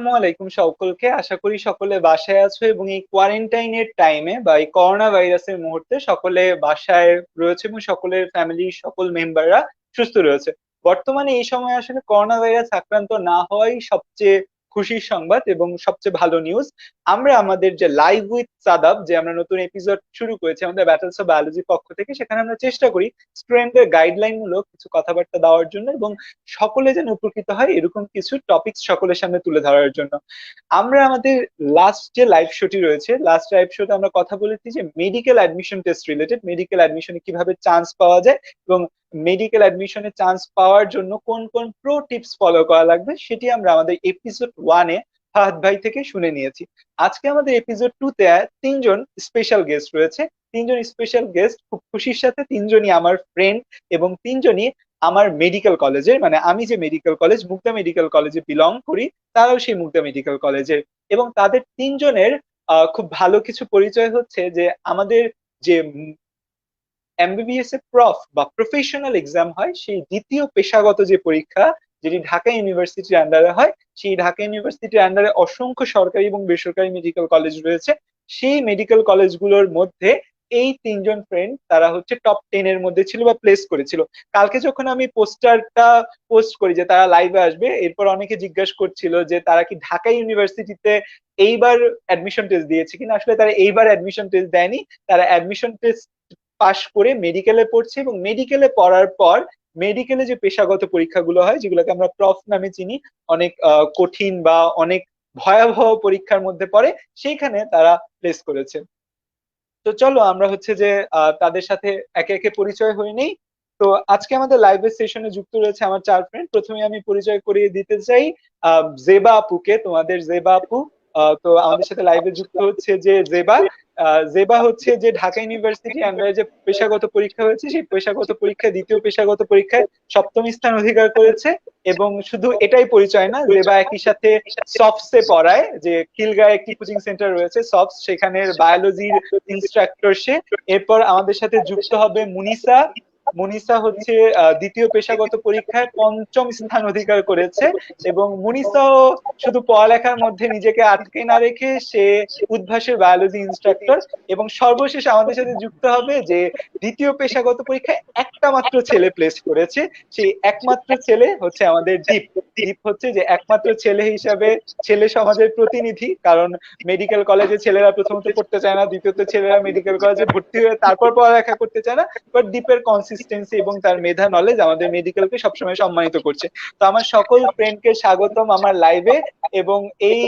আসসালামু আলাইকুম সকলকে। আশা করি সকলে বাসায় আছো এবং এই কোয়ারেন্টাইনের টাইমে বা এই করোনা ভাইরাসের মুহূর্তে সকলে বাসায় রয়েছে এবং সকলের ফ্যামিলির সকল মেম্বাররা সুস্থ রয়েছে। বর্তমানে এই সময় আসলে করোনা ভাইরাস আক্রান্ত না হওয়াই সবচেয়ে খুশির সংবাদ এবং সবচেয়ে ভালো নিউজ। আমরা আমাদের যে লাইভ উইথ সাদাব, যে আমরা নতুন এপিসোড শুরু করেছি আমাদের ব্যাটলস অফ বায়োলজির পক্ষ থেকে, সেখানে আমরা চেষ্টা করি স্টুডেন্টদের গাইডলাইন মূলক কিছু কথাবার্তা দেওয়ার জন্য এবং সকলে যেন উপকৃত হয় এরকম কিছু টপিক সকলের সামনে তুলে ধরার জন্য। আমরা আমাদের লাস্ট যে লাইভ শোটি রয়েছে, লাস্ট লাইভ শোতে আমরা কথা বলেছি যে medical admission test related, medical অ্যাডমিশনে কিভাবে চান্স পাওয়া যায় এবং মেডিকেল অ্যাডমিশনে চান্স পাওয়ার জন্য কোন কোন প্রো টিপস ফলো করা লাগবে, সেটি আমরা আমাদের এপিসোড 1-এ ফাহাদ ভাই থেকে শুনে নিয়েছি। আজকে আমাদের এপিসোড 2-তে তিনজন স্পেশাল গেস্ট রয়েছে। তিনজন স্পেশাল গেস্ট খুব খুশির সাথে, তিনজনই আমার ফ্রেন্ড এবং তিনজনই আমার মেডিকেল কলেজের, মানে আমি যে মেডিকেল কলেজ মুগদা মেডিকেল কলেজে বিলং করি, তারাও সেই মুগদা মেডিকেল কলেজের। এবং তাদের তিনজনের খুব ভালো কিছু পরিচয় হচ্ছে যে আমাদের যে এমবিবিএস এর প্রফ বা প্রফেশনাল এক্সাম হয়, সেই দ্বিতীয় পেশাগত যে পরীক্ষা, যেটি ঢাকা ইউনিভার্সিটির আন্ডারে হয়, সেই ঢাকা ইউনিভার্সিটির আন্ডারে অসংখ্য সরকারি এবং বেসরকারি মেডিকেল কলেজ রয়েছে। সেই মেডিকেল কলেজগুলোর মধ্যে এই তিনজন ফ্রেন্ড তারা হচ্ছে টপ 10 এর মধ্যে ছিল বা প্লেস করেছিল। কালকে যখন আমি পোস্টারটা পোস্ট করি যে তারা লাইভে আসবে, এরপর অনেকে জিজ্ঞাসা করছিল যে তারা কি ঢাকা ইউনিভার্সিটিতে এইবার অ্যাডমিশন টেস্ট দিয়েছে কিনা। আসলে তারা এইবার অ্যাডমিশন টেস্ট দেয়নি, তারা অ্যাডমিশন টেস্ট পাশ করে মেডিকেলে পড়ছে এবং মেডিকেলে পড়ার পর মেডিকেলে যে পেশাগত পরীক্ষাগুলো হয়, যেগুলোকে আমরা প্রফ নামে চিনি, অনেক কঠিন বা অনেক ভয়াবহ পরীক্ষার মধ্যে পড়ে, সেইখানে তারা প্লেস করেছে। তো চলো আমরা হচ্ছে যে তাদের সাথে একে একে পরিচয় হয়ে নেই। তো আজকে আমাদের লাইভ সেশনে যুক্ত রয়েছে আমার চার ফ্রেন্ড। প্রথমে আমি পরিচয় করিয়ে দিতে চাই জেবা আপুকে। তোমাদের জেবা আপু তো আমাদের সাথে লাইভে যুক্ত হচ্ছে যে জেবা। জেবা হচ্ছে যে ঢাকা ইউনিভার্সিটি আন্ডারে যে পেশাগত পরীক্ষা হয়েছে, সেই পেশাগত পরীক্ষায় দ্বিতীয় পেশাগত পরীক্ষায় সপ্তম স্থান অধিকার করেছে। এবং শুধু এটাই পরিচয় না, জেবা একই সাথে সফটসে পড়ায়, যে খিলগাঁও একটি কোচিং সেন্টার রয়েছে সফটস, সেখানের বায়োলজির ইনস্ট্রাক্টর সে। এরপর আমাদের সাথে যুক্ত হবে মুনিসা। মুনিসা হচ্ছে দ্বিতীয় পেশাগত পরীক্ষায় পঞ্চম স্থান অধিকার করেছে। এবং মুনিসাও শুধু পড়ালেখার মধ্যে নিজেকে আটকে না রেখে সে উদ্ভাসের বায়োলজি ইনস্ট্রাক্টর। এবং সর্বশেষ আমাদের সাথে যুক্ত হবে যে দ্বিতীয় পেশাগত পরীক্ষায় একটা মাত্র ছেলে প্লেস করেছে, সেই একমাত্র ছেলে হচ্ছে আমাদের দীপ। দীপ হচ্ছে যে একমাত্র ছেলে হিসাবে ছেলে সমাজের প্রতিনিধি, কারণ মেডিকেল কলেজে ছেলেরা প্রথমত পড়তে চায় না, দ্বিতীয়ত ছেলেরা মেডিকেল কলেজে ভর্তি হয়ে তারপর পড়ালেখা করতে চায় না। বাট দীপের কনসিস্টেন্সি এবং তার মেধা নলেজ আমাদের মেডিকেলকে সবসময় সম্মানিত করছে। তো আমার সকল ফ্রেন্ডকে স্বাগতম আমার লাইভে। এবং এই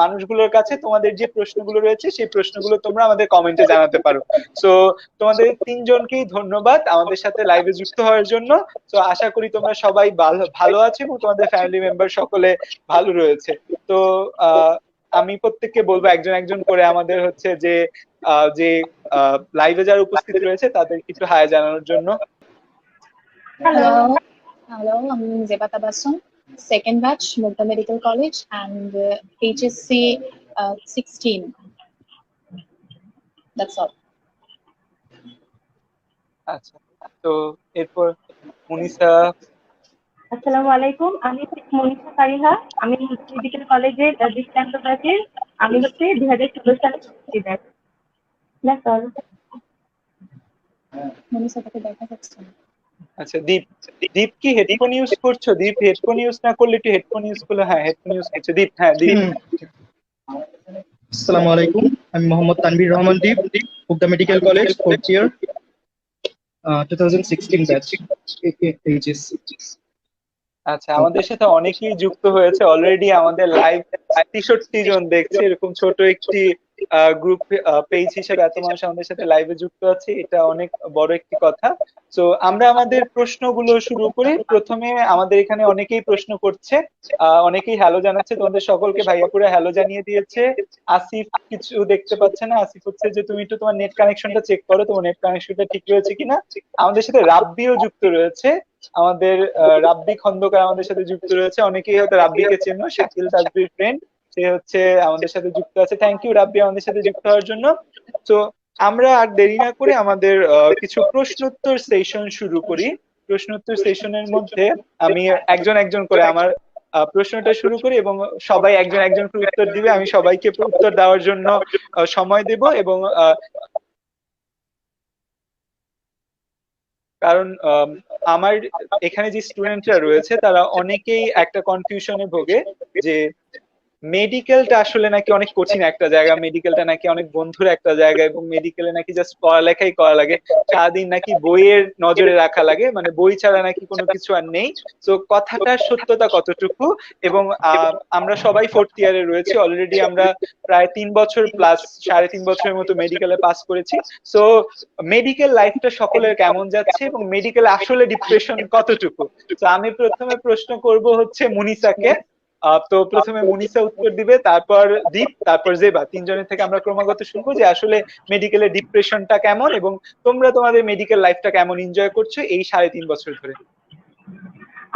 মানুষগুলোর কাছে তোমাদের যে প্রশ্নগুলো রয়েছে সেই প্রশ্নগুলো তোমরা আমাদের কমেন্টে জানাতে পারো। সো তোমাদের তিনজনকেই ধন্যবাদ আমাদের সাথে লাইভে যুক্ত হওয়ার জন্য। তো আশা করি তোমরা সবাই ভালো ভালো আছো এবং তোমাদের ফ্যামিলি মেম্বার সকলে ভালো রয়েছে। তো আমি প্রত্যেককে বলবো একজন একজন করে আমাদের হচ্ছে যে যে লাইভে যারা উপস্থিত রয়েছে তাদের একটু হাই জানানোর জন্য। Hello. Hello, I'm Zeba Tabassum, second batch, Mugda Medical College, and HSC 16. That's all. আচ্ছা, তো এরপর মুনিসা। আসসালামু আলাইকুম, আমি মনীষা ফারিহা। আমি মেডিকেল কলেজের দৃষ্টান্ত ব্যাচের। আমি হচ্ছে 2016 সালে স্টুডেন্ট। That's all. মনীষাটাকে দেখা যাচ্ছে না। আচ্ছা, দীপ। দীপ কি হেডফোন ইউজ করছো? দীপ হেডফোন ইউজ না করলে একটু হেডফোন ইউজ করলে। হ্যাঁ, হেডফোন ইউজ করছো দীপ। হ্যাঁ দীপ। আসসালামু আলাইকুম, আমি Mohammad Tanvir Rahman Deep, Mugda medical college, 4th year, 2016 batch, HS. আচ্ছা, আমাদের সাথে অনেকেই যুক্ত হয়েছে অলরেডি। আমাদের লাইভ 63 জন দেখছে। এরকম ছোট একটি গ্রুপ পেজ হিসেবে এত মানুষ আমাদের সাথে লাইভে যুক্ত আছে, এটা অনেক বড় একটি কথা। তো আমরা আমাদের প্রশ্নগুলো শুরু করি। প্রথমে আমাদের এখানে অনেকেই প্রশ্ন করছে, অনেকেই হ্যালো জানাচ্ছে। তোমাদের সকলকে ভাইয়াপুরা হ্যালো জানিয়ে দিয়েছে। আসিফ কিছু দেখতে পাচ্ছে না। আসিফ হচ্ছে যে তুমি একটু তোমার নেট কানেকশনটা চেক করো, তোমার নেট কানেকশনটা ঠিক রয়েছে কিনা। আমাদের সাথে রাব্বিও যুক্ত রয়েছে। আমাদের রাব্বি খন্দকার আমাদের সাথে যুক্ত রয়েছে। অনেকেই হয়তো রাব্বিকে চেনো, শাকিল তাজবির ফ্রেন্ড, সে হচ্ছে আমাদের সাথে যুক্ত আছে। থ্যাংক ইউ রাব্বি আমাদের সাথে যুক্ত হওয়ার জন্য। তো আমরা আর দেরি না করে আমাদের কিছু প্রশ্নোত্তর সেশন শুরু করি। প্রশ্নোত্তর সেশনের মধ্যে আমি একজন একজন করে আমার প্রশ্নটা শুরু করি এবং সবাই একজন একজন করে উত্তর দিবে। আমি সবাইকে উত্তর দেওয়ার জন্য সময় দেব এবং কারণ আমার এখানে যে স্টুডেন্টরা রয়েছে তারা অনেকেই একটা কনফিউশনে ভোগে যে মেডিকেলটা আসলে নাকি অনেক কঠিন একটা জায়গা, মেডিকেলটা নাকি অনেক বন্ধুর একটা জায়গা এবং মেডিকেলে নাকি জাস্ট পড়ালেখাই করা লাগে, সারাদিন নাকি বইয়ের নজরে রাখা লাগে, মানে বই ছাড়া নাকি কোনো কিছু আর নেই। তো কথাটার সত্যতা কতটুকু? এবং আমরা সবাই 4th ইয়ারে রয়েছি অলরেডি, আমরা প্রায় 3 বছর প্লাস 3.5 বছরের মতো মেডিকেলে পাস করেছি। সো মেডিকেল লাইফটা সকলের কেমন যাচ্ছে এবং মেডিকেলে আসলে ডিপ্রেশন কতটুকু? তো আমি প্রথমে প্রশ্ন করব হচ্ছে মুনিসাকে। তো প্রথমে মুনিসা উত্তর দিবে, তারপর দীপ, তারপর জেবা। তিনজনের থেকে আমরা ক্রমাগত শুনবো যে আসলে মেডিকেলের ডিপ্রেশনটা কেমন এবং তোমরা তোমাদের মেডিকেল লাইফটা কেমন এনজয় করছো এই 3.5 বছর ধরে।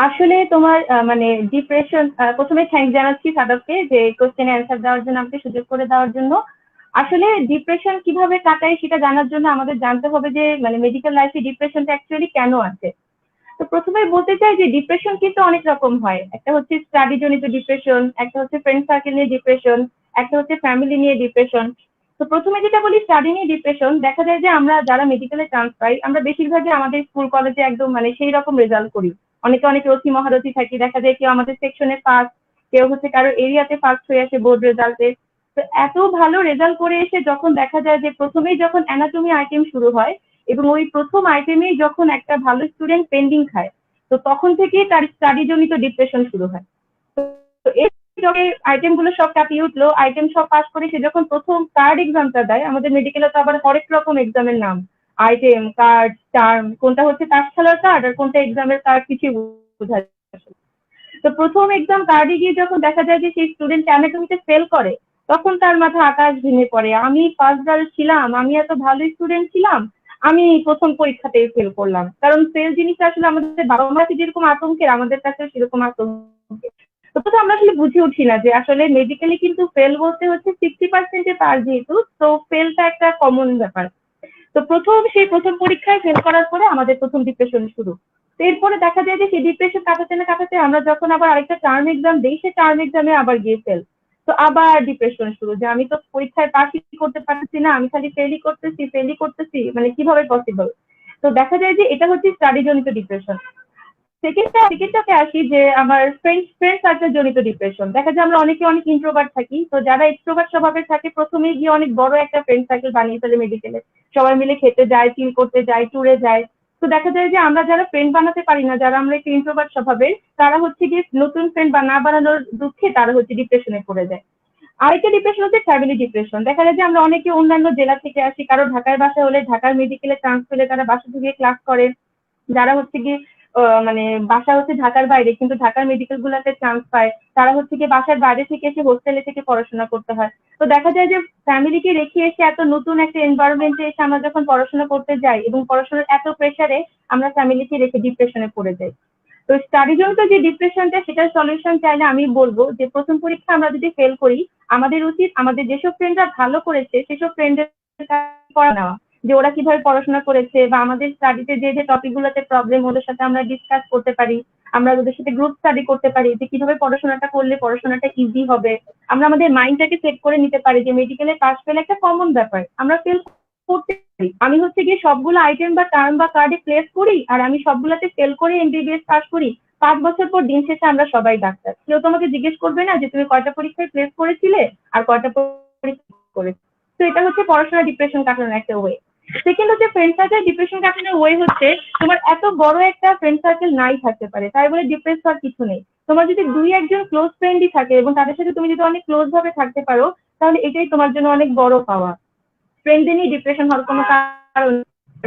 আসলে তোমার মানে ডিপ্রেশন, প্রথমে থ্যাংক জানাচ্ছি সাদাবকে যে কোশ্চেনে অ্যান্সার দেওয়ার জন্য, আমাকে সুযোগ করে দেওয়ার জন্য। আসলে ডিপ্রেশন কিভাবে কাটাই সেটা জানার জন্য আমাদের জানতে হবে যে মানে মেডিকেল লাইফে ডিপ্রেশনটা অ্যাকচুয়ালি কেন আছে। তো প্রথমে বলতে চাই যে ডিপ্রেশন কিন্তু অনেক রকম হয়। একটা হচ্ছে স্টাডি জনিত ডিপ্রেশন, একটা হচ্ছে ফ্রেন্ড সার্কেল নিয়ে ডিপ্রেশন, একটা হচ্ছে ফ্যামিলি নিয়ে ডিপ্রেশন। তো প্রথমে যেটা বলি স্টাডি নিয়ে ডিপ্রেশন, দেখা যায় যে আমরা যারা মেডিকেলে চান্স পাই আমরা বেশিরভাগই আমাদের স্কুল কলেজে একদম মানে সেই রকম রেজাল্ট করি। অনেকে অনেক রথী মহারথী থাকি, দেখা যায় কেউ আমাদের সেকশনে ফার্স্ট, কেউ হচ্ছে কারো এরিয়াতে ফার্স্ট হয়ে আসে বোর্ড রেজাল্টে। তো এত ভালো রেজাল্ট করে এসে যখন দেখা যায় যে প্রথমেই যখন অ্যানাটমি আইটেম শুরু হয় এবং ওই প্রথম আইটেমেই যখন একটা ভালো স্টুডেন্ট পেন্ডিং খায়, তো তখন থেকেই তার স্টাডি জনিত ডিপ্রেশন শুরু হয়। তো এই আইটেম গুলো সব কাটিয়ে উঠলো, আইটেম সব পাস করে সে যখন প্রথম কার্ড এক্সামটা দেয়, আমাদের মেডিকেলে তো আবার হরেক রকম এক্সামের নাম, আইটেম, কার্ড, টার্ম, কোনটা হচ্ছে তাস খেলার কার্ড আর কোনটা এক্সামের কার্ড কিছু বোঝা যায়। তো প্রথম এক্সাম কার্ডে গিয়ে যখন দেখা যায় যে সেই স্টুডেন্ট অ্যানাটমিতে ফেল করে, তখন তার মাথা আকাশ ভেঙে পড়ে। আমি ফার্স্ট গার্ল ছিলাম, আমি এত ভালো স্টুডেন্ট ছিলাম, আমি প্রথম পরীক্ষাতেই ফেল করলাম। কারণ ফেল জিনিসটা আসলে আমাদের বাবা মাকে যেরকম আতঙ্কের, আমাদের কাছে সেরকম আতঙ্কের। তো আমরা আসলে বুঝে উঠি না যে আসলে মেডিকেলে কিন্তু ফেল বলতে হচ্ছে 60% পার, যেহেতু তো ফেলটা একটা কমন ব্যাপার। তো প্রথম পরীক্ষায় ফেল করার পরে আমাদের প্রথম ডিপ্রেশন শুরু। তো এরপরে দেখা যায় যে সেই ডিপ্রেশন কাটাতে না কাটাতে আমরা যখন আবার আরেকটা টার্ম এক্সাম দিই, সেই টার্ম এক্সামে আবার গিয়ে ফেল। তো আবার ডিপ্রেশন শুরু যে আমি তো পরীক্ষায় পাসই করতে পারছি না, আমি খালি ফেলই করতেছি, মানে কিভাবে পসিবল। তো দেখা যায় যে এটা হচ্ছে স্টাডি জনিত ডিপ্রেশন। সেকেন্ডটাতে আসি যে আমার ফ্রেন্ড সার্কেল জনিত ডিপ্রেশন। দেখা যায় আমরা অনেকে অনেক ইন্ট্রোভার্ট থাকি, তো যারা এক্সট্রোভার্ট স্বভাবের থাকে প্রথমেই গিয়ে অনেক বড় একটা ফ্রেন্ড সার্কেল বানিয়ে ফেলে মেডিকেলে, সবাই মিলে খেতে যায়, চিল করতে যায়, ট্যুরে যায়। তো দেখা যায় যে আমরা যারা ফ্রেন্ড বানাতে পারি না, যারা আমরা একটু ইন্ট্রোভার্ট স্বভাবের, তারা হচ্ছে গিয়ে নতুন ফ্রেন্ড না বানানোর দুঃখে তারা হচ্ছে ডিপ্রেশনে পড়ে যায়। আরেকটা ডিপ্রেশন হচ্ছে ফ্যামিলি ডিপ্রেশন। দেখা যায় যে আমরা অনেকে অন্যান্য জেলা থেকে আসি, কারো ঢাকার বাসা হলে ঢাকার মেডিকেলে চান্স পেলে তারা বাসা থেকে ক্লাস করে, যারা হচ্ছে গিয়ে মানে বাসা হচ্ছে ঢাকার বাইরে কিন্তু ঢাকার মেডিকেল গুলাতে চান্স পায়, তারা হচ্ছে গিয়ে বাসার বাইরে থেকে এসে হোস্টেলে থেকে পড়াশোনা করতে হয়। তো দেখা যায় যে ফ্যামিলিকে রেখে এসে এত নতুন একটা এনভায়রনমেন্টে এসে আমরা যখন পড়াশোনা করতে যাই এবং পড়াশোনার এত প্রেসারে আমরা ফ্যামিলিকে রেখে ডিপ্রেশনে পড়ে যাই। তো স্টাডি জনিত যে ডিপ্রেশনটা, সেটার সলিউশন চাইলে আমি বলবো যে প্রথম পরীক্ষা আমরা যদি ফেল করি, আমাদের উচিত আমাদের যেসব ফ্রেন্ডরা ভালো করেছে সেসব ফ্রেন্ডের পড়া নেওয়া, যে ওরা কিভাবে পড়াশোনা করেছে বা আমাদের স্টাডিতে যে যে টপিক গুলোতে প্রবলেম, ওদের সাথে আমরা ডিসকাস করতে পারি, আমরা ওদের সাথে গ্রুপ স্টাডি করতে পারি যে কিভাবে পড়াশোনাটা করলে পড়াশোনাটা ইজি হবে। আমরা আমাদের মাইন্ডটাকে সেট করে নিতে পারি যে মেডিকেলে পাস ফেল একটা কমন ব্যাপার, আমরা ফেল করতে পারি। আমি হচ্ছে গিয়ে সবগুলো আইটেম বা টার্ম বা কার্ডে প্লেস করি আর আমি সবগুলোতে ফেল করে এমবিবিএস পাস করি। 5 বছর পর দিন শেষে আমরা সবাই ডাক্তার, কেউ তোমাকে জিজ্ঞেস করবে না যে তুমি কয়টা পরীক্ষায় প্লেস করেছিলে আর কয়টা পরীক্ষা করেছিলে। তো এটা হচ্ছে পড়াশোনা ডিপ্রেশন কাটানোর একটা ওয়ে। সেকেন্ড হচ্ছে ফ্রেন্ড সার্কেল ডিপ্রেশন কাটানোর ওয়ে হচ্ছে তোমার এত বড় একটা ফ্রেন্ড সার্কেল নাই থাকতে পারে, তাই বলে ডিপ্রেস হওয়ার কিছু নেই। তোমার যদি 2-1 ক্লোজ ফ্রেন্ডই থাকে এবং তাদের সাথে তুমি যদি অনেক ক্লোজ ভাবে থাকতে পারো, তাহলে এটাই তোমার জন্য অনেক বড় পাওয়া। ফ্রেন্ডদের নিয়ে ডিপ্রেশন হওয়ার কোনো কারণ।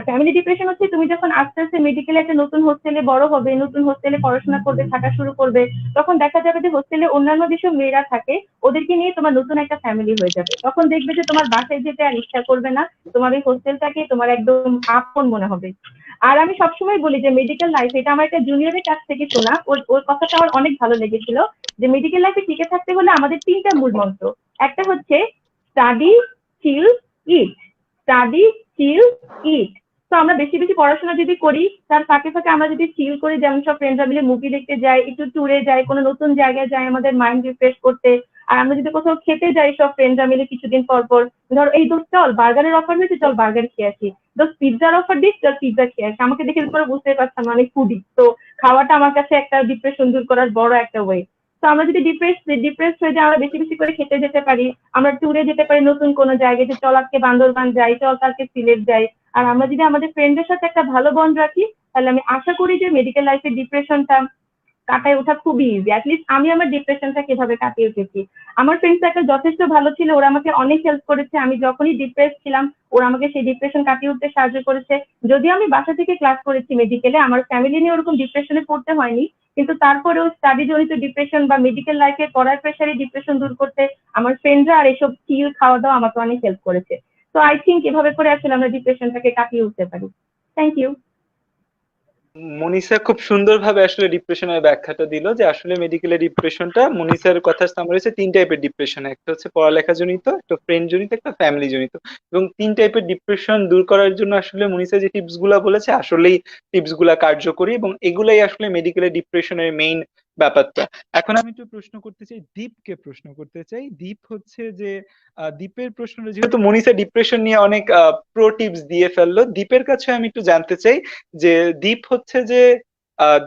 ফ্যামিলি ডিপ্রেশন হচ্ছে তুমি যখন আস্তে আস্তে মেডিকেলে একটা নতুন হোস্টেলে বড় হবে, নতুন হোস্টেলে পড়াশোনা করবে, থাকা শুরু করবে, তখন দেখা যাবে যে হোস্টেলে অন্যান্য যেসব মেয়েরা থাকে ওদেরকে নিয়ে তোমার নতুন একটা ফ্যামিলি হয়ে যাবে। তখন দেখবে যে তোমার বাসায় যেতে আর ইচ্ছা করবে না, তোমার ওই হোস্টেলটাকে তোমার একদম আপন মনে হবে। আর আমি সবসময় বলি যে মেডিকেল লাইফ, এটা আমার একটা জুনিয়রের কাছ থেকে শোনা, ওর কথাটা আমার অনেক ভালো লেগেছিল, যে মেডিকেল লাইফে টিকে থাকতে হলে আমাদের 3টা মূল মন্ত্র। একটা হচ্ছে স্টাডি, চিল, ইট। স্টাডি, চিল, ইট। তো আমরা বেশি বেশি পড়াশোনা যদি করি, তার ফাঁকে ফাঁকে আমরা যদি চিল করি, যেমন সব ফ্রেন্ডরা মিলে মুভি দেখতে যাই, একটু ট্যুরে যাই, কোনো নতুন জায়গায় যাই আমাদের মাইন্ড রিফ্রেশ করতে, আর আমরা যদি কোথাও খেতে যাই সব ফ্রেন্ডরা মিলে কিছুদিন পর পর, ধরো এই দোস্ত চল বার্গারের অফার হয়েছে, চল বার্গার খেয়ে আসি, দোস্ত পিৎজার অফার দিস, চল পিৎজা খেয়ে আসি। আমাকে দেখে তোমরা বুঝতে পারছো আমি অনেক ফুডি, তো খাওয়াটা আমার কাছে একটা ডিপ্রেশন দূর করার বড় একটা ওয়ে। তো আমরা যদি ডিপ্রেস হয়ে যাই, আমরা বেশি বেশি করে খেতে যেতে পারি, আমরা ট্যুরে যেতে পারি নতুন কোনো জায়গায়, যে চল আজকে বান্দরবান যাই, চল কালকে সিলেট যাই। আর আমরা যদি আমাদের ফ্রেন্ডের সাথে একটা ভালো বন্ড রাখি, তাহলে আমি আশা করি যে মেডিকেল লাইফের ডিপ্রেশনটা কাটায় ওঠা খুবই ইজি। অ্যাটলিস্ট আমি আমার ডিপ্রেশনটা কিভাবে কাটিয়ে উঠেছি, আমার ফ্রেন্ড সার্কেল যথেষ্ট ভালো ছিল, ওরা আমাকে অনেক হেল্প করেছে। আমি যখনই ডিপ্রেস ছিলাম, ওরা আমাকে সেই ডিপ্রেশন কাটিয়ে উঠতে সাহায্য করেছে। যদিও আমি বাসা থেকে ক্লাস করেছি মেডিকেলে, আমার ফ্যামিলি নিয়ে ওরকম ডিপ্রেশনে পড়তে হয়নি, কিন্তু তারপরেও স্টাডি জনিত ডিপ্রেশন বা মেডিকেল লাইফে পড়ার প্রেশারে ডিপ্রেশন দূর করতে আমার ফ্রেন্ডরা আর এসব চিল খাওয়া দাওয়া আমাকে অনেক হেল্প করেছে। তো আই থিঙ্ক এভাবে করে আসলে আমরা ডিপ্রেশনটাকে কাটিয়ে উঠতে পারি। Thank you. মনিষা খুব সুন্দরভাবে আসলে ডিপ্রেশনের ব্যাখ্যাটা দিল, যে আসলে মেডিকেলের ডিপ্রেশনটা মনিষার কথা সামার হয়েছে তিন টাইপের ডিপ্রেশন। একটা হচ্ছে পড়ালেখা জনিত, একটা ফ্রেন্ড জনিত, একটা ফ্যামিলি জনিত। এবং তিন টাইপের ডিপ্রেশন দূর করার জন্য আসলে মনিষা যে টিপস গুলা বলেছে আসলেই টিপস গুলা কার্যকরী, এবং এগুলাই আসলে মেডিকেলের ডিপ্রেশনের মেইন ব্যাপারটা। এখন আমি একটু প্রশ্ন করতে চাই, দীপকে প্রশ্ন করতে চাই। দীপ হচ্ছে যে দীপের প্রশ্নটা, যেহেতু মনিষা ডিপ্রেশন নিয়ে অনেক প্রো টিপস দিয়ে ফেললো, দীপের কাছে আমি একটু জানতে চাই যে দীপ হচ্ছে যে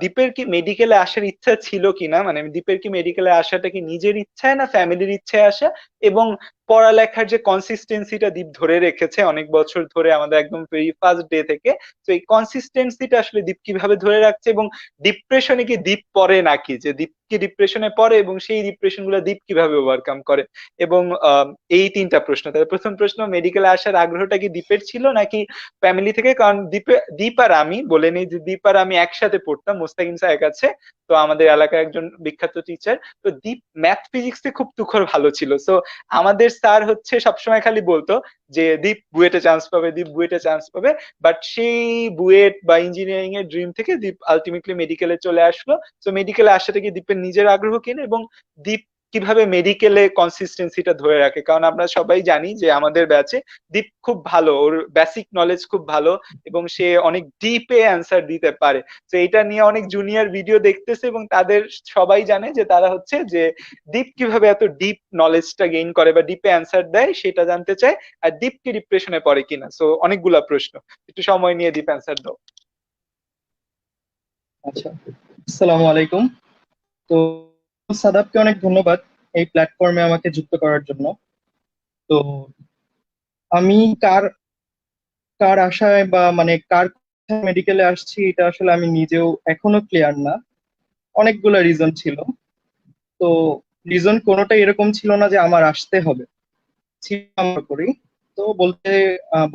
দীপের কি মেডিকেলে আসার ইচ্ছা ছিল কিনা, মানে দীপের কি মেডিকেলে আসাটা কি নিজের ইচ্ছায় না ফ্যামিলির ইচ্ছায় আসা, এবং পড়ালেখার যে কনসিস্টেন্সিটা দীপ ধরে রেখেছে অনেক বছর ধরে আমাদের একদম ভেরি ফার্স্ট ডে থেকে, তো এই কনসিস্টেন্সিটা আসলে দীপ কিভাবে ধরে রাখছে, এবং ডিপ্রেশনে কি দীপ পড়ে নাকি, যে দীপ কি ডিপ্রেশনে পড়ে এবং সেই ডিপ্রেশন গুলো দীপ কিভাবে ওভারকাম করে। এবং এই তিনটা প্রশ্ন। তাহলে প্রথম প্রশ্ন, মেডিকেলে আসার আগ্রহটা কি দীপের ছিল নাকি ফ্যামিলি থেকে? কারণ দীপ আর আমি বলে নিই যে দীপ আর আমি একসাথে পড়তাম মোস্তাকিম স্যারের কাছে, তো আমাদের এলাকার একজন বিখ্যাত টিচার। তো দীপ ম্যাথ ফিজিক্সে খুব তুখর ভালো ছিল, সো আমাদের স্যার হচ্ছে সবসময় খালি বলতো যে দীপ বুয়েটে চান্স পাবে, দীপ বুয়েটে চান্স পাবে। বাট সেই বুয়েট বা ইঞ্জিনিয়ারিং এর ড্রিম থেকে দীপ আলটিমেটলি মেডিকেলে চলে আসলো। তো মেডিকেলে আসাটা কি দীপের নিজের আগ্রহ কিনা, এবং দীপ কিভাবে মেডিকেলে কনসিস্টেন্সিটা ধরে রাখে? কারণ আমরা সবাই জানি যে আমাদের ব্যাচে দীপ খুব ভালো, ওর বেসিক নলেজ খুব ভালো, এবং সে অনেক ডিপে অ্যান্সার দিতে পারে। তো এটা নিয়ে অনেক জুনিয়র ভিডিও দেখতেছে, এবং তাদের সবাই জানে যে তারা হচ্ছে যে দীপ কিভাবে এত ডিপ নলেজটা গেইন করে বা ডিপে অ্যান্সার দেয় সেটা জানতে চায়, আর দীপ কি ডিপ্রেশনে পড়ে কিনা। সো অনেকগুলা প্রশ্ন, একটু সময় নিয়ে দীপ অ্যান্সার দাও। আচ্ছা, আসসালামু আলাইকুম। তো সাদাবকে অনেক ধন্যবাদ এই প্ল্যাটফর্মে আমাকে যুক্ত করার জন্য। তো আমি কার কার আশায় বা মানে কার মেডিকেলে আসছি এটা আসলে আমি নিজেও এখনো ক্লিয়ার না। অনেকগুলো রিজন ছিল। তো রিজন কোনোটাই এরকম ছিল না যে আমার আসতে হবে, ছিল আমার করি। তো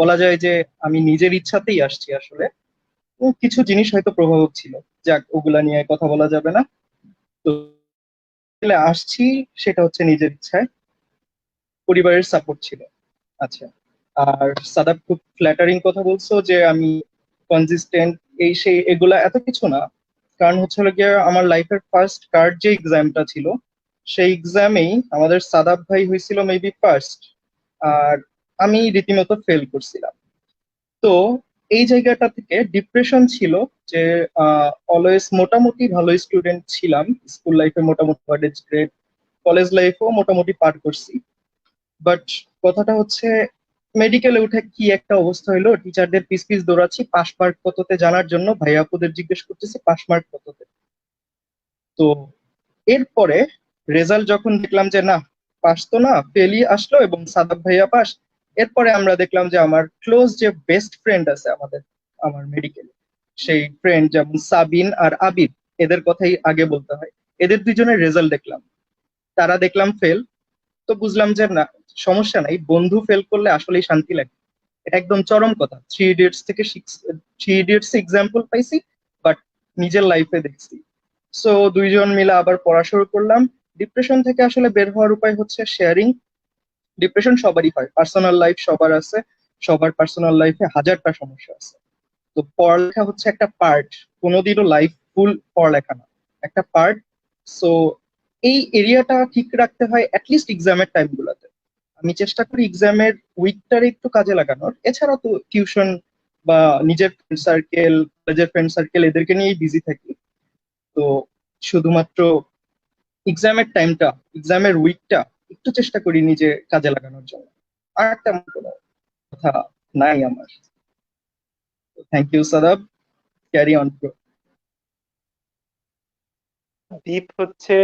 বলা যায় যে আমি নিজের ইচ্ছাতেই আসছি আসলে। তো কিছু জিনিস হয়তো প্রভাবক ছিল, যাক ওগুলা নিয়ে কথা বলা যাবে না। তো আসছি সেটা হচ্ছে নিজের ইচ্ছায়, পরিবারের সাপোর্ট ছিল। আচ্ছা, আর সাদাব খুব ফ্ল্যাটারিং কথা বলছো যে আমি কনসিস্টেন্ট, এই সেই এগুলা এত কিছু না। কারণ হচ্ছে হলো গিয়ে আমার লাইফের ফার্স্ট কার্ড যে এক্সামটা ছিল, সেই এক্সামেই আমাদের সাদাব ভাই হয়েছিল মেবি ফার্স্ট, আর আমি রীতিমতো ফেল করছিলাম। তো এই জায়গাটা থেকে ডিপ্রেশন ছিল যে অলওয়েজ মোটামুটি ভালো স্টুডেন্ট ছিলাম, স্কুল লাইফে মোটামুটি অ্যাভারেজ গ্রেড, কলেজ লাইফেও মোটামুটি পার করছি। বাট কথাটা হচ্ছে মেডিকেলে উঠে কি একটা অবস্থা হইলো, টিচারদের পিস পিস দৌড়াচ্ছি পাস মার্ক কততে জানার জন্য, ভাইয়া আপুদের জিজ্ঞেস করতেছি পাস মার্ক কততে। তো এরপরে রেজাল্ট যখন দেখলাম যে না, পাস তো না, ফেলই আসলো এবং সাদাব ভাইয়া পাস। এরপরে আমরা দেখলাম যে আমার ক্লোজ যে বেস্ট ফ্রেন্ড আছে আমাদের, আমার মেডিকেলে, সেই ফ্রেন্ড যেমন সাবিন আর আবিদ, এদের কথাই আগে বলতে হয়, এদের দুজনের রেজাল্ট দেখলাম, তারা দেখলাম ফেল। তো বুঝলাম যে না, সমস্যা নাই, বন্ধু ফেল করলে আসলেই শান্তি লাগে। এটা একদম চরম কথা, থ্রি ইডিয়টস এক্সাম্পল পাইছি, বাট নিজের লাইফে দেখছি। সো দুইজন মিলে আবার পড়া শুরু করলাম। ডিপ্রেশন থেকে আসলে বের হওয়ার উপায় হচ্ছে শেয়ারিং। ডিপ্রেশন সবারই হয়, পার্সোনাল লাইফ সবার আছে, সবার পার্সোনাল লাইফে হাজারটা সমস্যা আছে। তো পড়ালেখা হচ্ছে একটা পার্ট, কোনোদিনও লাইফ ফুল পড়ালেখা না, একটা পার্ট। সো এই এরিয়াটা ঠিক রাখতে হয় অ্যাটলিস্ট এক্সামের টাইম গুলাতে। আমি চেষ্টা করি এক্সামের উইকটারে একটু কাজে লাগানোর, এছাড়া তো টিউশন বা নিজের ফ্রেন্ড সার্কেল, কলেজের ফ্রেন্ড সার্কেল এদেরকে নিয়েই বিজি থাকি। তো শুধুমাত্র এক্সামের টাইমটা, এক্সামের উইকটা একটু চেষ্টা করি নিজে কাজে লাগানোর জন্য। আর তেমন কোনো কথা নাই আমার। Thank you Shadab, carry on. Deep হচ্ছে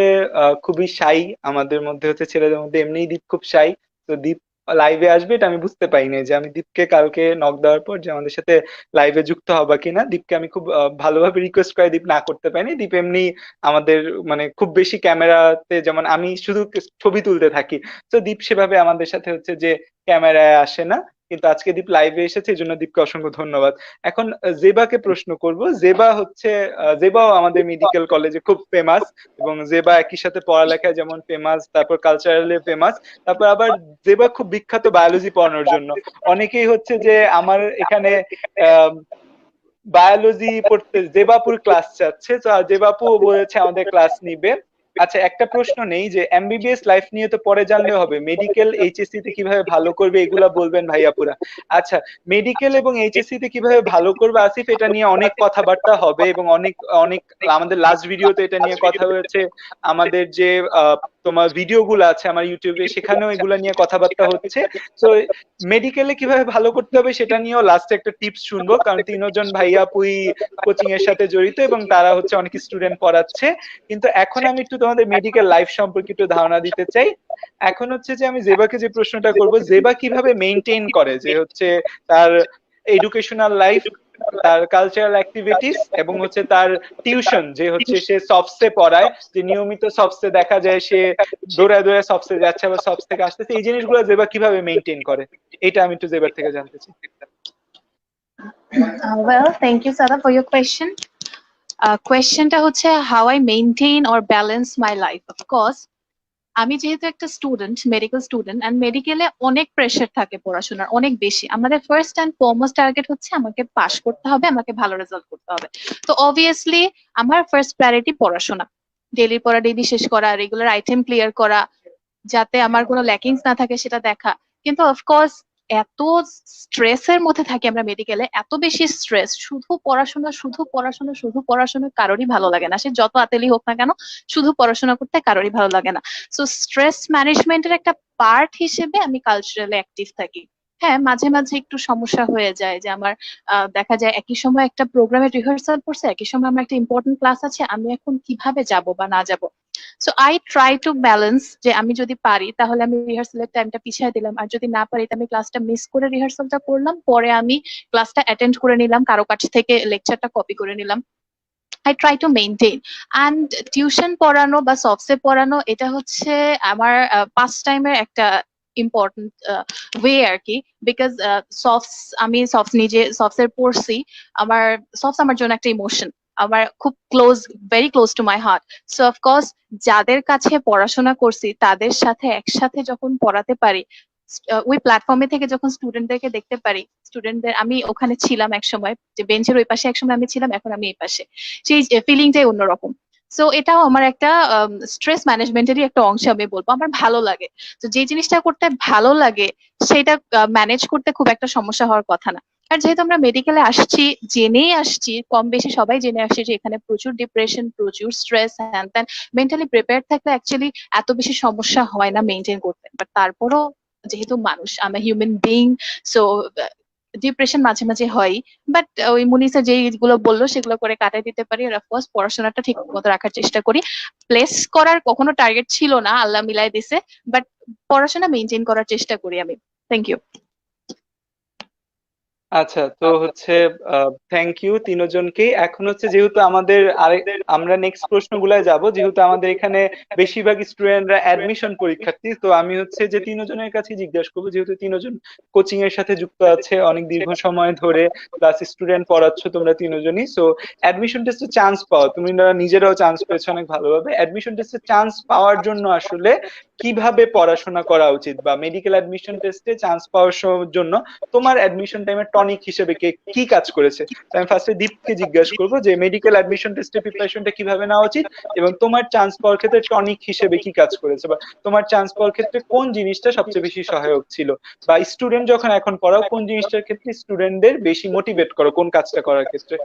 খুবই শাই, আমাদের মধ্যে হচ্ছে ছেলেদের মধ্যে এমনিই দীপ খুব শাই। তো দীপ লাইভে আসবে এটা আমি বুঝতে পাইনি, যে আমি দীপকে কালকে নক দেওয়ার পর যে আমাদের সাথে লাইভে যুক্ত হবা কিনা, দীপকে আমি খুব ভালোভাবে রিকোয়েস্ট করে দীপ না করতে পারিনি। দীপ এমনি আমাদের মানে খুব বেশি ক্যামেরাতে, যেমন আমি শুধু ছবি তুলতে থাকি, তো দীপ সেভাবে আমাদের সাথে হচ্ছে যে ক্যামেরায় আসে না। কিন্তু আজকে দীপ লাইভে এসেছে, এই জন্য দীপকে অসংখ্য ধন্যবাদ। এখন জেবাকে প্রশ্ন করব। জেবা হচ্ছে জেবাও আমাদের মেডিকেল কলেজে খুব ফেমাস, এবং জেবা একই সাথে পড়ালেখায় যেমন ফেমাস, তারপর কালচারালি ফেমাস, তারপর আবার জেবা খুব বিখ্যাত বায়োলজি পড়ানোর জন্য। অনেকেই হচ্ছে যে আমার এখানে বায়োলজি পড়তে জেবাপুর ক্লাস চাচ্ছে, তো জেবাপু বলেছে আমাদের ক্লাস নিবে। আচ্ছা, একটা প্রশ্ন নেই যে এমবিবিএস লাইফ নিয়ে তো পরে জানলেও হবে, মেডিকেল এইচএসসি তে কিভাবে ভালো করবে এগুলা বলবেন ভাইয়াপুরা। আচ্ছা, মেডিকেল এবং এইচএসসি তে কিভাবে ভালো করবে আসিফ, এটা নিয়ে অনেক কথাবার্তা হবে, এবং অনেক অনেক আমাদের লাস্ট ভিডিওতে এটা নিয়ে কথা হয়েছে। আমাদের যে তোমার ভিডিও গুলো আছে আমার ইউটিউবে, সেখানেও এগুলা নিয়ে কথাবার্তা হচ্ছে। তো মেডিকেলে কিভাবে ভালো করতে হবে সেটা নিয়েও লাস্টে একটা টিপস শুনবো, কারণ তিনজন ভাইয়া পুই কোচিং এর সাথে জড়িত এবং তারা হচ্ছে অনেক স্টুডেন্ট পড়াচ্ছে। কিন্তু এখন আমি একটু তোমাদের মেডিকেল লাইফ সম্পর্কে একটু ধারণা দিতে চাই। এখন হচ্ছে যে আমি জেবাকে যে প্রশ্নটা করব, জেবা কিভাবে মেইনটেইন করে যে হচ্ছে তার এডুকেশনাল লাইফ, তার কালচারাল অ্যাক্টিভিটিস, এবং হচ্ছে তার টিউশন, যে হচ্ছে সে সবসে পড়ায়, যে নিয়মিত সবসে দেখা যায় সে দৌড়ায় দৌড়ায় সবসে যাচ্ছে আবার সবস থেকে আসতেছে, এই জিনিসগুলো জেবা কিভাবে মেইনটেইন করে, এটা আমি একটু জেবার থেকে জানতে চাই। Well, thank you, Sada, for your question. Questionটা হচ্ছে how I maintain or balance my life. Of course, আমি যেহেতু একটা স্টুডেন্ট, মেডিকেল স্টুডেন্ট, এন্ড মেডিকেলে অনেক প্রেশার থাকে পড়াশোনার, অনেক বেশি। আমাদের ফার্স্ট এন্ড ফরমোস্ট টার্গেট হচ্ছে আমাকে পাশ করতে হবে, আমাকে ভালো রেজাল্ট করতে হবে। তো অবভিয়াসলি আমার ফার্স্ট প্রায়োরিটি পড়াশোনা, ডেইলি পড়া, ডেইলি শেষ করা, রেগুলার আইটেম ক্লিয়ার করা, যাতে আমার কোনো ল্যাকিংস না থাকে সেটা দেখা। কিন্তু অফকোর্স এত স্ট্রেসের মধ্যে থাকি আমরা মেডিকেলে, এত বেশি স্ট্রেস, শুধু পড়াশোনা শুধু পড়াশোনা শুধু পড়াশোনা, কারোরই ভালো লাগে না, সে যত আতেলি হোক না কেন, শুধু পড়াশোনা করতে কারোরই ভালো লাগে না। সো স্ট্রেস ম্যানেজমেন্টের একটা পার্ট হিসেবে আমি কালচারালি অ্যাক্টিভ থাকি। হ্যাঁ, মাঝে মাঝে একটু সমস্যা হয়ে যায় যে আমার দেখা যায় একই সময় একটা প্রোগ্রামের রিহার্সাল করছে, একই সময় আমার একটা ইম্পর্টেন্ট ক্লাস আছে, আমি এখন কিভাবে যাব বা না যাব। So I try to balance, যে আমি যদি পারি তাহলে আমি রিহার্সালের টাইমটা পিছিয়ে দিলাম, আর যদি না পারি আমি ক্লাসটা মিস করে রিহার্সালটা করলাম, পরে আমি ক্লাসটা অ্যাটেন্ড করে নিলাম, কারো কাছ থেকে লেকচারটা কপি করে নিলাম। I try to maintain. And tuition পড়ানো বা সফটসে পড়ানো, এটা হচ্ছে আমার পাস টাইমের একটা ইম্পর্টেন্ট ওয়ে আর কি। বিকজ সফটস, আমি সফটস নিজে সফটসের পড়ছি, আমার সফটস আমার জন্য একটা ইমোশন, আমার খুব close, very close to my heart. So of course যাদের কাছে পড়াশোনা করছি তাদের সাথে একসাথে যখন পড়াতে পারি, ওই প্ল্যাটফর্মে থেকে যখন স্টুডেন্টদেরকে দেখতে পারি, স্টুডেন্টদের, আমি ওখানে ছিলাম এক সময়, যে বেঞ্চের ওই পাশে একসময় আমি ছিলাম, এখন আমি এই পাশে, সেই ফিলিংটাই অন্যরকম। সো এটাও আমার একটা স্ট্রেস ম্যানেজমেন্টেরই একটা অংশ আমি বলবো, আমার ভালো লাগে। তো যে জিনিসটা করতে ভালো লাগে সেটা ম্যানেজ করতে খুব একটা সমস্যা হওয়ার কথা না। আর যেহেতু আমরা মেডিকেলে আসছি, জেনেই আসছি, কম বেশি সবাই জেনে আসছি যে এখানে প্রচুর ডিপ্রেশন, প্রচুর স্ট্রেস, হ্যান ত্যান, মেন্টালি প্রিপেয়ার থাকলে অ্যাকচুয়ালি এত বেশি সমস্যা হয় না মেনটেন করতে। বাট তারপরও যেহেতু মানুষ, আমি হিউম্যান বিং, সো ডিপ্রেশন মাঝে মাঝে হয়। বাট ওই মুনিসা যেগুলো বললো সেগুলো করে কাটাই দিতে পারি। আর অফকোর্স পড়াশোনাটা ঠিক মতো রাখার চেষ্টা করি। প্লেস করার কখনো টার্গেট ছিল না, আল্লাহ মিলাই দিছে, বাট পড়াশোনা মেনটেন করার চেষ্টা করি আমি। Thank you. আচ্ছা, তো হচ্ছে থ্যাংক ইউ তিনজনকেই। এখন হচ্ছে যেহেতু আমাদের আমরা নেক্সট প্রশ্নগুলায় যাব, যেহেতু আমাদের এখানে বেশিরভাগ স্টুডেন্টরা অ্যাডমিশন পরীক্ষার্থী, তো আমি হচ্ছে যে তিনজনের কাছে জিজ্ঞাসা করবো, যেহেতু তিনজন কোচিং এর সাথে যুক্ত আছে অনেক দীর্ঘ সময় ধরে, প্লাস স্টুডেন্ট পড়াচ্ছ তোমরা তিনজনই, সো অ্যাডমিশন টেস্টে চান্স পাও, তুমি নিজেরাও চান্স পেয়েছো অনেক ভালোভাবে। অ্যাডমিশন টেস্টে চান্স পাওয়ার জন্য আসলে কিভাবে পড়াশোনা করা উচিত, বা মেডিকেল অ্যাডমিশন টেস্টে চান্স পাওয়ার জন্য তোমার অ্যাডমিশন টাইমে টনিক হিসেবে কে কি কাজ করেছে? তো আমি ফার্স্টে দীপকে জিজ্ঞাসা করবো যে মেডিকেল অ্যাডমিশন টেস্টে প্রিপারেশনটা কিভাবে নেওয়া উচিত, এবং তোমার চান্স পাওয়ার ক্ষেত্রে টনিক হিসেবে কি কাজ করেছে, বা তোমার চান্স পাওয়ার ক্ষেত্রে কোন জিনিসটা সবচেয়ে বেশি সহায়ক ছিল, বা স্টুডেন্ট যখন এখন পড়াও কোন জিনিসটার ক্ষেত্রে স্টুডেন্টদের বেশি মোটিভেট করো কোন কাজটা করার ক্ষেত্রে?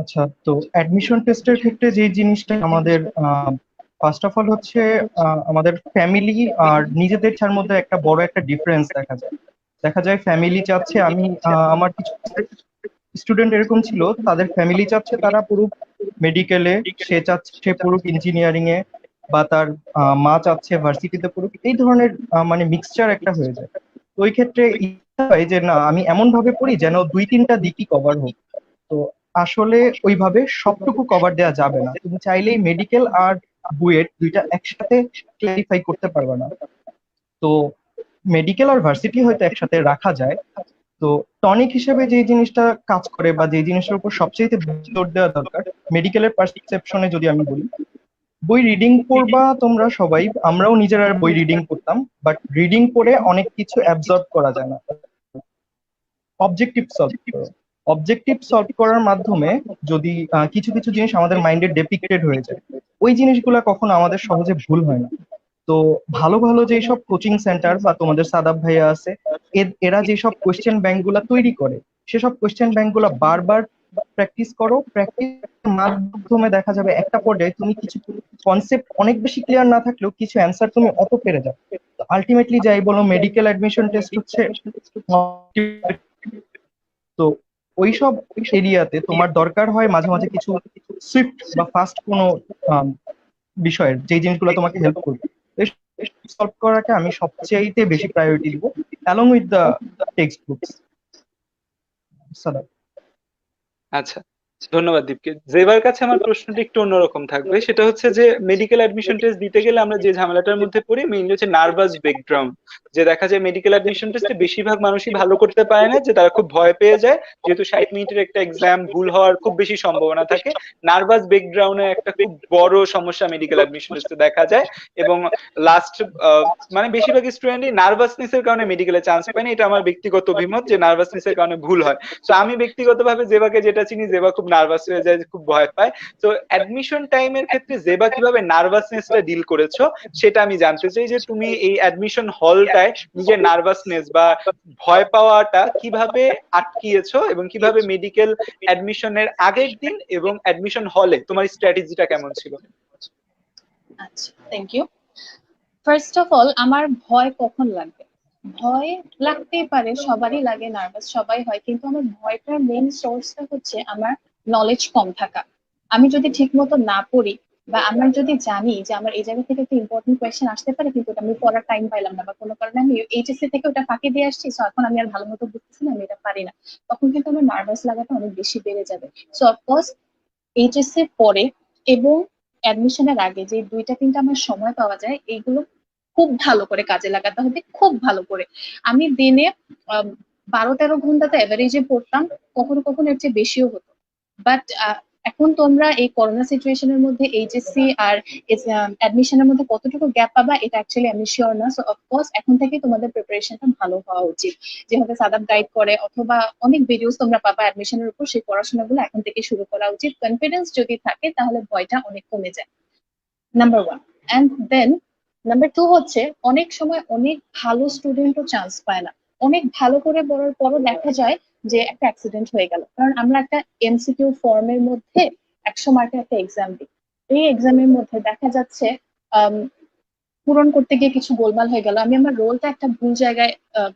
আচ্ছা, তো অ্যাডমিশন টেস্টের ক্ষেত্রে যে জিনিসটা আমাদের ফার্স্ট অফ অল হচ্ছে আমাদের ফ্যামিলি আর নিজেদের ইচ্ছার মধ্যে একটা বড় একটা ডিফারেন্স দেখা যায় ফ্যামিলি চাচ্ছে আমি আমার কিছু স্টুডেন্ট এরকম ছিল, তাদের ফ্যামিলি চাচ্ছে তারা পুরো মেডিকেলে, সে চাচ্ছে পুরো ইঞ্জিনিয়ারিং এ, বা তার মা চাচ্ছে ভার্সিটিতে পড়ুক, এই ধরনের মানে মিক্সচার একটা হয়ে যায়। তো ওই ক্ষেত্রে ইচ্ছা হয় যে না, আমি এমন ভাবে পড়ি যেন দুই তিনটা দিকই কভার হোক। তো আসলে ওইভাবে সবটুকু কভার দেওয়া যাবে না, তুমি চাইলেই মেডিকেল আর বুয়েট দুইটা একসাথে ক্লারিফাই করতে পারবে না। তো মেডিকেল আর ভার্সিটি হয়তো একসাথে রাখা যায়। তো টনিক হিসেবে যে জিনিসটা কাজ করে বা যে জিনিসের উপর সবচেয়ে জোর দেওয়া দরকার মেডিকেলের পারসেপশনে যদি আমি বলি, বই রিডিং পড়বা তোমরা সবাই, আমরাও নিজেরা বই রিডিং করতাম, বাট রিডিং পড়ে অনেক কিছু অ্যাবজর্ব করা যায় না। অবজেক্টিভ সলভ করো, অবজেক্টিভ সলভ করার মাধ্যমে যদি কিছু কিছু জিনিস আমাদের মাইন্ডে ডেপিক্টেড হয়ে যায়, ওই জিনিসগুলো কখনো আমাদের সহজে ভুল হয় না। তো ভালো ভালো যেসব কোচিং সেন্টার বা তোমাদের সাদাব ভাইয়া আছে, এরা যেসব কোয়েশ্চেন ব্যাংক গুলা তৈরি করে, সেসব কোয়েশ্চেন ব্যাংক গুলা বারবার প্র্যাকটিস করো, প্র্যাকটিস মাধ্যমে দেখা যাবে একটা পর্যায়ে তুমি কিছু কনসেপ্ট অনেক বেশি ক্লিয়ার না থাকলেও কিছু অ্যান্সার তুমি অত পেরে যাও। আলটিমেটলি যাই বলো, মেডিকেল অ্যাডমিশন টেস্ট হচ্ছে, তো ওইসব এরিয়াতে তোমার দরকার হয় মাঝে মাঝে কিছু সুইফট বা ফাস্ট কোনো বিষয়ের, যে জিনিসগুলো তোমাকে হেল্প করবে। সলভ করাটা আমি সবচেয়ে বেশি প্রায়োরিটি দিব along with the text books. আচ্ছা, ধন্যবাদ দীপকে। জেবার কাছে আমার প্রশ্নটা একটু অন্যরকম থাকবে, সেটা হচ্ছে যে মেডিকেল অ্যাডমিশন টেস্ট দিতে গেলে আমরা যে ঝামেলাটার মধ্যে পড়ি মেইনলি হচ্ছে নার্ভাস ব্রেকডাউন। যে দেখা যায় মেডিকেল অ্যাডমিশন টেস্টে বেশিরভাগ মানুষই ভালো করতে পারে না, যে তারা খুব ভয় পেয়ে যায়, যেহেতু 60 মিনিটের একটা এক্সাম, ভুল হওয়ার খুব বেশি সম্ভাবনা থাকে। নার্ভাস ব্রেকডাউনে একটা খুব বড় সমস্যা মেডিকেল অ্যাডমিশন টেস্টে দেখা যায়, এবং লাস্ট মানে বেশিরভাগ স্টুডেন্টই নার্ভাসনেসের কারণে মেডিকেলে চান্স পায় না। এটা আমার ব্যক্তিগত অভিমত যে নার্ভাসনেসের কারণে ভুল হয়। তো আমি ব্যক্তিগতভাবে জেবাকে যেটা চিনি, জেবা খুব নার্ভাস হয়ে যায়, খুব ভয় পায়। তো অ্যাডমিশন টাইমের ক্ষেত্রে জেবা কিভাবে নার্ভাসনেসটা ডিল করেছো সেটা আমি জানতে চাই, যে তুমি এই অ্যাডমিশন হলটায় নিজের নার্ভাসনেস বা ভয় পাওয়াটা কিভাবে আটকিয়েছো, এবং কিভাবে মেডিকেল অ্যাডমিশনের আগের দিন এবং অ্যাডমিশন হলে তোমার স্ট্র্যাটেজিটা কেমন ছিল? আচ্ছা, thank you. First of all, আমার ভয় কখন লাগবে? ভয় লাগতেই পারে, সবারই লাগে, নার্ভাস সবাই হয়, কিন্তু আমার ভয়টার মেইন সোর্সটা হচ্ছে আমার নলেজ কম থাকা। আমি যদি ঠিক মতো না পড়ি, বা আমার যদি জানি যে আমার এই জায়গা থেকে একটা ইম্পর্টেন্ট কোয়েশ্চেন আসতে পারে, কিন্তু ওটা আমি পড়ার টাইম পাইলাম না, বা কোনো কারণে আমি এইচএসসি থেকে ওটা ফাঁকি দিয়ে আসছি, সো এখন আমি আর ভালো মতো বুঝতেছি না, আমি এটা পারি না, তখন কিন্তু আমার নার্ভাস লাগাটা অনেক বেশি বেড়ে যাবে। সো অফকোর্স এইচএসসি পরে এবং অ্যাডমিশনের আগে যে 2-3টা আমার সময় পাওয়া যায়, এইগুলো খুব ভালো করে কাজে লাগাতে হবে, খুব ভালো করে। আমি দিনে 12-13 ঘন্টা তো অ্যাভারেজে পড়তাম, কখনো কখনো এর চেয়ে বেশিও হতো। বাট এখন তোমরা এই করোনা সিচুয়েশনের মধ্যে এইচএসসি আর অ্যাডমিশনের মধ্যে কতটুকু গ্যাপ পাবা, এটা অ্যাকচুয়ালি আমি শিওর না। সো অফকোর্স এখন থেকে তোমাদের প্রিপারেশনটা ভালো হওয়া উচিত, যেভাবে সাদাব গাইড করে, অথবা অনেক ভিডিওস তোমরা পাবা অ্যাডমিশনের উপর, সেই পড়াশোনাগুলো এখন থেকে শুরু করা উচিত। কনফিডেন্স যদি থাকে তাহলে ভয়টা অনেক কমে যায়, নাম্বার 1। অ্যান্ড দেন নাম্বার 2 হচ্ছে, অনেক সময় অনেক ভালো স্টুডেন্টও চান্স পায় না। অনেক ভালো করে পড়ার পরও দেখা যায় যে একটা অ্যাক্সিডেন্ট হয়ে গেল, কারণ আমরা একটা এমসিকিউ ফর্মের মধ্যে 100 মার্কের একটা এক্সাম দিই। এই এক্সামের মধ্যে দেখা যাচ্ছে পূরণ করতে গিয়ে কিছু গোলমাল হয়ে গেল, আমি আমার রোলটা একটা ভুল জায়গায়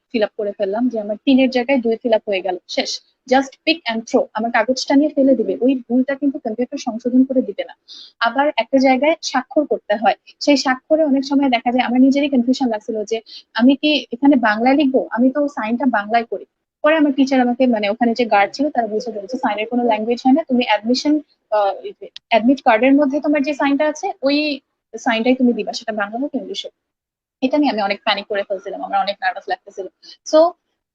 ফিল আপ করে ফেললাম, যে আমার 3-এর জায়গায় 2 ফিল আপ হয়ে গেল, শেষ। জাস্ট পিক অ্যান্ড থ্রো, আমার কাগজটা নিয়ে ফেলে দিবে, ওই ভুলটা কিন্তু কম্পিউটার সংশোধন করে দিবে না। আবার একটা জায়গায় স্বাক্ষর করতে হয়, সেই স্বাক্ষরে অনেক সময় দেখা যায়, আমার নিজেরই কনফিউশন লাগছিল যে আমি কি এখানে বাংলায় লিখবো, আমি তো সাইনটা বাংলায় করি। পরে আমার টিচার আমাকে, মানে ওখানে যে গার্ড ছিল, তারা বুঝে বলেছে সাইনের কোনো ল্যাঙ্গুয়েজ হয় না, তুমি অ্যাডমিট কার্ডের মধ্যে তোমার যে সাইনটা আছে ওই সাইনটাই তুমি দিবা, সেটা বাংলা হোক ইংলিশে। এটা নিয়ে আমি অনেক প্যানিক করে ফেলছিলাম, আমার অনেক নার্ভাস লাগতেছিল। সো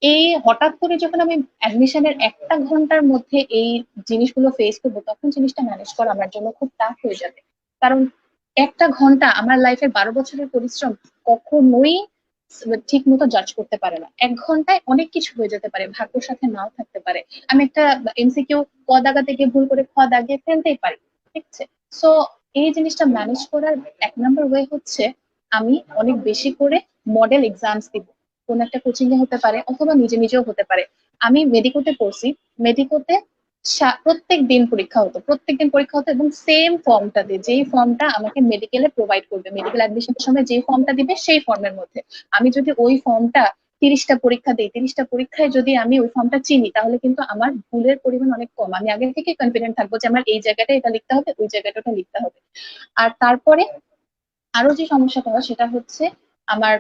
এই হঠাৎ করে যখন আমি অ্যাডমিশনের 1 ঘন্টার মধ্যে এই জিনিসগুলো ফেস করবো, তখন জিনিসটা ম্যানেজ করা আমার জন্য খুব টাফ হয়ে যাবে। কারণ 1 ঘন্টা আমার লাইফের 12 বছরের পরিশ্রম কখনোই ঠিক মতো জাজ করতে পারে না। 1 ঘন্টায় অনেক কিছু হয়ে যেতে পারে, ভাগ্যের সাথে নাও থাকতে পারে। আমি একটা এমসিকিউ ক দাগা থেকে ভুল করে খ দাগিয়ে ফেলতেই পারি, ঠিক আছে? সো এই জিনিসটা ম্যানেজ করার 1 নম্বর ওয়ে হচ্ছে আমি অনেক বেশি করে মডেল এক্সামস দিব। কোন একটা কোচিং এ হতে পারে অথবা নিজে নিজেও হতে পারে। আমি মেডিকোতে পড়ছি, মেডিকোতে প্রত্যেকদিন পরীক্ষা হতো এবং সেম ফর্মটা দিয়ে, যেই ফর্মটা আমাকে মেডিকেলে প্রোভাইড করবে, মেডিকেল অ্যাডমিশনের সময় যে ফর্মটা দিবে সেই ফর্মের মধ্যে আমি যদি ওই ফর্মটা 30টা পরীক্ষা দিই, 30টা পরীক্ষায় যদি আমি ওই ফর্মটা চিনি, তাহলে কিন্তু আমার ভুলের পরিমাণ অনেক কম। আমি আগে থেকে কনফিডেন্ট থাকবো যে আমার এই জায়গাটা এটা লিখতে হবে, ওই জায়গাটা ওটা লিখতে হবে। আর তারপরে আরো যে সমস্যাটা হয় সেটা হচ্ছে আমার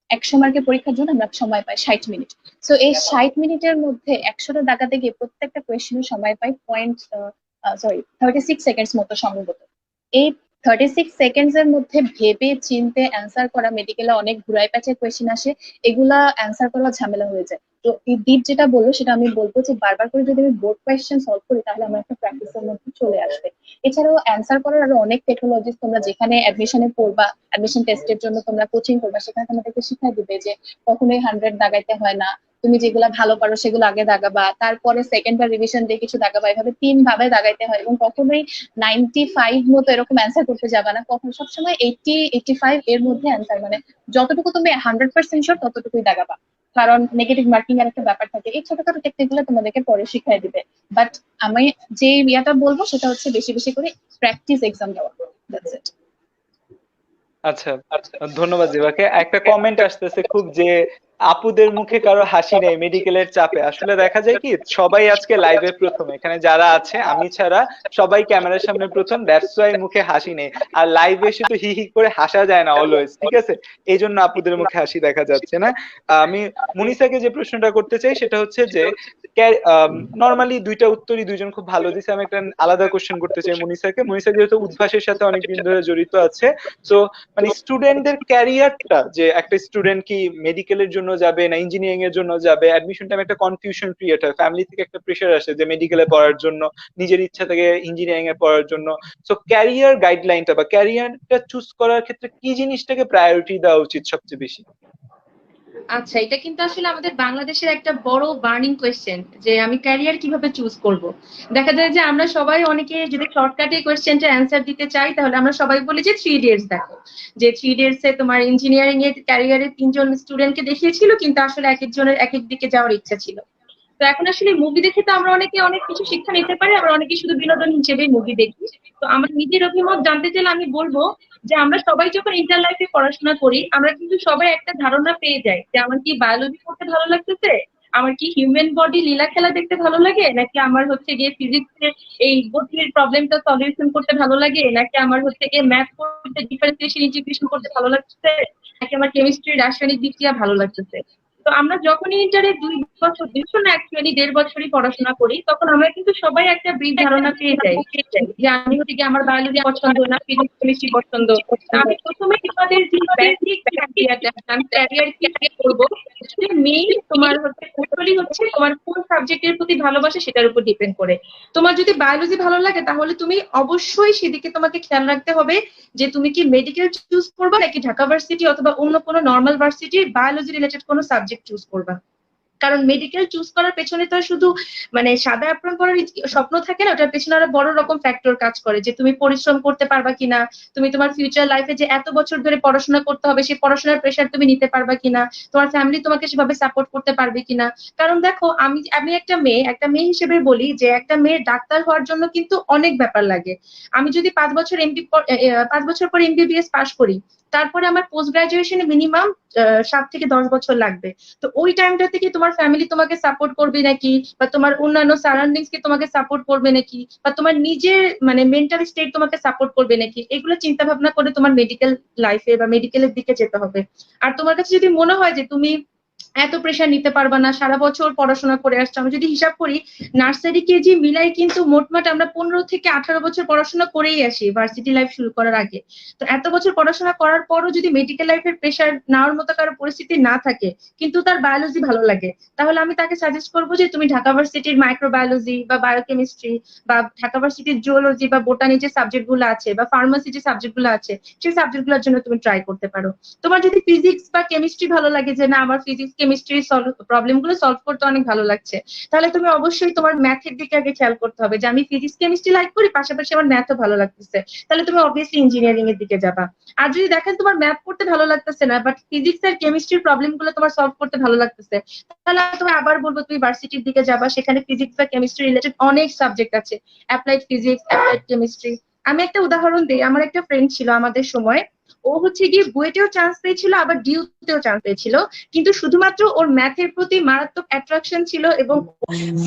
100 মার্কের পরীক্ষার জন্য আমরা সময় পাই 60 মিনিট। সো এই 60 মিনিটের মধ্যে 100টা দাগাতে গিয়ে প্রত্যেকটা কোয়েশ্চেনের সময় পাই 36 সেকেন্ডস মতো সম্ভবত। এই 36 সেকেন্ডস এর মধ্যে ভেবে চিনতে অ্যান্সার করা, মেডিকেলে অনেক ঘুরাই প্যাচের কোয়েশ্চেন আসে, এগুলা অ্যান্সার করা ঝামেলা হয়ে যায়। তো এই দীপ যেটা বললো সেটা আমি বলবো যে বারবার করে যদি আমি বোর্ড কোয়েশ্চেন সলভ করি তাহলে আমার একটা প্র্যাকটিসের মধ্যে চলে আসবে। এছাড়াও অ্যান্সার করার আরো অনেক টেকনোলজিস তোমরা যেখানে অ্যাডমিশনে পড়বা, অ্যাডমিশন টেস্টের জন্য তোমরা কোচিং করবা, সেখানে তোমাদেরকে শিখাই দিবে যে কখনোই 100 দাগাইতে হয় না, তুমি যেগুলা ভালো পারো সেগুলো আগে দাগাবা, তারপরে সেকেন্ড বার রিভিশন দিয়ে কিছু দাগাবা, এভাবে 3 ভাবে দাগাইতে হয়। এবং কখনোই 95 মতো এরকম অ্যান্সার করতে যাবা না, কখন সবসময় 80-85 এর মধ্যে অ্যান্সার, মানে যতটুকু তুমি 100% শিওর ততটুকুই দাগাবা। কারণ নেগেটিভ মার্কিং এর একটা ব্যাপার থাকে। এই ছোটখাটো টেকনিক গুলো তোমাদেরকে পরে শিখাই দিবে। বাট আমি যে ইয়াটা বলবো সেটা হচ্ছে বেশি বেশি করে প্র্যাকটিস এক্সাম দেওয়া। That's it. আচ্ছা, ধন্যবাদ জিবাকে। একটা কমেন্ট আসতেছে খুব, যে আপুদের মুখে কারো হাসি নেই মেডিকেলের চাপে। আসলে দেখা যায় কি, সবাই আজকে লাইভে প্রথম, এখানে যারা আছে আমি ছাড়া সবাই ক্যামেরার সামনে প্রথম, দ্যাটস ওয়াই মুখে হাসি নেই। আর লাইভে এসে তো হি হি করে হাসা যায় না অলওয়েজ, ঠিক আছে? এই জন্য আপুদের মুখে হাসি দেখা যাচ্ছে না। আমি মুনিসাকে যে প্রশ্নটা করতে চাই সেটা হচ্ছে যে নর্মালি দুইটা উত্তরই দুইজন খুব ভালো দিছে, আমি একটা আলাদা কোশ্চেন করতে চাই মুনিসাকে। মুনিসা যেহেতু উদ্ভাসের সাথে অনেকদিন ধরে জড়িত আছে, তো মানে স্টুডেন্টদের ক্যারিয়ারটা, যে একটা স্টুডেন্ট কি মেডিকেলের জন্য যাবে না ইঞ্জিনিয়ারিং এর জন্য যাবে, অ্যাডমিশন টাইমে একটা কনফিউশন ক্রিয়েট হয়, ফ্যামিলি থেকে একটা প্রেশার আসে যে মেডিকেলে পড়ার জন্য, নিজের ইচ্ছা থেকে ইঞ্জিনিয়ারিং এ পড়ার জন্য। সো ক্যারিয়ার গাইডলাইনটা বা ক্যারিয়ারটা চুজ করার ক্ষেত্রে কি জিনিসটাকে প্রায়োরিটি দেওয়া উচিত সবচেয়ে বেশি? আচ্ছা, এটা কিন্তু আসলে আমাদের বাংলাদেশের একটা বড় বার্নিং কোয়েশ্চেন যে আমি ক্যারিয়ার কিভাবে চুজ করব। দেখা যায় যে আমরা সবাই, অনেকে যদি শর্টকাটে কোয়েশ্চেনটা অ্যান্সার দিতে চাই তাহলে আমরা সবাই বলি যে 3 ইডিয়টস দেখো, যে 3 ইডিয়টস এ তোমার ইঞ্জিনিয়ারিং এর ক্যারিয়ারে 3জন স্টুডেন্টকে দেখিয়েছিল, কিন্তু আসলে এক একজনের এক এক দিকে যাওয়ার ইচ্ছা ছিল। তো এখন আসলে মুভি দেখে তো আমরা অনেকে অনেক কিছু শিক্ষা নিতে পারি, আবার অনেকে শুধু বিনোদন হিসেবেই মুভি দেখি। তো আমার নিজের অভিমত জানতে চাইলে আমি বলবো যে আমরা সবাই যখন ইন্টার লাইফে পড়াশোনা করি আমরা কিন্তু সবাই একটা ধারণা পেয়ে যাই যে আমার কি বায়োলজি পড়তে ভালো লাগতেছে, আমার কি হিউম্যান বডি লীলা খেলা দেখতে ভালো লাগে, নাকি আমার হচ্ছে গিয়ে ফিজিক্সের এই গতির প্রবলেমটা সলিউশন করতে ভালো লাগে, নাকি আমার হচ্ছে গিয়ে ম্যাথ করতে ডিফারেন্সিয়েশন ইন্টিগ্রেশন করতে ভালো লাগতেছে, নাকি আমার কেমিস্ট্রি রাসায়নিক বিক্রিয়া ভালো লাগতেছে। তো আমরা যখনই ইন্টারে 2 বছর, 2 বছর না অ্যাকচুয়ালি 1.5 বছরই পড়াশোনা করি, তখন আমরা কিন্তু সবাই একটা ব্রিফ ধারণা পেয়ে যাই যে আমি হচ্ছে কি আমার বায়োলজি পছন্দ না ফিজিক্স কেমিস্ট্রি পছন্দ। আমি প্রথমে তোমাদের যে বেসিক ক্রাইটেরিয়াটা, আমি ক্যারিয়ার কি করবো, মেইন তোমার হচ্ছে টোটালি হচ্ছে তোমার কোন সাবজেক্টের প্রতি ভালোবাসা সেটার উপর ডিপেন্ড করে। তোমার যদি বায়োলজি ভালো লাগে তাহলে তুমি অবশ্যই সেদিকে তোমাকে খেয়াল রাখতে হবে যে তুমি কি মেডিকেল চুজ করবা নাকি ঢাকা ভার্সিটি অথবা অন্য কোনো নর্মাল ভার্সিটির বায়োলজি রিলেটেড কোনো সাবজেক্ট চুজ করবা। কারণ মেডিকেল চুজ করার পেছনে তো শুধু মানে সাদা অ্যাপ্রন করার স্বপ্ন থাকে না, ওটার পেছনে আরো বড় রকম ফ্যাক্টর কাজ করে যে তুমি পরিশ্রম করতে পারবা কিনা, তুমি তোমার ফিউচার লাইফে যে এত বছর ধরে পড়াশোনা করতে হবে সেই পড়াশোনার প্রেশার তুমি নিতে পারবা কিনা, তোমার ফ্যামিলি তোমাকে সেভাবে সাপোর্ট করতে পারবে কিনা। কারণ দেখো আমি আমি একটা মেয়ে হিসেবে বলি যে একটা মেয়ের ডাক্তার হওয়ার জন্য কিন্তু অনেক ব্যাপার লাগে। আমি যদি 5 বছর পর এমবিবিএস পাশ করি, তারপরে আমার পোস্ট গ্রাজুয়েশনে মিনিমাম 7 থেকে 10 বছর লাগবে। তো ওই টাইমটাতে কি তোমার ফ্যামিলি তোমাকে সাপোর্ট করবে নাকি, বা তোমার অন্যান্য সারাউন্ডিংস কি তোমাকে সাপোর্ট করবে নাকি, বা তোমার নিজের মানে মেন্টাল স্টেট তোমাকে সাপোর্ট করবে নাকি, এগুলো চিন্তা ভাবনা করে তোমার মেডিকেল লাইফে বা মেডিকেলের দিকে যেতে হবে। আর তোমার কাছে যদি মনে হয় যে তুমি এত প্রেশার নিতে পারবা না, সারা বছর পড়াশোনা করে আসছো। আমি যদি হিসাব করি নার্সারি কেজি মিলাই কিন্তু মোটমাট আমরা 15 থেকে 18 বছর পড়াশোনা করেই আসি ভার্সিটি লাইফ শুরু করার আগে। তো এত বছর পড়াশোনা করার পরও যদি মেডিকেল লাইফের প্রেশার নেওয়ার মতো কারো পরিস্থিতি না থাকে, কিন্তু তার বায়োলজি ভালো লাগে, তাহলে আমি তাকে সাজেস্ট করবো যে তুমি ঢাকা ভার্সিটির মাইক্রোবায়োলজি বা বায়োকেমিস্ট্রি বা ঢাকা ভার্সিটির জুওলজি বা বোটানি যে সাবজেক্ট গুলো আছে বা ফার্মাসি যে সাবজেক্ট গুলো আছে, সেই সাবজেক্ট গুলোর জন্য তুমি ট্রাই করতে পারো। তোমার যদি ফিজিক্স বা কেমিস্ট্রি ভালো লাগে, যে না আমার ফিজিক্স কেমিস্ট্রি প্রবলেম গুলো সলভ করতে অনেক ভালো লাগছে, তাহলে তুমি অবশ্যই তোমার ম্যাথের দিকে আগে খেয়াল করতে হবে, যে আমি ফিজিক্স কেমিস্ট্রি লাইক করি, পাশাপাশি আমার ম্যাথও ভালো লাগতেছে, তাহলে তুমি অবভিয়াসলি ইঞ্জিনিয়ারিং এর দিকে যাবা। আর যদি দেখেন তোমার ম্যাথ করতে ভালো লাগতেছে না, বাট ফিজিক্স আর কেমিস্ট্রির প্রবলেম গুলো তোমার সলভ করতে ভালো লাগতেছে, তাহলে তুমি আবার বলবো তুমি ভার্সিটির দিকে যাবা, সেখানে ফিজিক্স বা কেমিস্ট্রি রিলেটেড অনেক সাবজেক্ট আছে, অ্যাপ্লাইড ফিজিক্স, অ্যাপ্লাইড কেমিস্ট্রি। আমি একটা উদাহরণ দিই, আমার একটা ফ্রেন্ড ছিল আমাদের সময়, ও হচ্ছে গিয়ে বুয়েটেও চান্স পেয়েছিল, আবার ডিউতেও চান্স পেয়েছিল, কিন্তু শুধুমাত্র ওর ম্যাথের প্রতি মারাত্মক অ্যাট্রাকশন ছিল এবং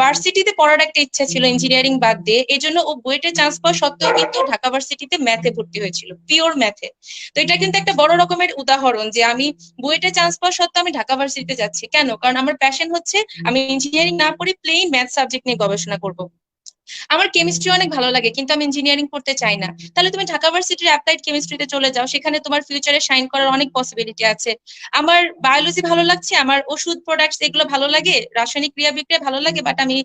ভার্সিটিতে পড়ার একটা ইচ্ছা ছিল ইঞ্জিনিয়ারিং বাদ দিয়ে, এই জন্য ও বুয়েটে চান্স পাওয়া সত্ত্বেও কিন্তু ঢাকা ভার্সিটিতে ম্যাথে ভর্তি হয়েছিল, পিওর ম্যাথে। তো এটা কিন্তু একটা বড় রকমের উদাহরণ যে আমি বুয়েটে চান্স পাওয়া সত্ত্বেও আমি ঢাকা ভার্সিটিতে যাচ্ছি কেন, কারণ আমার প্যাশন হচ্ছে আমি ইঞ্জিনিয়ারিং না পড়ে প্লেন ম্যাথ সাবজেক্ট নিয়ে গবেষণা করব। আমার কেমিস্ট্রি অনেক ভালো লাগে কিন্তু আমি ইঞ্জিনিয়ারিং করতে চাই না, তাহলে তুমি ঢাকা ভার্সিটির অ্যাপ্লাইড কেমিস্ট্রিতে চলে যাও, সেখানে তোমার ফিউচারে শাইন করার অনেক পসিবিলিটি আছে। আমার বায়োলজি ভালো লাগছে, আমার ওষুধ প্রোডাক্টস এগুলো ভালো লাগে, রাসায়নিক ক্রিয়া বিক্রিয়া ভালো লাগে, বাট আমি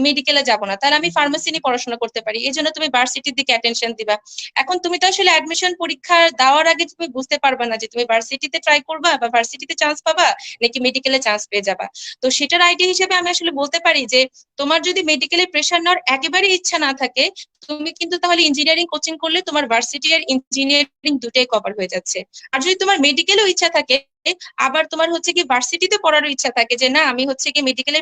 মেডিকেলে যাব না, তাহলে আমি ফার্মাসি নিয়ে পড়াশোনা করতে পারি, এই জন্য তুমি ভার্সিটির দিকে অ্যাটেনশন দিবা। এখন তুমি তো আসলে অ্যাডমিশন পরীক্ষা দেওয়ার আগে তুমি বুঝতে পারবা না যে তুমি ভার্সিটিতে ট্রাই করবা বা ভার্সিটিতে চান্স পাবা নাকি মেডিকেলে চান্স পেয়ে যাবা। তো সেটার আইডিয়া হিসেবে আমি আসলে বলতে পারি যে তোমার যদি মেডিকেলে প্রেশার নেওয়ার একেবারে ইচ্ছা না থাকে, তুমি কিন্তু তাহলে ইঞ্জিনিয়ারিং কোচিং করলে তোমার ভার্সিটি আর ইঞ্জিনিয়ারিং দুটাই কভার হয়ে যাচ্ছে। আর যদি তোমার মেডিকেলেও ইচ্ছা থাকে, আবার তোমার হচ্ছে কি ভার্সিটিতে পড়ারও ইচ্ছা থাকে যে না আমি হচ্ছে কি মেডিকেলে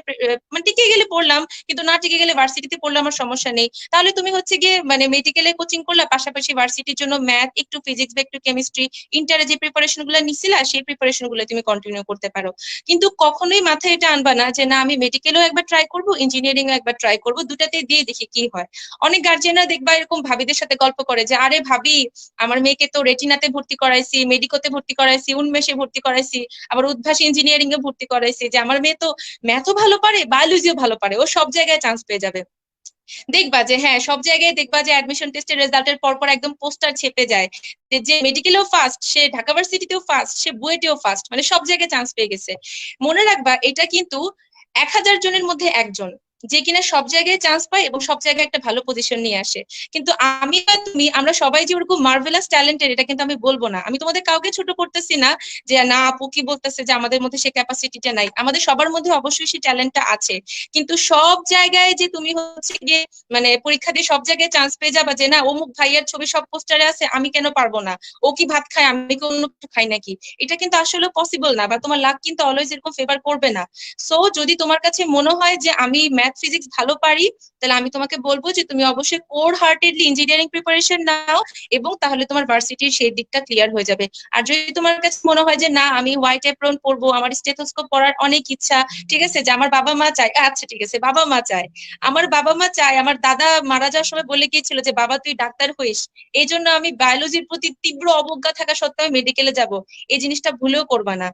মানে টিকে গেলে পড়লাম, কিন্তু না টিকে গেলে ভার্সিটিতে পড়লে আমার সমস্যা নেই, তাহলে তুমি হচ্ছে গিয়ে মানে মেডিকেলে কোচিং করলে, পাশাপাশি ভার্সিটির জন্য ম্যাথ, একটু ফিজিক্স বা একটু কেমিস্ট্রি, ইন্টারে যে প্রিপারেশন গুলো নিছিলা সেই প্রিপারেশন গুলো তুমি কন্টিনিউ করতে পারো। কিন্তু কখনোই মাথায় এটা আনবা না যে না আমি মেডিকেলও একবার ট্রাই করবো, ইঞ্জিনিয়ারিং একবার ট্রাই করবো, দুটাতে দিয়ে দেখি কি হয়। অনেক গার্জিয়ানরা দেখবা এরকম ভাবিদের সাথে গল্প করে যে আরে ভাবি আমার মেয়েকে তো রেটিনাতে ভর্তি করাইছি, মেডিকোতে ভর্তি করাইছি, উন্মেষে ভর্তি করাইছি, আবার উদ্ভাসী ইঞ্জিনিয়ারিং এ ভর্তি করাইছি, যে আমার মেয়ে তো ম্যাথও ভালো পারে বায়োলজিও ভালো পারে, ও সব জায়গায় চান্স পেয়ে যাবে। দেখবা যে হ্যাঁ সব জায়গায় দেখবা যে অ্যাডমিশন টেস্টের রেজাল্টের পর একদম পোস্টার ছেপে যায় যে মেডিকেলেও ফার্স্ট, সে ঢাকা ভার্সিটিতেও ফার্স্ট, সে বুয়েটেও ফার্স্ট, মানে সব জায়গায় চান্স পেয়ে গেছে। মনে রাখবা এটা কিন্তু 1000 জনের মধ্যে একজন যে কিনা সব জায়গায় চান্স পায় এবং সব জায়গায় একটা ভালো পজিশন নিয়ে আসে। কিন্তু আমি বা তুমি আমরা সবাই যে ওরকম মার্ভেলাস ট্যালেন্টেড এটা কিন্তু আমি বলবো না, আমি তোমাদের কাউকে ছোট করতেছি না যে না আপু কি বলতেছে যে আমাদের মধ্যে সে ক্যাপাসিটিটা নাই, আমাদের সবার মধ্যে অবশ্যই সেই ট্যালেন্টটা আছে। কিন্তু সব জায়গায় যে তুমি হচ্ছে গিয়ে মানে পরীক্ষা দিয়ে সব জায়গায় চান্স পেয়ে যাবা যে না অমুক ভাইয়ার ছবি সব পোস্টারে আছে আমি কেন পারবো না, ও কি ভাত খায় আমি কি অন্য কিছু খাই নাকি, এটা কিন্তু আসলে পসিবল না, বা তোমার লাক কিন্তু অলওয়েজ এরকম ফেভার করবে না। সো যদি তোমার কাছে মনে হয় যে আমি ম্যাথ ফিজিক্স ভালো পারি, তাহলে আমি তোমাকে বলবো যে তুমি অবশ্যই কোর হার্টেডলি ইঞ্জিনিয়ারিং প্রিপারেশন নাও, এবং তাহলে তোমার ভার্সিটির সেই দিকটা ক্লিয়ার হয়ে যাবে। আর যদি তোমার কাছে মনে হয় যে না আমি হোয়াইট অ্যাপ্রন পরবো, আমার স্টেথোস্কোপ পরার অনেক ইচ্ছা, ঠিক আছে, যে আমার বাবা মা চায়, আচ্ছা ঠিক আছে বাবা মা চায়, আমার বাবা মা চায়, আমার দাদা মারা যাওয়ার সময় বলে গিয়েছিল যে বাবা তুই ডাক্তার হইস, এই জন্য আমি বায়োলজির প্রতি তীব্র অবজ্ঞা থাকা সত্ত্বেও মেডিকেলে যাব, এই জিনিসটা ভুলেও করবা না।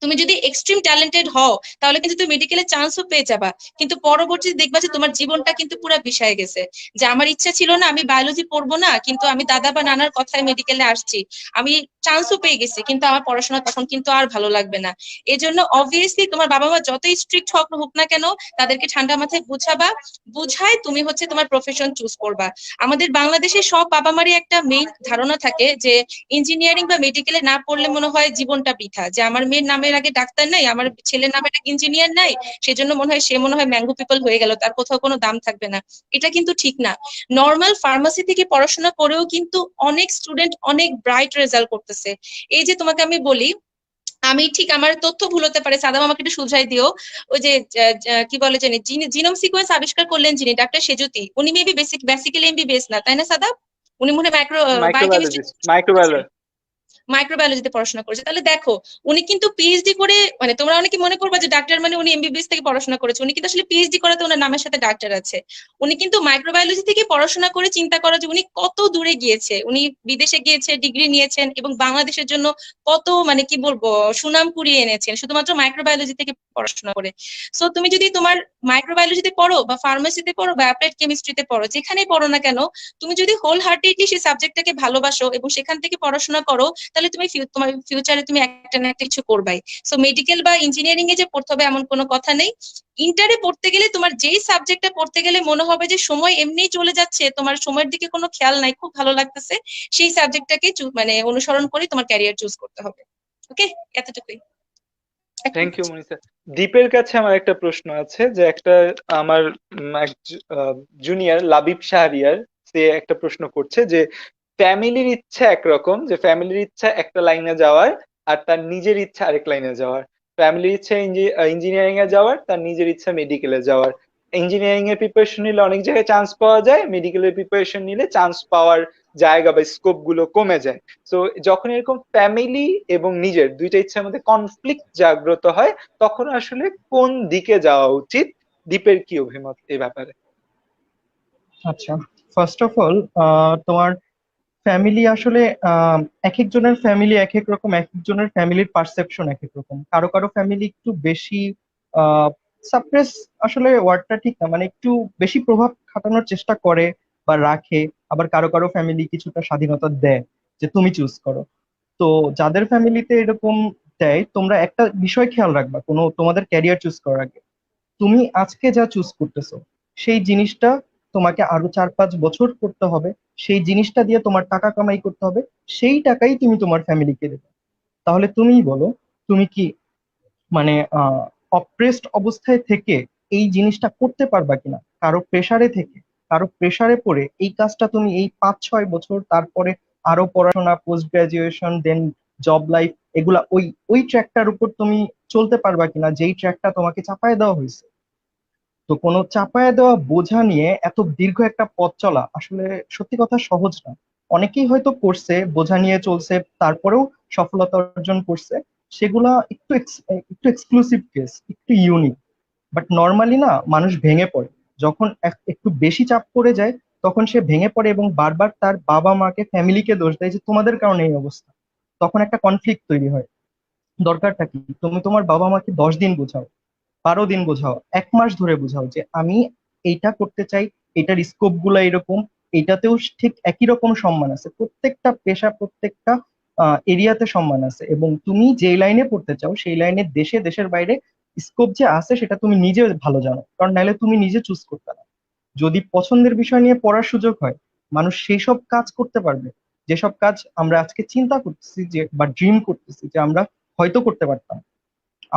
তুমি যদি এক্সট্রিম ট্যালেন্টেড হও তাহলে কিন্তু তুমি মেডিকেলে চান্সও পেয়ে যাবা, কিন্তু পরবর্তীতে দেখবা যে তোমার জীবনটা কিন্তু পুরো বিষয়ে গেছে, যে আমার ইচ্ছা ছিল না আমি বায়োলজি পড়বো না, কিন্তু আমি দাদা বা নানার কথায় মেডিকেলে আসছি, আমি চান্সও পেয়ে গেছি, কিন্তু আমার পড়াশোনা তখন কিন্তু আর ভালো লাগবে না। এজন্য অবভিয়াসলি তোমার বাবা মা যতই স্ট্রিক্ট হোক না কেন তাদেরকে ঠান্ডা মাথায় বুঝাবা, বুঝায় তুমি হচ্ছে তোমার প্রফেশন চুজ করবা। আমাদের বাংলাদেশে সব বাবা মারই একটা মেইন ধারণা থাকে যে ইঞ্জিনিয়ারিং বা মেডিকেলে না পড়লে মনে হয় জীবনটা বৃথা, যে আমার মেয়ের নামের আগে ডাক্তার নাই, আমার ছেলের নামে একটা ইঞ্জিনিয়ার নাই, সেজন্য মনে হয় ম্যাঙ্গো পিপল হয়ে গেল, তার কোথাও কোনো দাম থাকবে না। এটা কিন্তু ঠিক না। নর্মাল ফার্মাসি থেকে পড়াশোনা করেও কিন্তু অনেক স্টুডেন্ট অনেক ব্রাইট রেজাল্ট করতেছে। এই যে তোমাকে আমি বলি, আমি ঠিক আমার তথ্য ভুল হতে পারে, সাদাম আমাকে একটু শুধরাই দিও, ওই যে কি বলে জানি জিনোম সিকোয়েন্স আবিষ্কার করলেন যিনি, ডাক্তার সেজুতি, উনি মেবি বেসিক্যালি এমবিবিএস না, তাই না সাদাম? উনি মনে হয় মাইক্রোবায়োলজি। Microbiologist, microbiology. মাইক্রোবায়োলজিতে পড়াশোনা করেছে। তাহলে দেখো উনি কিন্তু পিএইচডি করে, মানে তোমরা অনেকে মনে করবা যে ডাক্তার মানে উনি এমবিবিএস থেকে পড়াশোনা করেছে, উনি কিন্তু আসলে পিএইচডি করাতে ওনার নামের সাথে ডাক্তার আছে। উনি কিন্তু মাইক্রোবায়োলজি থেকে পড়াশোনা করে চিন্তা করা যে উনি কত দূরে গিয়েছে, উনি বিদেশে গিয়েছে, ডিগ্রি নিয়েছেন এবং বাংলাদেশের জন্য কত মানে কি বলবো সুনাম কুড়িয়ে এনেছেন শুধুমাত্র মাইক্রোবায়োলজি থেকে পড়াশোনা করে। সো তুমি যদি তোমার মাইক্রোবায়োলজিতে পড়ো বা ফার্মেসিতে পড়ো বা অ্যাপ্লাইড কেমিস্ট্রিতে পড়ো, যেখানেই পড়ো না কেন, তুমি যদি হোল হার্টেডলি সেই সাবজেক্টটাকে ভালোবাসো এবং সেখান থেকে পড়াশোনা করো, তাহলে তুমি তোমার ফিউচারে তুমি একটা না একটা কিছু করবাই। সো মেডিকেল বা ইঞ্জিনিয়ারিং এ যে পড়তে হবে এমন কোনো কথা নেই। ইন্টারে পড়তে গেলে তোমার যেই সাবজেক্টটা পড়তে গেলে মনে হবে যে সময় এমনিই চলে যাচ্ছে, তোমার সময়ের দিকে কোনো খেয়াল নাই, খুব ভালো লাগতেছে, সেই সাবজেক্টটাকে মানে অনুসরণ করে তোমার ক্যারিয়ার চুজ করতে হবে। ওকে, এতটুকুই। Thank you Manisha. দীপের কাছে আমার একটা প্রশ্ন আছে, যে একটা আমার জুনিয়র লাবিব শাহরিয়ার, সে একটা প্রশ্ন করছে যে ফ্যামিলির ইচ্ছা একরকম, যে ফ্যামিলির ইচ্ছা একটা লাইনে যাওয়ার আর তার নিজের ইচ্ছা আরেক লাইনে যাওয়ার। ফ্যামিলির ইচ্ছা ইঞ্জিনিয়ারিং এ যাওয়ার, তার নিজের ইচ্ছা মেডিকেলে যাওয়ার। ইঞ্জিনিয়ারিং এর প্রিপারেশন নিলে অনেক জায়গায় চান্স পাওয়া যায়, মেডিকেলের প্রিপারেশন নিলে চান্স পাওয়ার জায়গা বা স্কোপ গুলো কমে যায়। তো যখন এরকম ফ্যামিলি এবং নিজের দুইটা ইচ্ছার মধ্যে কনফ্লিক্ট জাগ্রত হয়, তখন আসলে কোন দিকে যাওয়া উচিত? দীপের কি অভিমত এই ব্যাপারে? আচ্ছা, ফার্স্ট অফ অল তোমার ফ্যামিলি আসলে এক একজনের ফ্যামিলি এক এক রকম, এক একজনের ফ্যামিলির পারসেপশন এক এক রকম। কারো কারো ফ্যামিলি একটু বেশি সাপ্রেস, আসলে ওয়ার্ডটা ঠিক না, মানে একটু বেশি প্রভাব খাটানোর চেষ্টা করে বা রাখে। আবার কারো কারো ফ্যামিলি কিছুটা স্বাধীনতা দেয় যে তুমি চুজ করো। তো যাদের ফ্যামিলিতে এরকম দেয়, তোমরা একটা বিষয় খেয়াল রাখবা কোনো তোমাদের ক্যারিয়ার চুজ করার আগে, তুমি আজকে যা চুজ করতেছো সেই জিনিসটা তোমাকে আরো 4-5 বছর করতে হবে, সেই জিনিসটা দিয়ে তোমার টাকা কামাই করতে হবে, সেই টাকাই তুমি তোমার ফ্যামিলিকে দেবে। তাহলে তুমিই বলো, তুমি কি মানে অপ্রেসড অবস্থায় থেকে এই জিনিসটা করতে পারবা কিনা, কারো প্রেসারে থেকে, কারো প্রেসারে পড়ে এই কাজটা তুমি এই 5-6 বছর, তারপরে আরো পড়াশোনা, পোস্ট গ্রাজুয়েশন, দেন জব লাইফ, এগুলা ওই ওই ট্র্যাকটার উপর তুমি চলতে পারবা কিনা যেই ট্র্যাকটা তোমাকে চাপায় দেওয়া হয়েছে। তো কোনো চাপায় দেওয়া বোঝা নিয়ে এত দীর্ঘ একটা পথ চলা আসলে সত্যি কথা সহজ না। অনেকেই হয়তো করছে, বোঝা নিয়ে চলছে, তারপরেও সফলতা অর্জন করছে। সেগুলা একটু এক্সক্লুসিভ কেস, একটু ইউনিক। বাট নর্মালি না, মানুষ ভেঙে পড়ে যখন একটু বেশি চাপ পড়ে যায়, তখন সে ভেঙে পড়ে এবং বারবার তার বাবা মাকে, ফ্যামিলিকে দোষ দেয় যে তোমাদের কারণে এই অবস্থা। তখন একটা কনফ্লিক্ট তৈরি হয়। দরকারটা কি, তুমি তোমার বাবা মাকে 10 দিন বোঝাও, 12 দিন বোঝাও, 1 মাস ধরে বোঝাও যে আমি এইটা করতে চাই, এটার স্কোপ গুলা এরকম, এটাতেও ঠিক একই রকম সম্মান আছে, প্রত্যেকটা পেশা, প্রত্যেকটা এরিয়াতে সম্মান আছে, এবং তুমি যেই লাইনে পড়তে চাও সেই লাইনে দেশে, দেশের বাইরে স্কোপ যে আছে সেটা তুমি নিজে ভালো জানো, কারণ নাহলে তুমি নিজে চুজ করতে না। যদি পছন্দের বিষয় নিয়ে পড়ার সুযোগ হয়, মানুষ সেই সব কাজ করতে পারবে যেসব কাজ আমরা আজকে চিন্তা করতেছি যে, বা ড্রিম করতেছি যে আমরা হয়তো করতে পারতাম।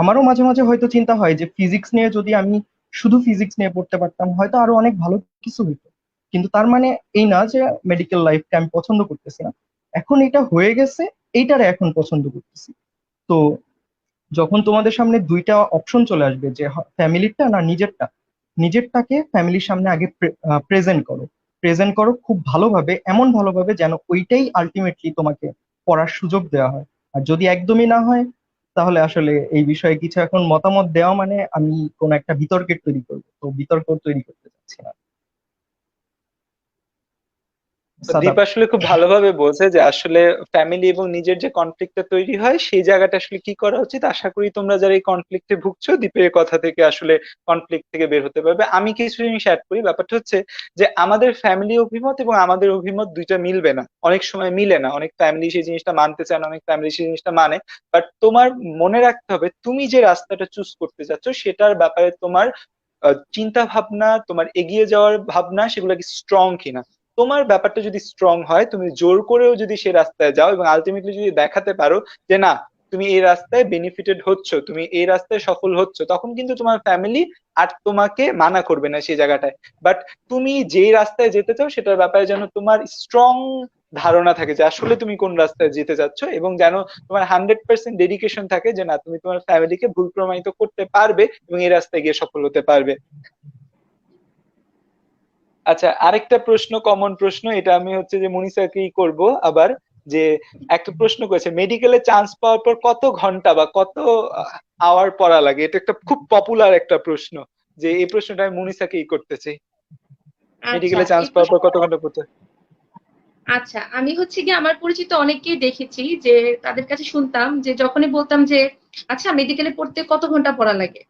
আমারও মাঝে মাঝে হয়তো চিন্তা হয় যে ফিজিক্স নিয়ে যদি আমি শুধু ফিজিক্স নিয়ে পড়তে পারতাম, হয়তো আরো অনেক ভালো কিছু হইতো। কিন্তু তার মানে এই না যে মেডিকেল লাইফকে আমি পছন্দ করতেছি না। এখন এটা হয়ে গেছে, এইটারে এখন পছন্দ করতেছি। তো যখন তোমাদের সামনে দুইটা অপশন চলে আসবে যে ফ্যামিলিরটা না নিজেরটা, নিজেরটাকে ফ্যামিলির সামনে আগে প্রেজেন্ট করো। প্রেজেন্ট করো খুব ভালোভাবে, এমন ভালোভাবে যেন ওইটাই আলটিমেটলি তোমাকে পড়ার সুযোগ দেওয়া হয়। আর যদি একদমই না হয়, তাহলে আসলে এই বিষয়ে কিছু এখন মতামত দেওয়া মানে আমি কোন একটা বিতর্কের তৈরি করবো, তো বিতর্ক তৈরি করতে চাচ্ছি না। দীপ সাদাব। আসলে খুব ভালোভাবে বলছে যে আসলে ফ্যামিলি এবং নিজের যে কনফ্লিক্টটা তৈরি হয় সেই জায়গাটা আসলে কি করা উচিত। আশা করি তোমরা যারা এই কনফ্লিক্টে ভুগছো, দীপের কথা থেকে আসলে কনফ্লিক্ট থেকে বের হতে পারবে। আমি কিছু জিনিস অ্যাড করি। ব্যাপারটা হচ্ছে যে আমাদের ফ্যামিলি অভিমত এবং আমাদের অভিমত দুইটা মিলবে না, অনেক সময় মিলে না। অনেক ফ্যামিলি সেই জিনিসটা মানতে চায় না, অনেক ফ্যামিলি সেই জিনিসটা মানে। বাট তোমার মনে রাখতে হবে তুমি যে রাস্তাটা চুজ করতে যাচ্ছ সেটার ব্যাপারে তোমার চিন্তা ভাবনা, তোমার এগিয়ে যাওয়ার ভাবনা, সেগুলো কি স্ট্রং কিনা। তোমার ব্যাপারটা যদি স্ট্রং হয়, তুমি জোর করেও যদি সেই রাস্তায় যাও এবং আলটিমেটলি যদি দেখাতে পারো যে না, তুমি এই রাস্তায় বেনিফিটেড হচ্ছ, তুমি এই রাস্তায় সফল হচ্ছ, তখন কিন্তু তোমার ফ্যামিলি আর তোমাকে মানা করবে না সেই জায়গাটায়। বাট তুমি যেই রাস্তায় যেতে চাও সেটার ব্যাপারে যেন তোমার স্ট্রং ধারণা থাকে যে আসলে তুমি কোন রাস্তায় যেতে যাচ্ছ, এবং যেন তোমার 100% ডেডিকেশন থাকে যে না, তুমি তোমার ফ্যামিলিকে ভুল প্রমাণিত করতে পারবে এবং এই রাস্তায় গিয়ে সফল হতে পারবে। আচ্ছা, আরেকটা প্রশ্ন, কমন প্রশ্ন, এটা আমি হচ্ছে যে মনিষাকেই করব আবার, যে একটা প্রশ্ন করেছে মেডিকেলে চান্স পাওয়ার পর কত ঘন্টা বা কত আওয়ার পড়া লাগে, এটা একটা খুব পপুলার একটা প্রশ্ন, যে এই প্রশ্নটা আমি মুনিসাকেই করতে চাই। আচ্ছা মেডিকেলে চান্স এই পাওয়ার পর প্রশ্ন কত ঘন্টা পড়তে? আচ্ছা আমি হচ্ছে গিয়ে আমার পরিচিত অনেককেই দেখেছি যে তাদের কাছে শুনতাম যে যখনই বলতাম যে আচ্ছা মেডিকেলে পড়তে কত ঘন্টা পড়া লাগে,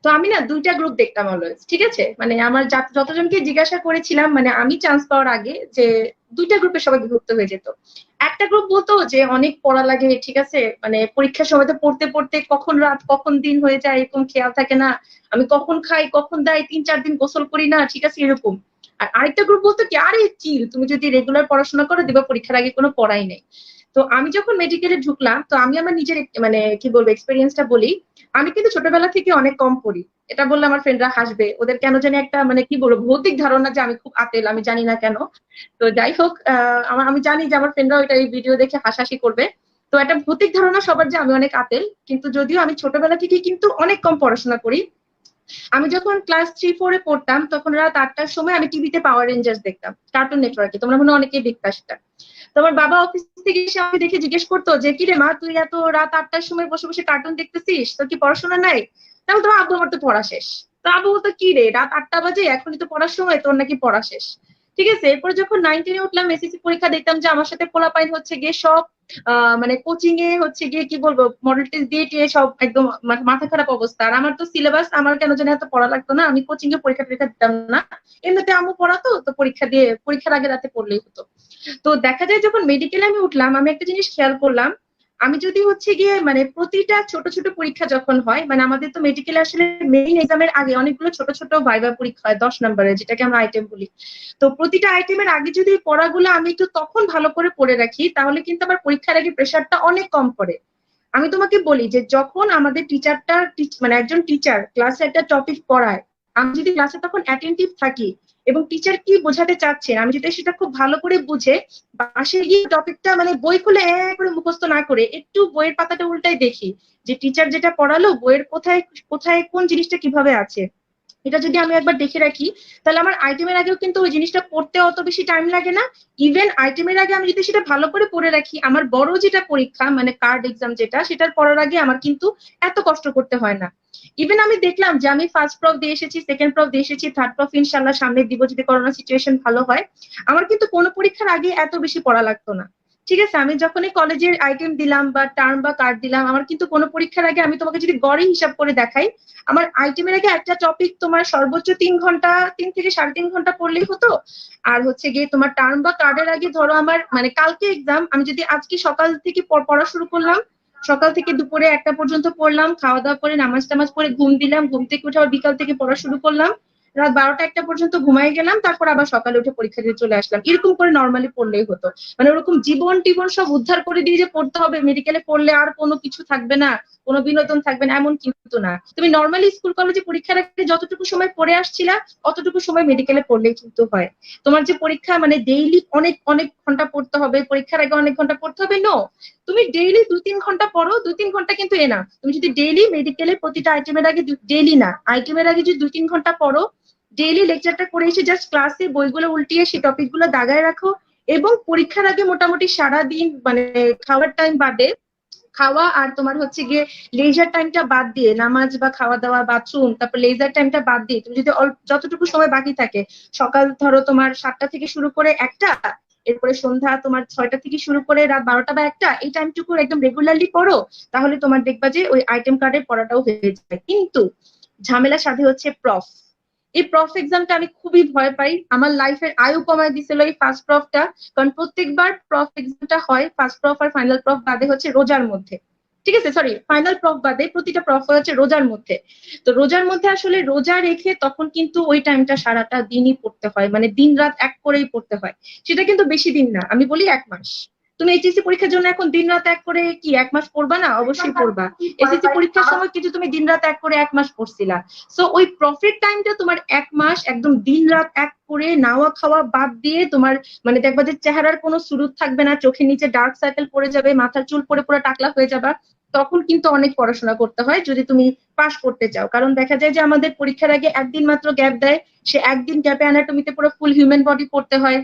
তো আমি না দুইটা গ্রুপ দেখতাম অলওয়েজ, ঠিক আছে, মানে আমার যতজনকে জিজ্ঞাসা করেছিলাম মানে আমি চান্স পাওয়ার আগে, যে দুইটা গ্রুপে সবাই বিভক্ত হয়ে যেত। একটা গ্রুপ বলতো যে অনেক পড়া লাগে, ঠিক আছে, মানে পরীক্ষার সময় তো পড়তে পড়তে কখন রাত কখন দিন হয়ে যায় এরকম খেয়াল থাকে না, আমি কখন খাই কখন দেয় 3-4 দিন গোসল করি না, ঠিক আছে এরকম। আর আরেকটা গ্রুপ বলতো কি আরে চিল, তুমি যদি রেগুলার পড়াশোনা করো দিবা পরীক্ষার আগে কোনো পড়াই নেই। তো আমি যখন মেডিকেলে ঢুকলাম তো আমি আমার নিজের মানে কি বলবো এক্সপেরিয়েন্সটা বলি, আমি কিন্তু ছোটবেলা থেকে অনেক কম পড়ি, এটা বললে আমার ফ্রেন্ডরা হাসবে, ওদের কেন জানি একটা মানে কি বলবো ভৌতিক ধারণা যে আমি খুব আতেল, আমি জানি না কেন। তো যাই হোক আমি জানি যে আমার ফ্রেন্ডরা ওইটা এই ভিডিও দেখে হাসাহাসি করবে। তো একটা ভৌতিক ধারণা সবার যে আমি অনেক আতেল, কিন্তু যদিও আমি ছোটবেলা থেকে কিন্তু অনেক কম পড়াশোনা করি। আমি যখন ক্লাস 3-4 এ পড়তাম তখন রাত 8টার সময় আমি টিভিতে পাওয়ার রেঞ্জার্স দেখতাম, কার্টুন নেটওয়ার্কে, তোমরা মনে হয় অনেকেই দেখতা সেটা। তোমার বাবা অফিস থেকে এসে আমাকে দেখে জিজ্ঞেস করতো যে কি রে মা তুই এত রাত 8টার সময় বসে বসে কার্টুন দেখতেছিস, তোর কি পড়াশোনা নাই? তাহলে তোমার আব্বু আমার তো পড়া শেষ। তো আব্বু বলতো কি রে রাত 8টা বাজে এখনই তো পড়ার সময়, তোর নাকি পড়া শেষ। ঠিক আছে, এরপরে যখন 9-10 উঠলাম এসএসসি পরীক্ষা দেখতাম যে আমার সাথে পোলাপাইন হচ্ছে গিয়ে সব মানে কোচিং এ হচ্ছে গিয়ে কি বলবো মডেল টেস্ট দিয়ে টিয়ে সব একদম মাথা খারাপ অবস্থা। আর আমার তো সিলেবাস আমার কেন জানি এত পড়া লাগতো না, আমি কোচিং এ পরীক্ষা টরীক্ষা দিতাম না, এমনিতে আম্মু পড়াতো তো পরীক্ষা দিয়ে পরীক্ষার আগে রাতে পড়লেই হতো। তো দেখা যায় যখন মেডিকেলে আমি উঠলাম আমি একটা জিনিস খেয়াল করলাম, আমি যদি হচ্ছে গিয়ে মানে প্রতিটা ছোট ছোট পরীক্ষা যখন হয়, মানে আমাদের তো মেডিকেলে আসলে মেইন এক্সামের আগে অনেকগুলো ছোট ছোট ভাইভা পরীক্ষা হয় 10 নম্বরের, যেটাকে আমরা আইটেম বলি। তো প্রতিটা আইটেমের আগে যদি পড়াগুলো আমি একটু তখন ভালো করে পড়ে রাখি তাহলে কিন্তু আমার পরীক্ষার আগে প্রেশারটা অনেক কম পড়ে। আমি তোমাকে বলি যে যখন আমাদের টিচারটা মানে একজন টিচার ক্লাসে একটা টপিক পড়ায়, আমি যদি ক্লাসে তখন অ্যাটেন্টিভ থাকি এবং টিচার কি বোঝাতে চাচ্ছেন আমি যদি সেটা খুব ভালো করে বুঝে পাশে গিয়ে টপিকটা মানে বই খুলে করে মুখস্থ না করে একটু বইয়ের পাতাটা উল্টাই দেখি যে টিচার যেটা পড়ালো বইয়ের কোথায় কোথায় কোন জিনিসটা কিভাবে আছে, এটা যদি আমি একবার দেখে রাখি তাহলে আমার আইটেমের আগেও কিন্তু ওই জিনিসটা পড়তে অত বেশি টাইম লাগে না। ইভেন আইটেমের আগে আমি যদি সেটা ভালো করে পড়ে রাখি আমার বড় যেটা পরীক্ষা মানে কার্ড এক্সাম যেটা সেটার পড়ার আগে আমার কিন্তু এত কষ্ট করতে হয় না। ইভেন আমি দেখলাম যে আমি ফার্স্ট প্রফ দিয়ে এসেছি, সেকেন্ড প্রফ দিয়ে এসেছি, থার্ড প্রফ ইনশাল্লাহ সামনে দিব যদি করোনা সিচুয়েশন ভালো হয়, আমার কিন্তু কোনো পরীক্ষার আগে এত বেশি পড়া লাগতো না। ঠিক আছে, আমি যখনই কলেজের আইটেম দিলাম বা টার্ম বা কার্ড দিলাম আমার কিন্তু কোনো পরীক্ষার আগে আমি তোমাকে যদি গড়ে হিসাব করে দেখাই আমার আইটেমের আগে একটা টপিক তোমার সর্বোচ্চ 3 ঘন্টা 3 থেকে 3.5 ঘন্টা পড়লেই হতো। আর হচ্ছে গিয়ে তোমার টার্ম বা কার্ডের আগে ধরো আমার মানে কালকে এক্সাম, আমি যদি আজকে সকাল থেকে পড়া শুরু করলাম, সকাল থেকে দুপুরে 1টা পর্যন্ত পড়লাম, খাওয়া দাওয়া করে নামাজ টামাজ পড়ে ঘুম দিলাম, ঘুম থেকে উঠে আবার বিকাল থেকে পড়া শুরু করলাম, রাত 12টা 1টা পর্যন্ত ঘুমাই গেলাম, তারপর আবার সকালে উঠে পরীক্ষা দিয়ে চলে আসলাম, এরকম করে নর্মালি পড়লেই হতো। মানে ওরকম জীবন টিবন সব উদ্ধার করে দিয়ে যে পড়তে হবে মেডিকেলে পড়লে আর কোনো কিছু থাকবে না, কোনো বিনোদন থাকবে না এমন কিন্তু না। তুমি নর্মালি স্কুল কলেজে পরীক্ষার আগে যতটুকু সময় পড়ে আসছিলা অতটুকু সময় মেডিকেলে পড়লেই কিন্তু হয়। তোমার যে পরীক্ষা মানে ডেইলি অনেক অনেক ঘন্টা পড়তে হবে, পরীক্ষার আগে অনেক ঘন্টা পড়তে হবে, নো, তুমি ডেইলি 2-3 ঘন্টা পড়ো, 2-3 ঘন্টা কিন্তু এনা তুমি যদি ডেইলি মেডিকেলের প্রতিটা আইটেমের আগে ডেইলি না আইটেমের আগে যদি 2-3 ঘন্টা পড়ো, ডেইলি লেকচারটা করে এসে জাস্ট ক্লাসে বইগুলো উল্টিয়ে সেই টপিক গুলো দাগায় রাখো এবং পরীক্ষার আগে মোটামুটি সারাদিন মানে খাওয়ার টাইম বাদে, খাওয়া আর তোমার হচ্ছে গিয়ে লেজার টাইমটা বাদ দিয়ে নামাজ বা খাওয়া দাওয়া বাথরুম তারপর লেজার টাইমটা বাদ দিয়ে তুমি যদি যতটুকু সময় বাকি থাকে, সকাল ধরো তোমার 7টা থেকে শুরু করে 1টা, এরপরে সন্ধ্যা তোমার 6টা থেকে শুরু করে রাত 12টা বা 1টা, এই টাইমটুকু একদম রেগুলারলি পড়ো, তাহলে তোমার দেখবা যে ওই আইটেম কার্ডের পড়াটাও হয়ে যায়। কিন্তু ঝামেলা সাথে হচ্ছে প্রফ, এই প্রফ এক্সামটা আমি খুবই ভয় পাই, আমার লাইফের আয়ু কমায় দিছিল এই ফার্স্ট প্রফটা। কারণ প্রত্যেকবার প্রফ এক্সামটা হয় ফার্স্ট প্রফ আর ফাইনাল প্রফ বাদে হচ্ছে রোজার মধ্যে, ঠিক আছে, সরি ফাইনাল প্রফ বাদে প্রতিটা প্রফ হচ্ছে রোজার মধ্যে। তো রোজার মধ্যে আসলে রোজা রেখে তখন কিন্তু ওই টাইমটা সারাটা দিনই পড়তে হয়, মানে দিন রাত এক করেই পড়তে হয়। সেটা কিন্তু বেশি দিন না, আমি বলি 1 মাস। তুমি এইচএসসি পরীক্ষার জন্য এখন দিন রাত এক করে কি 1 মাস পড়বা না? অবশ্যই পড়বা। এসএসসি পরীক্ষার সময় কিন্তু তুমি দিন রাত এক করে 1 মাস পড়ছিলা। সো ওই প্রফিট টাইমটা তোমার 1 মাস একদম দিন রাত এক করে নাওয়া খাওয়া বাদ দিয়ে তোমার মানে দেখবা যে চেহারার কোনো সুরুত থাকবে না, চোখের নিচে ডার্ক সার্কেল পড়ে যাবে, মাথার চুল পড়ে পুরো টাকলা হয়ে যাবা। তখন কিন্তু অনেক পড়াশোনা করতে হয় যদি তুমি পাশ করতে চাও, কারণ দেখা যায় যে আমাদের পরীক্ষার আগে একদিন মাত্র গ্যাপ দেয়, সে একদিন গ্যাপে অ্যানাটমিতে পুরো ফুল হিউম্যান বডি পড়তে হয়,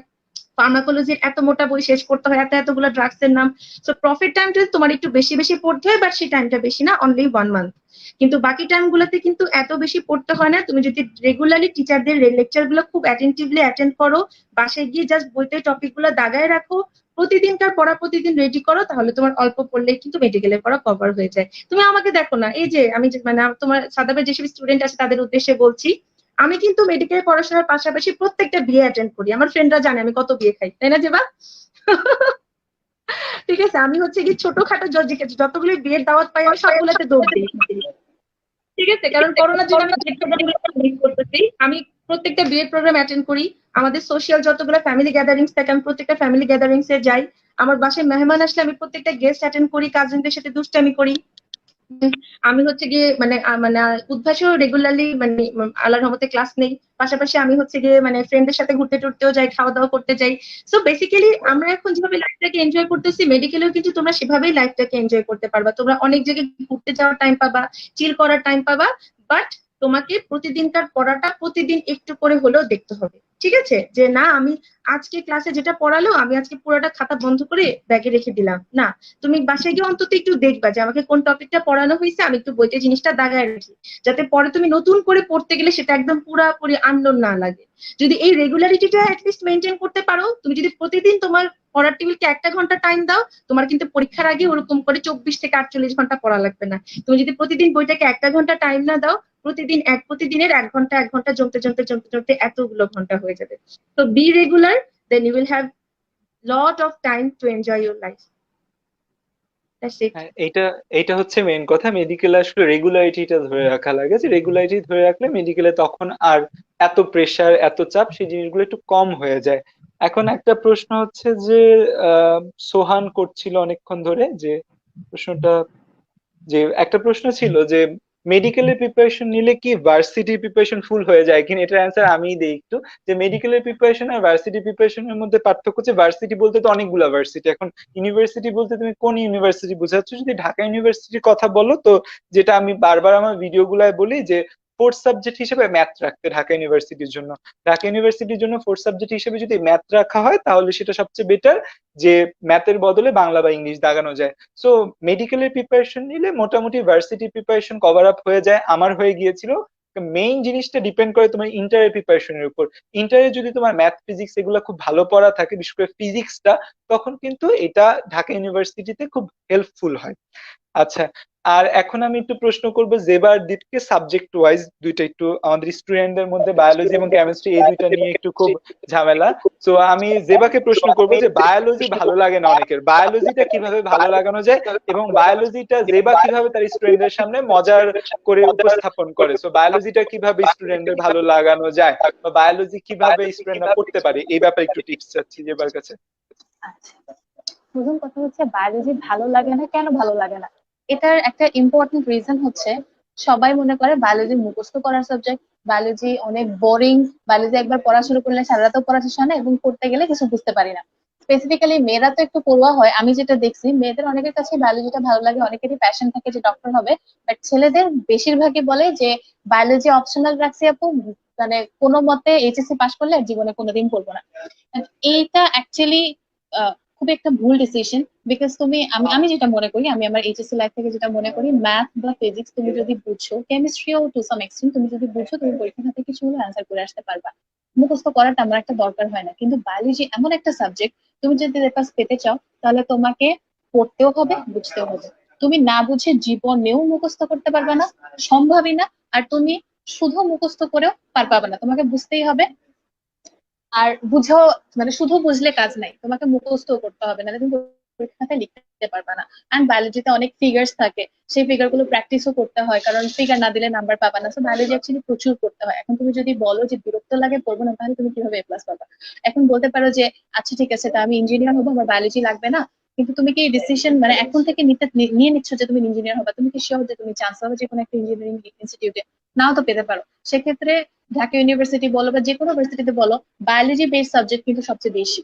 ফার্মাকোলজির এত মোটা বই শেষ করতে হয়, এতগুলো ড্রাগস এর নাম। সো প্রফিট টাইমটা তোমার একটু বেশি বেশি পড়তে হয়, বাট সেই টাইমটা বেশি না, অনলি 1 মান্থ। কিন্তু বাকি টাইম গুলোতে কিন্তু এত বেশি পড়তে হয় না। তুমি যদি রেগুলারলি টিচারদের লেকচার গুলো খুব অ্যাটেন্টিভলি অ্যাটেন্ড করো, বাসায় গিয়ে জাস্ট বইতে টপিক গুলো দাগায় রাখো, প্রতিদিনকার পড়া প্রতিদিন রেডি করো, তাহলে তোমার অল্প পড়লেই কিন্তু মেডিকেলের পড়া কভার হয়ে যায়। তুমি আমাকে দেখো না, এই যে আমি মানে তোমার সাদাবের যেসব স্টুডেন্ট আছে তাদের উদ্দেশ্যে বলছি, আমি কিন্তু মেডিকেল পড়াশোনার পাশাপাশি প্রত্যেকটা বিয়ে অ্যাটেন্ড করি। আমার ফ্রেন্ডরা জানে আমি কত বিয়ে খাই, তাই না যেবা? ঠিক আছে, আমি হচ্ছে কি ছোটখাটো যতগুলো বিয়ের দাওয়াত পাই আমি সবগুলোতে দৌড় দিই। ঠিক আছে, কারণ করোনার জন্য আমি বিয়ের প্রোগ্রামগুলো মিস করতেছি। আমি প্রত্যেকটা বিয়ের প্রোগ্রাম অ্যাটেন্ড করি। আমাদের সোশ্যাল যতগুলো ফ্যামিলি গ্যাদারিংস থাকে আমি প্রত্যেকটা ফ্যামিলি গ্যাদারিংস এ যাই। আমার বাসায় মেহমান আসলে আমি প্রত্যেকটা গেস্ট অ্যাটেন্ড করি, কাজিনদের সাথে দুষ্টামি করি। আমি হচ্ছে গিয়ে মানে উদ্ভাসেও রেগুলারলি মানে আল্লাহর রহমতে ক্লাস নেই। পাশাপাশি আমি হচ্ছে গিয়ে মানে ফ্রেন্ডদের সাথে ঘুরতে টুরতেও যাই, খাওয়া দাওয়া করতে যাই। সো বেসিক্যালি আমরা এখন যেভাবে লাইফটাকে এনজয় করতেছি, মেডিকেলেও কিন্তু তোমরা সেভাবেই লাইফটাকে এনজয় করতে পারবা। তোমরা অনেক জায়গায় ঘুরতে যাওয়ার টাইম পাবা, চিল করার টাইম পাবা, বাট তোমাকে প্রতিদিনকার পড়াটা প্রতিদিন একটু করে হলেও দেখতে হবে। ঠিক আছে, যে না আমি আজকে ক্লাসে যেটা পড়ালো আমি আজকে পুরোটা খাতা বন্ধ করে ব্যাগে রেখে দিলাম না। তুমি বাসায় গিয়ে অন্তত একটু দেখবা যে আমাকে কোন টপিকটা পড়ানো হয়েছে, আমি একটু বইতে জিনিসটা দাগায় রাখি, যাতে পরে তুমি নতুন করে পড়তে গেলে সেটা একদম পুরাপুরি আনলোন না লাগে। যদি এই রেগুলারিটিটা অ্যাটলিস্ট মেনটেন করতে পারো, তুমি যদি প্রতিদিন তোমার পড়ার টেবিলকে 1 ঘন্টা টাইম দাও, তোমার কিন্তু পরীক্ষার আগে ওরকম করে 24 থেকে 48 ঘন্টা পড়া লাগবে না। তুমি যদি প্রতিদিন বইটাকে 1 ঘন্টা টাইম না দাও, প্রতিদিনের 1 ঘন্টা জমতে জমতে জমতে জমতে এতগুলো ঘন্টা হয়ে যাবে। তো be regular, then you will have lot of time to enjoy your life. That's it. হ্যাঁ, এইটা হচ্ছে মেইন কথা। মেডিকেলে আসলে রেগুলারিটিটা ধরে রাখা লাগে, যে রেগুলারিটি ধরে রাখলে মেডিকেলে তখন আর এত প্রেসার এত চাপ সেই জিনিসগুলো একটু কম হয়ে যায়। এখন একটা প্রশ্ন হচ্ছে যে সোহান করছিল অনেকক্ষণ ধরে, যে প্রশ্নটা, যে একটা প্রশ্ন ছিল যে মেডিকেলের প্রিপারেশন নিলে কি ভার্সিটি প্রিপারেশন ফুল হয়ে যায় কিনা। এটার অ্যান্সার আমিই দিই একটু, যে মেডিকেলের প্রিপারেশন আর ভার্সিটি প্রিপারেশনের মধ্যে পার্থক্য হচ্ছে ভার্সিটি বলতে তো অনেকগুলা ভার্সিটি। এখন ইউনিভার্সিটি বলতে তুমি কোন ইউনিভার্সিটি বোঝাচ্ছ? যদি ঢাকা ইউনিভার্সিটির কথা বলো, তো যেটা আমি বারবার আমার ভিডিও গুলায় বলি, যে ফোর্থ সাবজেক্ট হিসেবে ম্যাথ রাখতে ঢাকা ইউনিভার্সিটির জন্য। ঢাকা ইউনিভার্সিটির জন্য ফোর্থ সাবজেক্ট হিসেবে যদি ম্যাথ রাখা হয় তাহলে সেটা সবচেয়ে বেটার, যে ম্যাথের বদলে বাংলা বা ইংলিশ দাগানো যায়। সো মেডিকেলের প্রিপারেশন নিলে মোটামুটি ভার্সিটি প্রিপারেশন কভার আপ হয়ে যায়, আমার হয়ে গিয়েছিল। মেইন জিনিসটা ডিপেন্ড করে তোমার ইন্টারের প্রিপারেশনের উপর। ইন্টারে যদি তোমার ম্যাথ ফিজিক্স এগুলো খুব ভালো পড়া থাকে, বিশেষ করে ফিজিক্সটা, তখন কিন্তু এটা ঢাকা ইউনিভার্সিটিতে খুব হেল্পফুল হয়। আচ্ছা, আর এখন আমি একটু প্রশ্ন করবো জেবার দীপকে, সাবজেক্ট ওয়াইজ দুইটা, একটু আমাদের স্টুডেন্টদের মধ্যে বায়োলজি এবং কেমিস্ট্রি এই দুইটা নিয়ে একটু খুব ঝামেলা। তো আমি জেবাকে প্রশ্ন করবো যে বায়োলজি ভালো লাগে না অনেকের, বায়োলজিটা কিভাবে ভালো লাগানো যায়, এবং বায়োলজিটা জেবা কিভাবে তার স্টুডেন্টদের সামনে মজার করে উপস্থাপন করে। তো বায়োলজিটা কিভাবে স্টুডেন্টদের ভালো লাগানো যায়, বা বায়োলজি কিভাবে স্টুডেন্টরা পড়তে পারে, এই ব্যাপারে একটু টিপস চাচ্ছি জেবার কাছে। আচ্ছা, প্রথম কথা হচ্ছে বায়োলজি ভালো লাগে না, কেন ভালো লাগে না? এটার একটা ইম্পর্টেন্ট রিজন হচ্ছে সবাই মনে করে বায়োলজি মুখস্থ করার সাবজেক্ট, বায়োলজি অনেক বোরিং, বায়োলজি একবার পড়া শুরু করলে সারা রাতও পড়া শেষ হয় না এবং পড়তে গেলে কিছু বুঝতে পারি না। স্পেসিফিক্যালি মেয়েরা তো একটু পড়ুয়া হয়, আমি যেটা দেখছি মেয়েদের অনেকের কাছে বায়োলজিটা ভালো লাগে, অনেকেরই প্যাশন থাকে যে ডক্টর হবে, বাট ছেলেদের বেশিরভাগই বলে যে বায়োলজি অপশনাল রাখছি আপু, মানে কোনো মতে এইচএসসি পাস করলে আর জীবনে কোনোদিন পড়বো না। And এইটা অ্যাকচুয়ালি খুব একটা ভুল ডিসিশন। বিকজ আমি যেটা মনে করি, আমি আমার এইচএসসি লাইফ থেকে যেটা মনে করি, ম্যাথ বা ফিজিক্স তুমি যদি বুঝছো, কেমিস্ট্রিও টু সাম এক্সটেন্ট তুমি যদি বুঝছো, তুমি পরীক্ষা খাতে কিছু হলে অ্যান্সার করে আসতে পারবা, মুখস্থ করাটা আমার একটা দরকার হয় না। কিন্তু বায়োলজি এমন একটা সাবজেক্ট, তুমি যদি রেপাস পেতে চাও তাহলে তোমাকে পড়তেও হবে, বুঝতেও হবে। তুমি না বুঝে জীবনেও মুখস্থ করতে পারবে না, সম্ভবই না। আর তুমি শুধু মুখস্থ করেও পার পাবে না, তোমাকে বুঝতেই হবে। আর বুঝেও মানে শুধু বুঝলে কাজ নাই, তোমাকে মুখস্থ করতে হবে, না তুমি পরীক্ষাতে লিখতে পারবে না। এন্ড বায়োলজিতে অনেক ফিগার্স থাকে, সেই ফিগার গুলো প্র্যাকটিসও করতে হয়, কারণ ফিগার না দিলে নাম্বার পাবা না। সো বায়োলজি অ্যাকচুয়ালি প্রচুর করতে হয়। এখন তুমি যদি বলো যে বিরক্ত লাগে পড়বো না, তাহলে তুমি কিভাবে A+ পাবা? এখন বলতে পারো যে আচ্ছা ঠিক আছে, তা আমি ইঞ্জিনিয়ার হবো, আমার বায়োলজি লাগবে না, কিন্তু তুমি কি ডিসিশন মানে এখন থেকে নিয়ে নিচ্ছ যে তুমি ইঞ্জিনিয়ার হবা? তুমি কি শিওর যে তুমি চান্স পাবে যে কোনো একটা ইঞ্জিনিয়ারিং ইনস্টিটিউটে? নাও তো পেতে পারো। সেক্ষেত্রে ঢাকা ইউনিভার্সিটি বলো বা যে কোনো ইউনিভার্সিটিতে বলো, বায়োলজি বেসড সাবজেক্ট কিন্তু সবচেয়ে বেশি।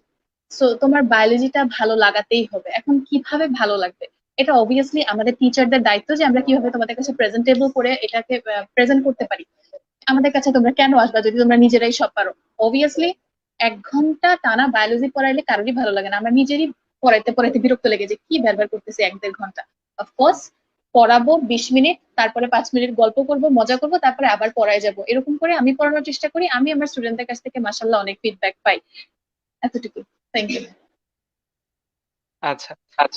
সো তোমার বায়োলজিটা ভালো লাগাতেই হবে। এখন কিভাবে ভালো লাগবে, এটা অবভিয়াসলি আমাদের টিচারদের দায়িত্ব, যে আমরা কিভাবে তোমাদের কাছে প্রেজেন্টেবল করে এটাকে প্রেজেন্ট করতে পারি। আমাদের কাছে তোমরা কেন আসবা যদি তোমরা নিজেরাই সব পারো? অবভিয়াসলি 1 ঘন্টা টানা বায়োলজি পড়াইলে কারোরই ভালো লাগে না, আমরা নিজেরই পড়াইতে পড়াইতে বিরক্ত লেগে যে কি ব্যবহার করতেছি 1-1.5 ঘন্টা। অফকোর্স পড়াবো 20 মিনিট, তারপরে 5 মিনিট গল্প করব, মজা করব, তারপরে আবার পড়ায় যাব, এরকম করে আমি পড়ানোর চেষ্টা করি। আমি আমার স্টুডেন্টদের কাছ থেকে মাশাআল্লাহ অনেক ফিডব্যাক পাই। এতটুকু, থ্যাংক ইউ। আচ্ছা,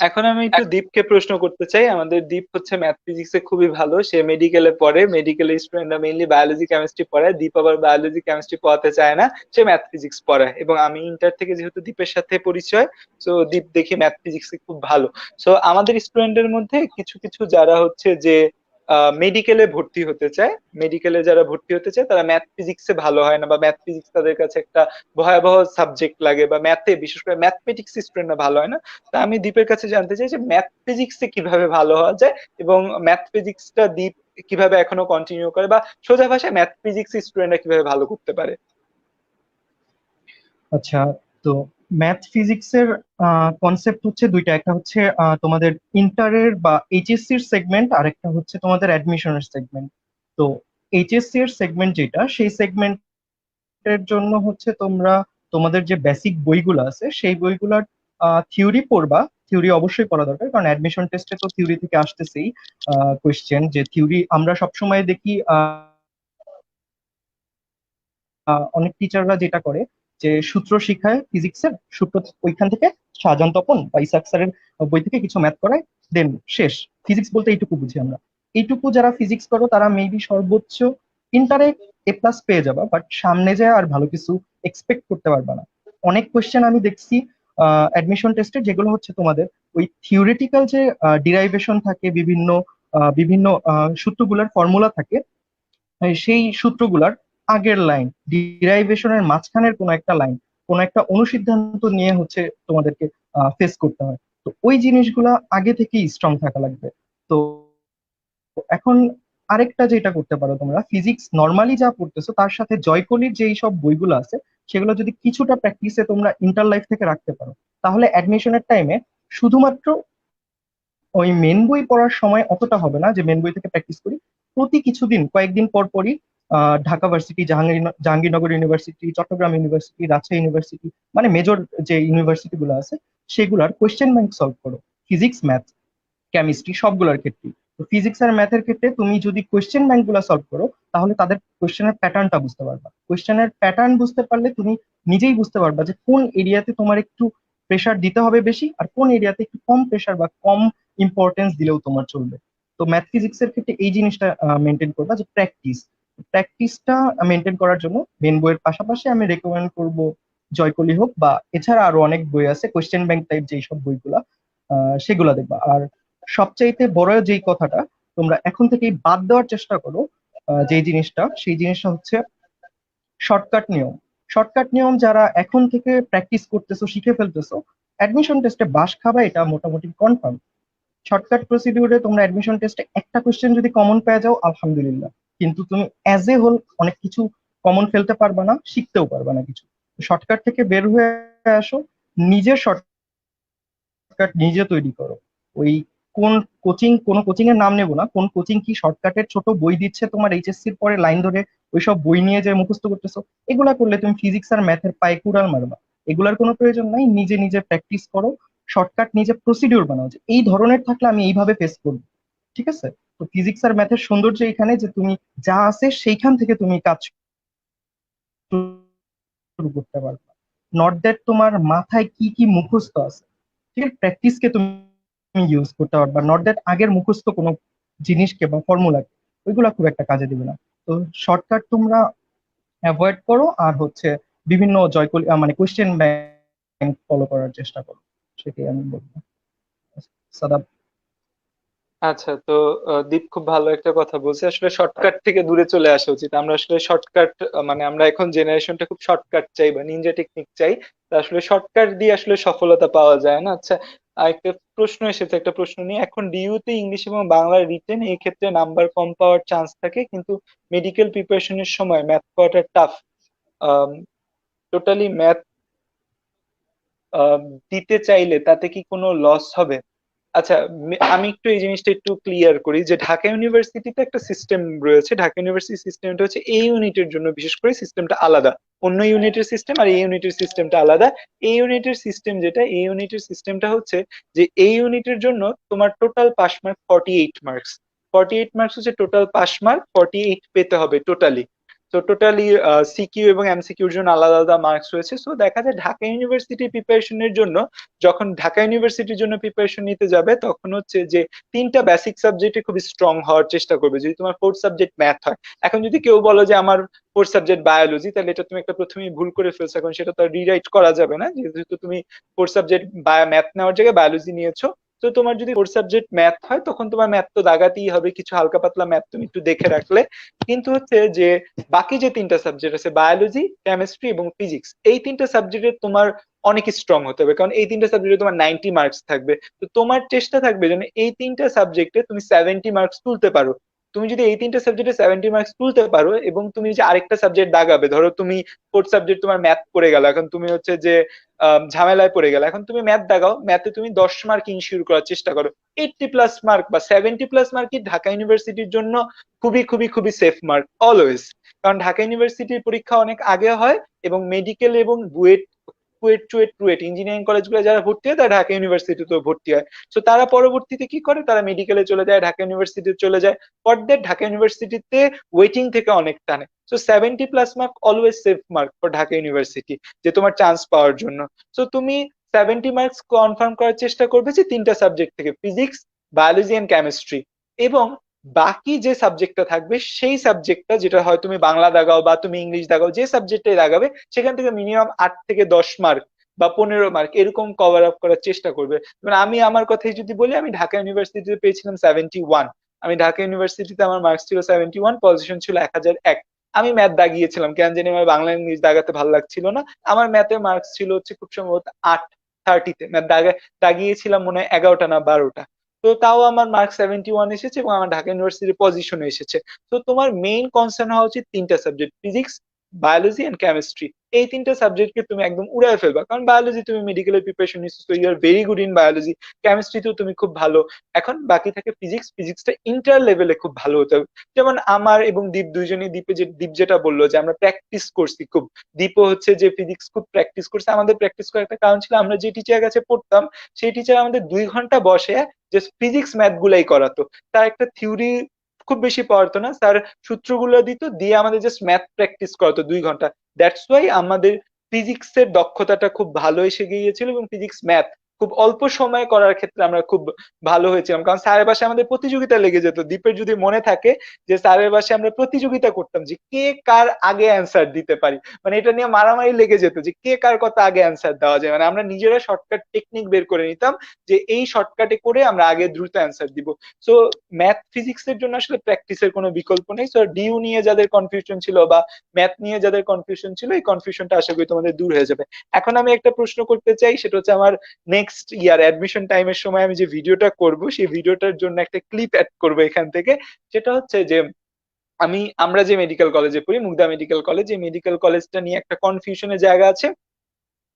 এখন আমি একটু দীপকে প্রশ্ন করতে চাই। আমাদের দীপ হচ্ছে ম্যাথ ফিজিক্সে খুবই ভালো, সে মেডিকেলে পড়ে, মেডিকেল স্টুডেন্টরা মেইনলি বায়োলজি কেমিস্ট্রি পড়ায়, দীপ আবার বায়োলজি কেমিস্ট্রি পড়াতে চায় না, সে ম্যাথ ফিজিক্স পড়ায়। এবং আমি ইন্টার থেকে যেহেতু দীপের সাথে পরিচয়, তো দীপ দেখি ম্যাথ ফিজিক্সে খুব ভালো। সো আমাদের স্টুডেন্টের মধ্যে কিছু কিছু যারা হচ্ছে যে মেডিকেলে ভর্তি হতে চায়, মেডিকেলে যারা ভর্তি হতে চায় তারা ম্যাথ ফিজিক্সে ভালো হয় না, বা ম্যাথ ফিজিক্স তাদের কাছে একটা ভয়াবহ সাবজেক্ট লাগে, বা ম্যাথে বিশেষ করে ম্যাথমেটিক্স স্টুডেন্টরা ভালো হয় না। তা আমি দীপের কাছে জানতে চাই যে ম্যাথ ফিজিক্সে কিভাবে ভালো হওয়া যায়, এবং ম্যাথ ফিজিক্সটা দীপ কিভাবে এখনো কন্টিনিউ করে, বা সোজা ভাষায় ম্যাথ ফিজিক্স স্টুডেন্টরা কিভাবে ভালো করতে পারে। আচ্ছা, তো ম্যাথ ফিজিক্সের কনসেপ্ট হচ্ছে দুইটা, একটা হচ্ছে তোমাদের ইন্টারের বা এইচএসসি এর সেগমেন্ট, আর একটা হচ্ছে তোমাদের অ্যাডমিশনের সেগমেন্ট। তো এইচএসসি এর সেগমেন্ট যেটা, সেই সেগমেন্টের জন্য হচ্ছে তোমরা তোমাদের যে বেসিক বইগুলো আছে সেই বইগুলোর থিওরি পড়বা। থিওরি অবশ্যই পড়া দরকার, কারণ অ্যাডমিশন টেস্টে তো থিওরি থেকে আসতেছেই কোয়েশ্চেন। যে থিওরি আমরা সবসময় দেখি অনেক টিচাররা যেটা করে যে সূত্র শিখায় ফিজিক্সের, সূত্র ওইখান থেকে শাহজাহান তপন বা ইসাক স্যারের বই থেকে কিছু ম্যাথ করায়, দেন শেষ। ফিজিক্স বলতে এইটুকু বুঝি আমরা। এইটুকু যারা ফিজিক্স করো তারা মেবি সর্বোচ্চ ইন্টারে A+ পেয়ে যাবা, বাট সামনে যায় আর ভালো কিছু এক্সপেক্ট করতে পারবা না। অনেক কোয়েশ্চেন আমি দেখছি অ্যাডমিশন টেস্টে, যেগুলো হচ্ছে তোমাদের ওই থিওরিটিক্যাল যে ডিরাইভেশন থাকে, বিভিন্ন বিভিন্ন সূত্রগুলার ফর্মুলা থাকে, সেই সূত্রগুলার আগের লাইন, ডিরাইভেশনের মাঝখানের কোনো একটা লাইন, কোনো একটা অনুসিদ্ধান্ত নিয়ে হচ্ছে তোমাদেরকে ফেস করতে হয়। তো ওই জিনিসগুলা আগে থেকেই স্ট্রং থাকা লাগবে। তো এখন আরেকটা যেটা করতে পারো, তোমরা ফিজিক্স নর্মালি যা পড়তেছো তার সাথে জয়কলির যে সব বইগুলো আছে সেগুলো যদি কিছুটা প্র্যাকটিসে তোমরা ইন্টার লাইফ থেকে রাখতে পারো, তাহলে অ্যাডমিশনের টাইমে শুধুমাত্র ওই মেন বই পড়ার সময় অতটা হবে না যে মেন বই থেকে প্র্যাকটিস করি। প্রতি কিছুদিন কয়েকদিন পর পরই Dhaka versity, Jahangirnagar university, Chittagong university, Rajshahi university, মানে মেজর যে ইউনিভার্সিটি গুলো আছে সেগুলার কোয়েশ্চেন ব্যাংক সলভ করো, ফিজিক্স, ম্যাথ, কেমিস্ট্রি সবগুলোর ক্ষেত্রে। তো ফিজিক্স আর ম্যাথের ক্ষেত্রে তুমি যদি কোয়েশ্চেন ব্যাংক গুলা সলভ করো, তাহলে তাদের কোয়েশ্চেনের প্যাটার্নটা বুঝতে পারবা। কোয়েশ্চেনের প্যাটার্ন বুঝতে পারলে তুমি নিজেই বুঝতে পারবা যে কোন এরিয়াতে তোমার একটু প্রেশার দিতে হবে বেশি, আর কোন এরিয়াতে একটু কম প্রেশার বা কম ইম্পর্টেন্স দিলেও তোমার চলবে। তো ম্যাথ ফিজিক্স এর ক্ষেত্রে এই জিনিসটা মেনটেন করবা, যে প্র্যাকটিসটা মেনটেন করার জন্য মেন বইয়ের পাশাপাশি আমি রেকমেন্ড করব জয়কলি হোক, বা এছাড়া আরো অনেক বই আছে কোয়েশ্চেন ব্যাংক টাইপ যেই সব বইগুলা, সেগুলা দেখবা। আর সবচাইতে বড় যেই কথাটা তোমরা এখন থেকেই বাদ দেওয়ার চেষ্টা করো, যেই জিনিসটা, সেই জিনিসটা হচ্ছে শর্টকাট নিয়ম। শর্টকাট নিয়ম যারা এখন থেকে প্র্যাকটিস করতেছো, শিখে ফেলতেছো, অ্যাডমিশন টেস্টে বাস খাবা এটা মোটামুটি কনফার্ম। শর্টকাট প্রসিডিউরে তোমরা অ্যাডমিশন টেস্টে একটা কোশ্চেন যদি কমন পেয়ে যাও আলহামদুলিল্লাহ, কিন্তু তুমি অ্যাজ এ হোল অনেক কিছু কমন ফেলতে পারবা না, শিখতেও পারবা না কিছু। শর্টকাট থেকে বের হয়ে আসো, নিজের শর্টকাট নিজে তৈরি করো। ওই কোনো কোচিং এর নাম নেবো না, কোন কোচিং কি শর্টকাটের ছোট বই দিচ্ছে তোমার এইচএসসির পরে লাইন ধরে ওইসব বই নিয়ে যে মুখস্থ করতেছো, এগুলা করলে তুমি ফিজিক্স আর ম্যাথের পায়ে কুড়াল মারবা। এগুলার কোনো প্রয়োজন নাই, নিজে নিজে প্র্যাকটিস করো, শর্টকাট নিজে প্রসিডিউর বানাও যে এই ধরনের থাকলে আমি এইভাবে ফেস করবো। ঠিক আছে? তো ফিজিক্স আর ম্যাথের সৌন্দর্য এখানে যে তুমি যা আছে সেইখান থেকে তুমি কাজ শুরু করতে পারবা, নট দ্যাট তোমার মাথায় কি কি মুখস্থ আছে। ঠিক আছে, প্র্যাকটিসকে তুমি ইউজ করতে পারবা, নট দ্যাট আগের মুখস্থ কোনো জিনিসকে বা ফর্মুলাকে, ওইগুলা খুব একটা কাজে দিবে না। তো শর্টকাট তোমরা অ্যাভয়েড করো, আর হচ্ছে বিভিন্ন জয়কলি মানে কোয়েশ্চেন ব্যাংক ফলো করার চেষ্টা করো, সেটাই আমি বলবো। সাদাব। আচ্ছা, তো দীপ খুব ভালো একটা কথা বলছে, আসলে শর্টকাট থেকে দূরে চলে আসা উচিত। আমরা আসলে শর্টকাট, মানে আমরা এখন জেনারেশনটা খুব শর্টকাট চাই বা নিনজা টেকনিক চাই। তা আসলে শর্টকাট দিয়ে আসলে সফলতা পাওয়া যায় না। আচ্ছা, একটা প্রশ্ন এসেছে, একটা প্রশ্ন নিয়ে। এখন ডিইউতে ইংলিশ এবং বাংলা রিটেন এই ক্ষেত্রে নাম্বার কম পাওয়ার চান্স থাকে, কিন্তু মেডিকেল প্রিপারেশনের সময় ম্যাথ করাটা টাফ। টোটালি ম্যাথ দিতে চাইলে তাতে কি কোনো লস হবে? আচ্ছা, আমি একটু এই জিনিসটা একটু ক্লিয়ার করি যে ঢাকা ইউনিভার্সিটিতে একটা সিস্টেম রয়েছে। ঢাকা ইউনিভার্সিটি সিস্টেমটা হচ্ছে এই ইউনিটের জন্য বিশেষ করে সিস্টেমটা আলাদা। অন্য ইউনিটের সিস্টেম আর এই ইউনিটের সিস্টেমটা আলাদা। এই ইউনিটের সিস্টেম যেটা, এই ইউনিটের সিস্টেমটা হচ্ছে যে এই ইউনিটের জন্য তোমার total pass mark 48 marks. 48 marks হচ্ছে টোটাল পাস মার্ক, 48 পেতে হবে টোটালি। তো টোটালি সিকিউ এবং এমসিকিউর জন্য আলাদা আলাদা মার্কস রয়েছে। সো দেখা যায় ঢাকা ইউনিভার্সিটি প্রিপারেশনের জন্য, যখন ঢাকা ইউনিভার্সিটির জন্য প্রিপারেশন নিতে যাবে তখন হচ্ছে যে তিনটা বেসিক সাবজেক্টে খুব স্ট্রং হওয়ার চেষ্টা করবে। যদি তোমার ফোর্থ সাবজেক্ট ম্যাথ হয়, এখন যদি কেউ বলো যে আমার ফোর্থ সাবজেক্ট বায়োলজি, তাহলে এটা তুমি একটা প্রথমেই ভুল করে ফেলছো, এখন সেটা তো রিরাইট করা যাবে না, যেহেতু তুমি ফোর্থ সাবজেক্ট ম্যাথ নেওয়ার জায়গায় বায়োলজি নিয়েছো। তো তোমার যদি ফোর্থ সাবজেক্ট ম্যাথ হয় তখন তোমার ম্যাথ তো দাগাতেই হবে, কিছু হালকা পাতলা ম্যাথ তুমি একটু দেখে রাখলে। কিন্তু হচ্ছে যে বাকি যে তিনটা সাবজেক্ট আছে, বায়োলজি, কেমিস্ট্রি এবং ফিজিক্স, এই তিনটা সাবজেক্টে তোমার অনেক স্ট্রং হতে হবে, কারণ এই তিনটা সাবজেক্টে তোমার 90 মার্কস থাকবে। তো তোমার চেষ্টা থাকবে যেন এই তিনটা সাবজেক্টে তুমি 70 মার্কস তুলতে পারো। তুমি যদি এই তিনটা সাবজেক্টে 70 মার্কস তুলতে পারো এবং তুমি যে আরেকটা সাবজেক্ট দাগাবে, ধরো তুমি ফোর্থ সাবজেক্ট তোমার ম্যাথ পড়ে গেল, এখন তুমি হচ্ছে যে ঝামেলায় পড়ে গেল, এখন তুমি ম্যাথ দাগাও, ম্যাথে তুমি 10 মার্ক ইনশিওর করার চেষ্টা করো। 80+ মার্ক বা 70+ মার্কই ঢাকা ইউনিভার্সিটির জন্য খুবই খুবই খুবই সেফ মার্ক অলওয়েজ। কারণ ঢাকা ইউনিভার্সিটির পরীক্ষা অনেক আগে হয় এবং মেডিকেল এবং বুয়েট, চুয়েট ইঞ্জিনিয়ারিং কলেজগুলো যারা ভর্তি হয় তারা ঢাকা ইউনিভার্সিটিতেও ভর্তি হয়। তো তারা পরবর্তীতে কি করে, তারা মেডিকেলে চলে যায়, ঢাকা ইউনিভার্সিটিতে চলে যায়। ফর দ্যাট ঢাকা ইউনিভার্সিটিতে ওয়েটিং থেকে অনেক টানে। So 70+ mark always safe mark for Dhaka university, যে তোমার চান্স পাওয়ার জন্য। সো তুমি 70 মার্কস কনফার্ম করার চেষ্টা করবে যে তিনটা সাবজেক্ট থেকে, ফিজিক্স, বায়োলজি এন্ড কেমিস্ট্রি। এবং বাকি যে সাবজেক্টটা থাকবে সেই সাবজেক্টটা, যেটা হয় তুমি বাংলা দাগাও বা তুমি ইংলিশ দাগাও, যে সাবজেক্টে দাগাবে সেখান থেকে মিনিমাম 8 থেকে 10 মার্ক বা 15 মার্ক এরকম কভার আপ করার চেষ্টা করবে। মানে আমি আমার কথাই যদি বলি, আমি ঢাকা ইউনিভার্সিটিতে পেয়েছিলাম 71। আমি ঢাকা ইউনিভার্সিটিতে আমার মার্কস ছিল 71, পজিশন ছিল 1001। আমি ম্যাথ দাগিয়েছিলাম, কেন জানি আমার বাংলা ইংলিশ দাগাতে ভালো লাগছিল না। আমার ম্যাথে মার্কস ছিল হচ্ছে খুব সম্ভবত 830-তে, ম্যাথ দাগিয়েছিলাম মনে হয় 11টা না 12টা। তো তাও আমার মার্ক 71 এসেছে এবং আমার ঢাকা ইউনিভার্সিটির পজিশন এসেছে। তো তোমার মেইন কনসার্ন হওয়া উচিত তিনটা subject, physics, biology and chemistry. এই তিনটা সাবজেক্টকে তুমি একদম উড়ায় ফেলবা, কারণ বায়োলজি তুমি মেডিকেলের প্রিপারেশন নিচ্ছো, তো you are very good in biology. কেমিস্ট্রিতেও তুমি খুব ভালো। এখন বাকি থাকে ফিজিক্স, ফিজিক্সটা ইন্টার লেভেলে খুব ভালো হতে হবে। যেমন আমার এবং দীপ দুইজনই, দীপ যেটা বললো যে আমরা প্র্যাকটিস করছি খুব, দীপও হচ্ছে যে ফিজিক্স খুব প্র্যাকটিস করছে। আমাদের প্র্যাকটিস করার একটা কারণ ছিল, আমরা যে টিচারের কাছে পড়তাম সেই টিচার আমাদের 2 ঘন্টা বসে জাস্ট ফিজিক্স ম্যাথ গুলাই করাতো। তার একটা থিওরি খুব বেশি পড়াতো না, স্যার সূত্রগুলো দিত, দিয়ে আমাদের জাস্ট ম্যাথ প্র্যাকটিস করাতো 2 ঘন্টা। দ্যাটস ওয়াই আমাদের ফিজিক্স এর দক্ষতাটা খুব ভালো এসে গিয়েছিল এবং ফিজিক্স ম্যাথ খুব অল্প সময়ে করার ক্ষেত্রে আমরা খুব ভালো হয়েছিলাম, কারণ স্যারের পাশে আমাদের প্রতিযোগিতা লেগে যেত। দীপের যদি মনে থাকে যে স্যারের পাশে আমরা প্রতিযোগিতা করতাম যে কে কার আগে অ্যান্সার দিতে পারি, মানে এটা নিয়ে মারামারি লেগে যেত যে কে কার কত আগে অ্যান্সার দেওয়া যায়। মানে আমরা নিজেরা শর্টকাট টেকনিক বের করে নিতাম যে এই শর্টকাটে করে আমরা আগে দ্রুত অ্যান্সার দিব। সো ম্যাথ ফিজিক্স এর জন্য আসলে প্র্যাকটিসের কোনো বিকল্প নেই। সো ডিউ নিয়ে যাদের কনফিউশন ছিল বা ম্যাথ নিয়ে যাদের কনফিউশন ছিল, এই কনফিউশনটা আশা করি তোমাদের দূর হয়ে যাবে। এখন আমি একটা প্রশ্ন করতে চাই, সেটা হচ্ছে আমার নেক্সট ইয়ার অ্যাডমিশন টাইমের সময় আমি যে ভিডিওটা করব, সেই ভিডিওটার জন্য একটা ক্লিপ অ্যাড করবো এখান থেকে। সেটা হচ্ছে যে আমরা যে মেডিকেল কলেজে পড়ি, মুগদা মেডিকেল কলেজ, এই মেডিকেল কলেজটা নিয়ে একটা কনফিউশনের জায়গা আছে।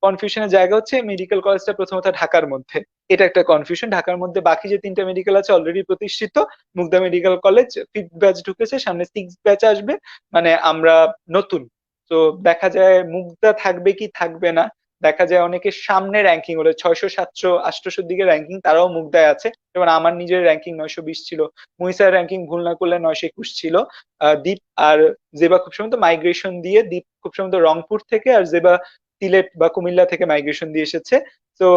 কনফিউশনের জায়গা হচ্ছে মেডিকেল কলেজটা প্রথমত ঢাকার মধ্যে, এটা একটা কনফিউশন। ঢাকার মধ্যে বাকি যে তিনটা মেডিকেল আছে অলরেডি প্রতিষ্ঠিত। Mugda medical college 5th batch ঢুকেছে, সামনে 6th ব্যাচ আসবে, মানে আমরা নতুন। তো দেখা যায় মুগদা থাকবে কি থাকবে না, দেখা যায় অনেকের সামনে র্যাঙ্কিং হলো 600 700 800 দিকে র্যাঙ্কিং, তারাও মুগদায় আছে। যেমন আমার নিজের র্যাঙ্কিং 920 ছিল, মুইসার র্যাঙ্কিং ভুল না করলে 921 ছিল। দীপ আর জেবা খুব সম্ভবত মাইগ্রেশন দিয়ে, দীপ খুব সম্ভবত রংপুর থেকে আর জেবা সিলেট বা কুমিল্লা থেকে মাইগ্রেশন দিয়ে এসেছে। তো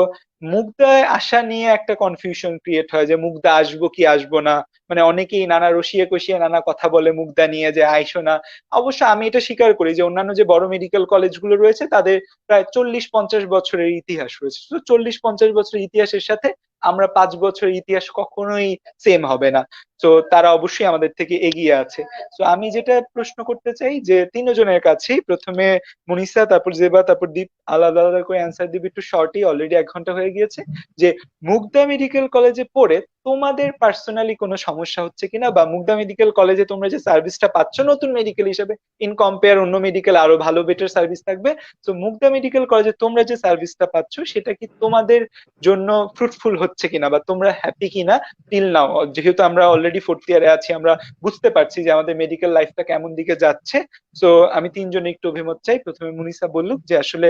মুগদায় আসা নিয়ে একটা কনফিউশন ক্রিয়েট হয় যে মুগদা আসবো কি আসবো না, মানে অনেকেই নানা রসিয়ে কষিয়ে নানা কথা বলে মুগদা নিয়ে, যে আইসো না। অবশ্য আমি এটা স্বীকার করি যে অন্যান্য যে বড় মেডিকেল কলেজগুলো রয়েছে তাদের প্রায় 40-50 বছরের ইতিহাস রয়েছে। তো 40-50 বছরের ইতিহাসের সাথে আমরা 5 বছরের ইতিহাস কখনোই সেম হবে না। তো তারা অবশ্যই আমাদের থেকে এগিয়ে আছে। তো আমি যেটা প্রশ্ন করতে চাই যে তিনজনের কাছেই, প্রথমে মুনিসা, তারপর জেবা, তারপর দীপ, আলাদা আলাদা করে অ্যান্সার দিবি একটু শর্টই, অলরেডি 1 ঘন্টা হয়ে গিয়েছে। যে মুগদা মেডিকেল কলেজে পড়ে তোমাদের পার্সোনালি কোনো সমস্যা হচ্ছে কিনা, বা মুগদা মেডিকেল কলেজে তোমরা যে সার্ভিসটা পাচ্ছ নতুন মেডিকেল হিসেবে, ইন কম্পেয়ার অন্য মেডিকেল আরো ভালো বেটার সার্ভিস থাকবে, তো মুগদা মেডিকেল কলেজে তোমরা যে সার্ভিসটা পাচ্ছ সেটা কি তোমাদের জন্য ফ্রুটফুল হচ্ছে কিনা, বা তোমরা হ্যাপি কিনা টিল নাও? যেহেতু আমরা অলরেডি 4th ইয়ারে আছি, আমরা বুঝতে পারছি যে আমাদের মেডিকেল লাইফটা কেমন দিকে যাচ্ছে। তো আমি তিনজনে একটু অভিমত চাই। প্রথমে মুনিসা বলুক যে আসলে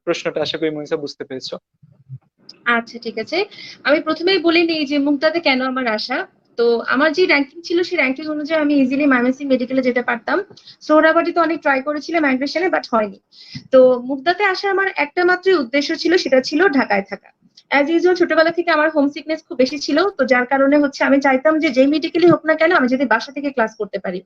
প্রশ্নটা আশা করি মুনিসা বুঝতে পেরেছো। আচ্ছা, ঠিক আছে। আমি প্রথমেই বলে নিই যে মুগদাতে কেন আমার আশা। তো আমার যে র্যাঙ্কিং ছিল সেই র্যাঙ্কিং অনুযায়ী আমি ইজিলি ময়মনসিংহ মেডিকেলে যেতে পারতাম। সোহরাওয়ার্দীতে অনেক ট্রাই করেছিলাম মাইগ্রেশনে, বাট হয়নি। তো মুগদাতে আসার আমার একটা মাত্রই উদ্দেশ্য ছিল, সেটা ছিল ঢাকায় থাকা। অ্যাজ ইউজুয়াল ছোটবেলা থেকে আমার হোম সিকনেস খুব বেশি ছিল, তো যার কারণে হচ্ছে আমি চাইতাম যে যেই মেডিকেলই হোক না কেন আমি যদি বাসা থেকে ক্লাস করতে পারি।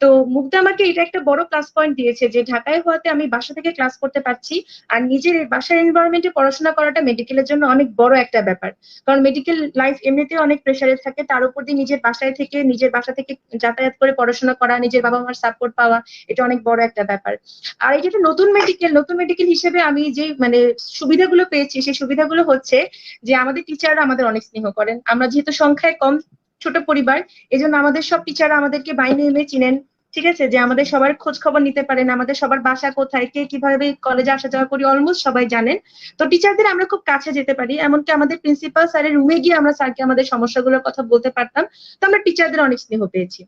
তো মুগদা আমাকে এটা একটা বড় প্লাস পয়েন্ট দিয়েছে যে ঢাকায় হওয়াতে আমি বাসা থেকে ক্লাস করতে পারছি। আর নিজের বাসার এনভায়রনমেন্টে পড়াশোনা করাটা মেডিকেলের জন্য অনেক বড় একটা ব্যাপার। কারণ মেডিকেল লাইফ এমনিতেও অনেক প্রেসারে থাকে, তার উপর দিয়ে নিজের বাসায় থেকে নিজের বাসা থেকে যাতায়াত করে পড়াশোনা করা, নিজের বাবা মার সাপোর্ট পাওয়া, এটা অনেক বড় একটা ব্যাপার। আর এটা একটা নতুন মেডিকেল হিসেবে আমি যে মানে সুবিধাগুলো পেয়েছি, সেই সুবিধাগুলো হচ্ছে যে আমাদের টিচাররা আমাদের অনেক স্নেহ করেন। আমরা যেহেতু সংখ্যায় কম, ছোট পরিবার, এজন্য আমাদের সব টিচাররা আমাদেরকে বাই নেমে চিনেন। ঠিক আছে, যে আমাদের সবার খোঁজ খবর নিতে পারেন, আমাদের সবার বাসা কোথায়, কে কিভাবে কলেজে আসা যাওয়া করি অলমোস্ট সবাই জানেন। তো টিচারদের আমরা খুব কাছে যেতে পারি, এমনকি আমাদের প্রিন্সিপাল স্যারের রুমে গিয়ে আমরা স্যারকে আমাদের সমস্যাগুলোর কথা বলতে পারতাম। তো আমরা টিচারদের অনেক স্নেহ পেয়েছি।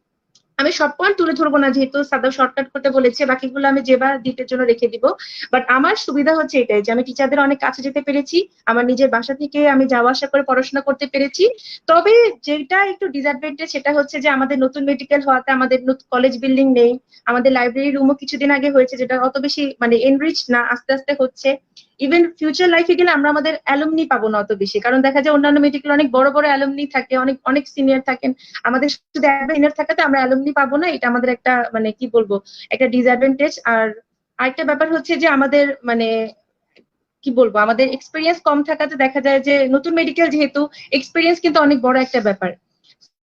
আমি সব পয়েন্ট তুলে ধরবো না, যেহেতু সাদা শর্টকাট করতে বলেছে, বাকিগুলো আমি যেবার দ্বীপের জন্য রেখে দিব। বাট আমার সুবিধা হচ্ছে এটাই যে আমি টিচারদের অনেক কাছে যেতে পেরেছি, আমার নিজের বাসা থেকে আমি যাওয়া আসা করে পড়াশোনা করতে পেরেছি। তবে যেটা একটু ডিসঅ্যাডভান্টেজ সেটা হচ্ছে যে আমাদের নতুন মেডিকেল হওয়াতে আমাদের কলেজ বিল্ডিং নেই, আমাদের লাইব্রেরি রুমও কিছুদিন আগে হয়েছে, যেটা অত বেশি মানে এনরিচ না, আস্তে আস্তে হচ্ছে। ইভেন ফিউচার লাইফে গেলে আমরা আমাদের অ্যালুমনি পাবো না অত বেশি, কারণ দেখা যায় অন্যান্য মেডিকেল অনেক বড় বড় অ্যালুমনি থাকে, অনেক অনেক সিনিয়র থাকেন। আমাদের শুধু সিনিয়র থাকাতে আমরা অ্যালুমনি পাবো না, এটা আমাদের একটা মানে কি বলবো, একটা ডিসঅ্যাডভান্টেজ। আর আরেকটা ব্যাপার হচ্ছে যে আমাদের মানে কি বলবো, আমাদের এক্সপিরিয়েন্স কম থাকাতে দেখা যায় যে নতুন মেডিকেল যেহেতু, এক্সপিরিয়েন্স কিন্তু অনেক বড় একটা ব্যাপার।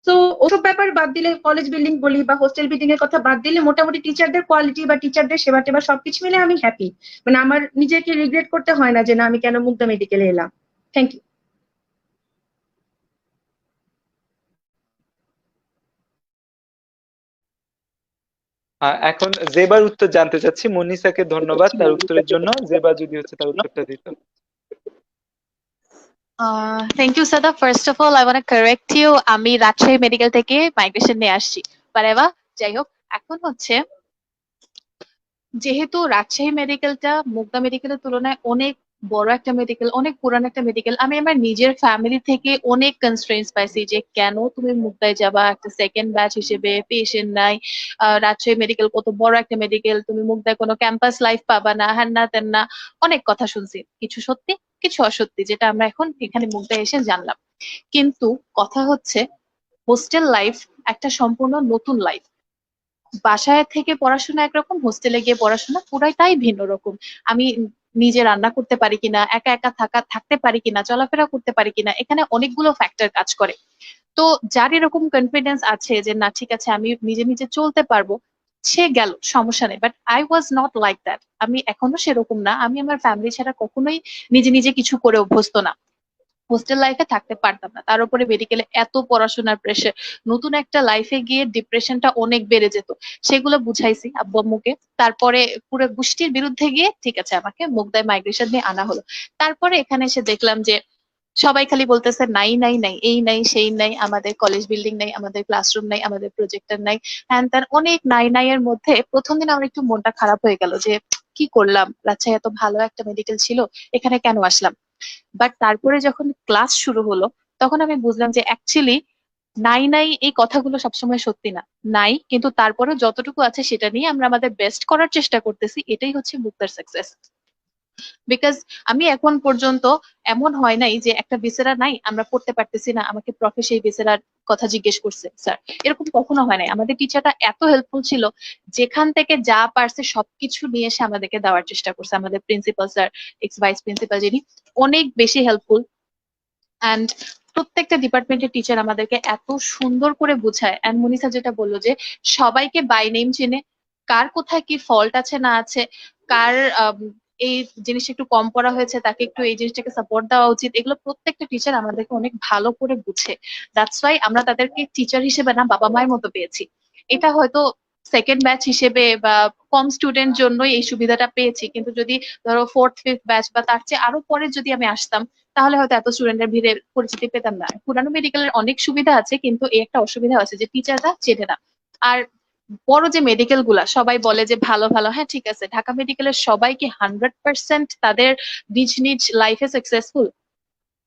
তো ওসব ব্যাপার বাদ দিলে, কলেজ বিল্ডিং বলি বা হোস্টেল বিল্ডিং এর কথা বাদ দিলে, মোটামুটি টিচারদের কোয়ালিটি বা টিচারদের সেবা টেবা সবকিছু মিলে আমি হ্যাপি। মানে আমার নিজেকে রিগ্রেট করতে হয় না যে না আমি কেন মুগদা মেডিকেলে এলাম। Thank you. এখন জেবার উত্তর জানতে চাচ্ছি। মনিসাকে ধন্যবাদ তার উত্তরের জন্য। জেবা যদি হচ্ছে তার উত্তরটা দিত। থ্যাংক ইউ সাদা। First of all I want correct you, আমি রাজশাহী মেডিকেল থেকে মাইগ্রেশন নিয়ে আসছি। বারেবা যাই হোক, এখন হচ্ছে যেহেতু রাজশাহী মেডিকেলটা মুগদা মেডিকেলের তুলনায় অনেক বড় একটা মেডিকেল, অনেক পুরান একটা মেডিকেল, আমি আমার নিজের ফ্যামিলি থেকে অনেক কনস্ট্রেন্টস পাইছি যে কেন তুমি মুগদায় যাবা, একটা সেকেন্ড ব্যাচ হিসেবে পেশেন্ট নাই, রাজশাহী মেডিকেল কত বড় একটা মেডিকেল, তুমি মুগদায় কোনো ক্যাম্পাস লাইফ পাবা না, হ্যান না তেন না, অনেক কথা শুনছি। কিছু সত্যি কিছু অসত্যি, যেটা আমরা এখন এখানে মুগদায় এসে জানলাম। কিন্তু কথা হচ্ছে হোস্টেল লাইফ একটা সম্পূর্ণ নতুন লাইফ। বাসায় থেকে পড়াশোনা একরকম, হোস্টেলে গিয়ে পড়াশোনা পুরাটাই ভিন্ন রকম। আমি নিজে রান্না করতে পারি কিনা, একা একা থাকতে পারি কিনা, চলাফেরা করতে পারি কিনা, এখানে অনেকগুলো ফ্যাক্টর কাজ করে। তো যার এরকম কনফিডেন্স আছে যে না ঠিক আছে আমি নিজে নিজে চলতে পারবো, সে গেল, সমস্যা নেই। But I was not like that, আমি এখনো সেরকম না। আমি আমার ফ্যামিলি ছাড়া কখনোই নিজে নিজে কিছু করে অভ্যস্ত না, হোস্টেল লাইফে থাকতে পারতাম না। তার উপরে মেডিকেলে এত পড়াশোনার প্রেশার, নতুন একটা লাইফে গিয়ে ডিপ্রেশনটা অনেক বেড়ে যেত। সেগুলো বুঝাইছি আব্বু আম্মুকে। তারপরে পুরো গোষ্ঠীর বিরুদ্ধে গিয়ে ঠিক আছে আমাকে মুগদায় মাইগ্রেশন নিয়ে আনা হলো। তারপরে এখানে এসে দেখলাম যে সবাই খালি বলতেছে নাই নাই নাই, এই নাই সেই নাই, আমাদের কলেজ বিল্ডিং নাই, আমাদের ক্লাসরুম নাই, আমাদের প্রজেক্টর নাই, হ্যান ত্যান অনেক নাই নাই এর মধ্যে প্রথম দিন আমার একটু মনটা খারাপ হয়ে গেল যে কি করলাম, রাজশাহী এত ভালো একটা মেডিকেল ছিল, এখানে কেন আসলাম। বাট তারপরে যখন ক্লাস শুরু হলো তখন আমি বুঝলাম যে অ্যাকচুয়ালি নাই নাই এই কথাগুলো সবসময় সত্যি না। নাই, কিন্তু তারপরে যতটুকু আছে সেটা নিয়ে আমরা আমাদের বেস্ট করার চেষ্টা করতেছি, এটাই হচ্ছে মুক্তার সাকসেস। বিকজ আমি এখন পর্যন্ত এমন হয় নাই যে একটা ভিসেরা নাই আমরা পড়তে পারতেছি না, আমাকে প্রফে সেই ভিসেরার কথা জিজ্ঞেস করছে স্যার, এরকম কখনো হয় নাই। আমাদের টিচারটা এত হেল্পফুল ছিল, যেখান থেকে যা পারছে সবকিছু নিয়ে এসে আমাদেরকে দেওয়ার চেষ্টা করছে। আমাদের principal sir, x vice principal যিনি, অনেক বেশি হেল্পফুল। অ্যান্ড প্রত্যেকটা ডিপার্টমেন্টের টিচার আমাদেরকে এত সুন্দর করে বোঝায়। অ্যান্ড মনিষা যেটা বললো যে সবাইকে বাই নেম চেনে, কার কোথায় কি ফল্ট আছে না আছে, কার এই জিনিসটা একটু কম করা হয়েছে, তাকে একটু এই জিনিসটাকে সাপোর্ট দেওয়া উচিত, এগুলো প্রত্যেকটা টিচার আমাদেরকে অনেক ভালো করে বুঝে। দ্যাটস ওয়াই আমরা তাদেরকে টিচার হিসেবে না, বাবা মায়ের মতো পেয়েছি। এটা হয়তো সেকেন্ড ব্যাচ হিসেবে বা কম স্টুডেন্ট জন্যই এই সুবিধাটা পেয়েছি, কিন্তু যদি ধরো ফোর্থ ফিফথ ব্যাচ বা তার চেয়ে আরো পরে যদি আমি আসতাম, তাহলে হয়তো এত স্টুডেন্টের ভিড়ে পরিচিতি পেতাম না। পুরানো মেডিকেলের অনেক সুবিধা আছে, কিন্তু এই একটা অসুবিধা আছে যে টিচাররা চেনে না। আর বড় যে মেডিকেল গুলা সবাই বলে যে ভালো ভালো, হ্যাঁ ঠিক আছে, ঢাকা মেডিকেলের সবাই কি 100% তাদের নিজ নিজ লাইফে সাকসেসফুল?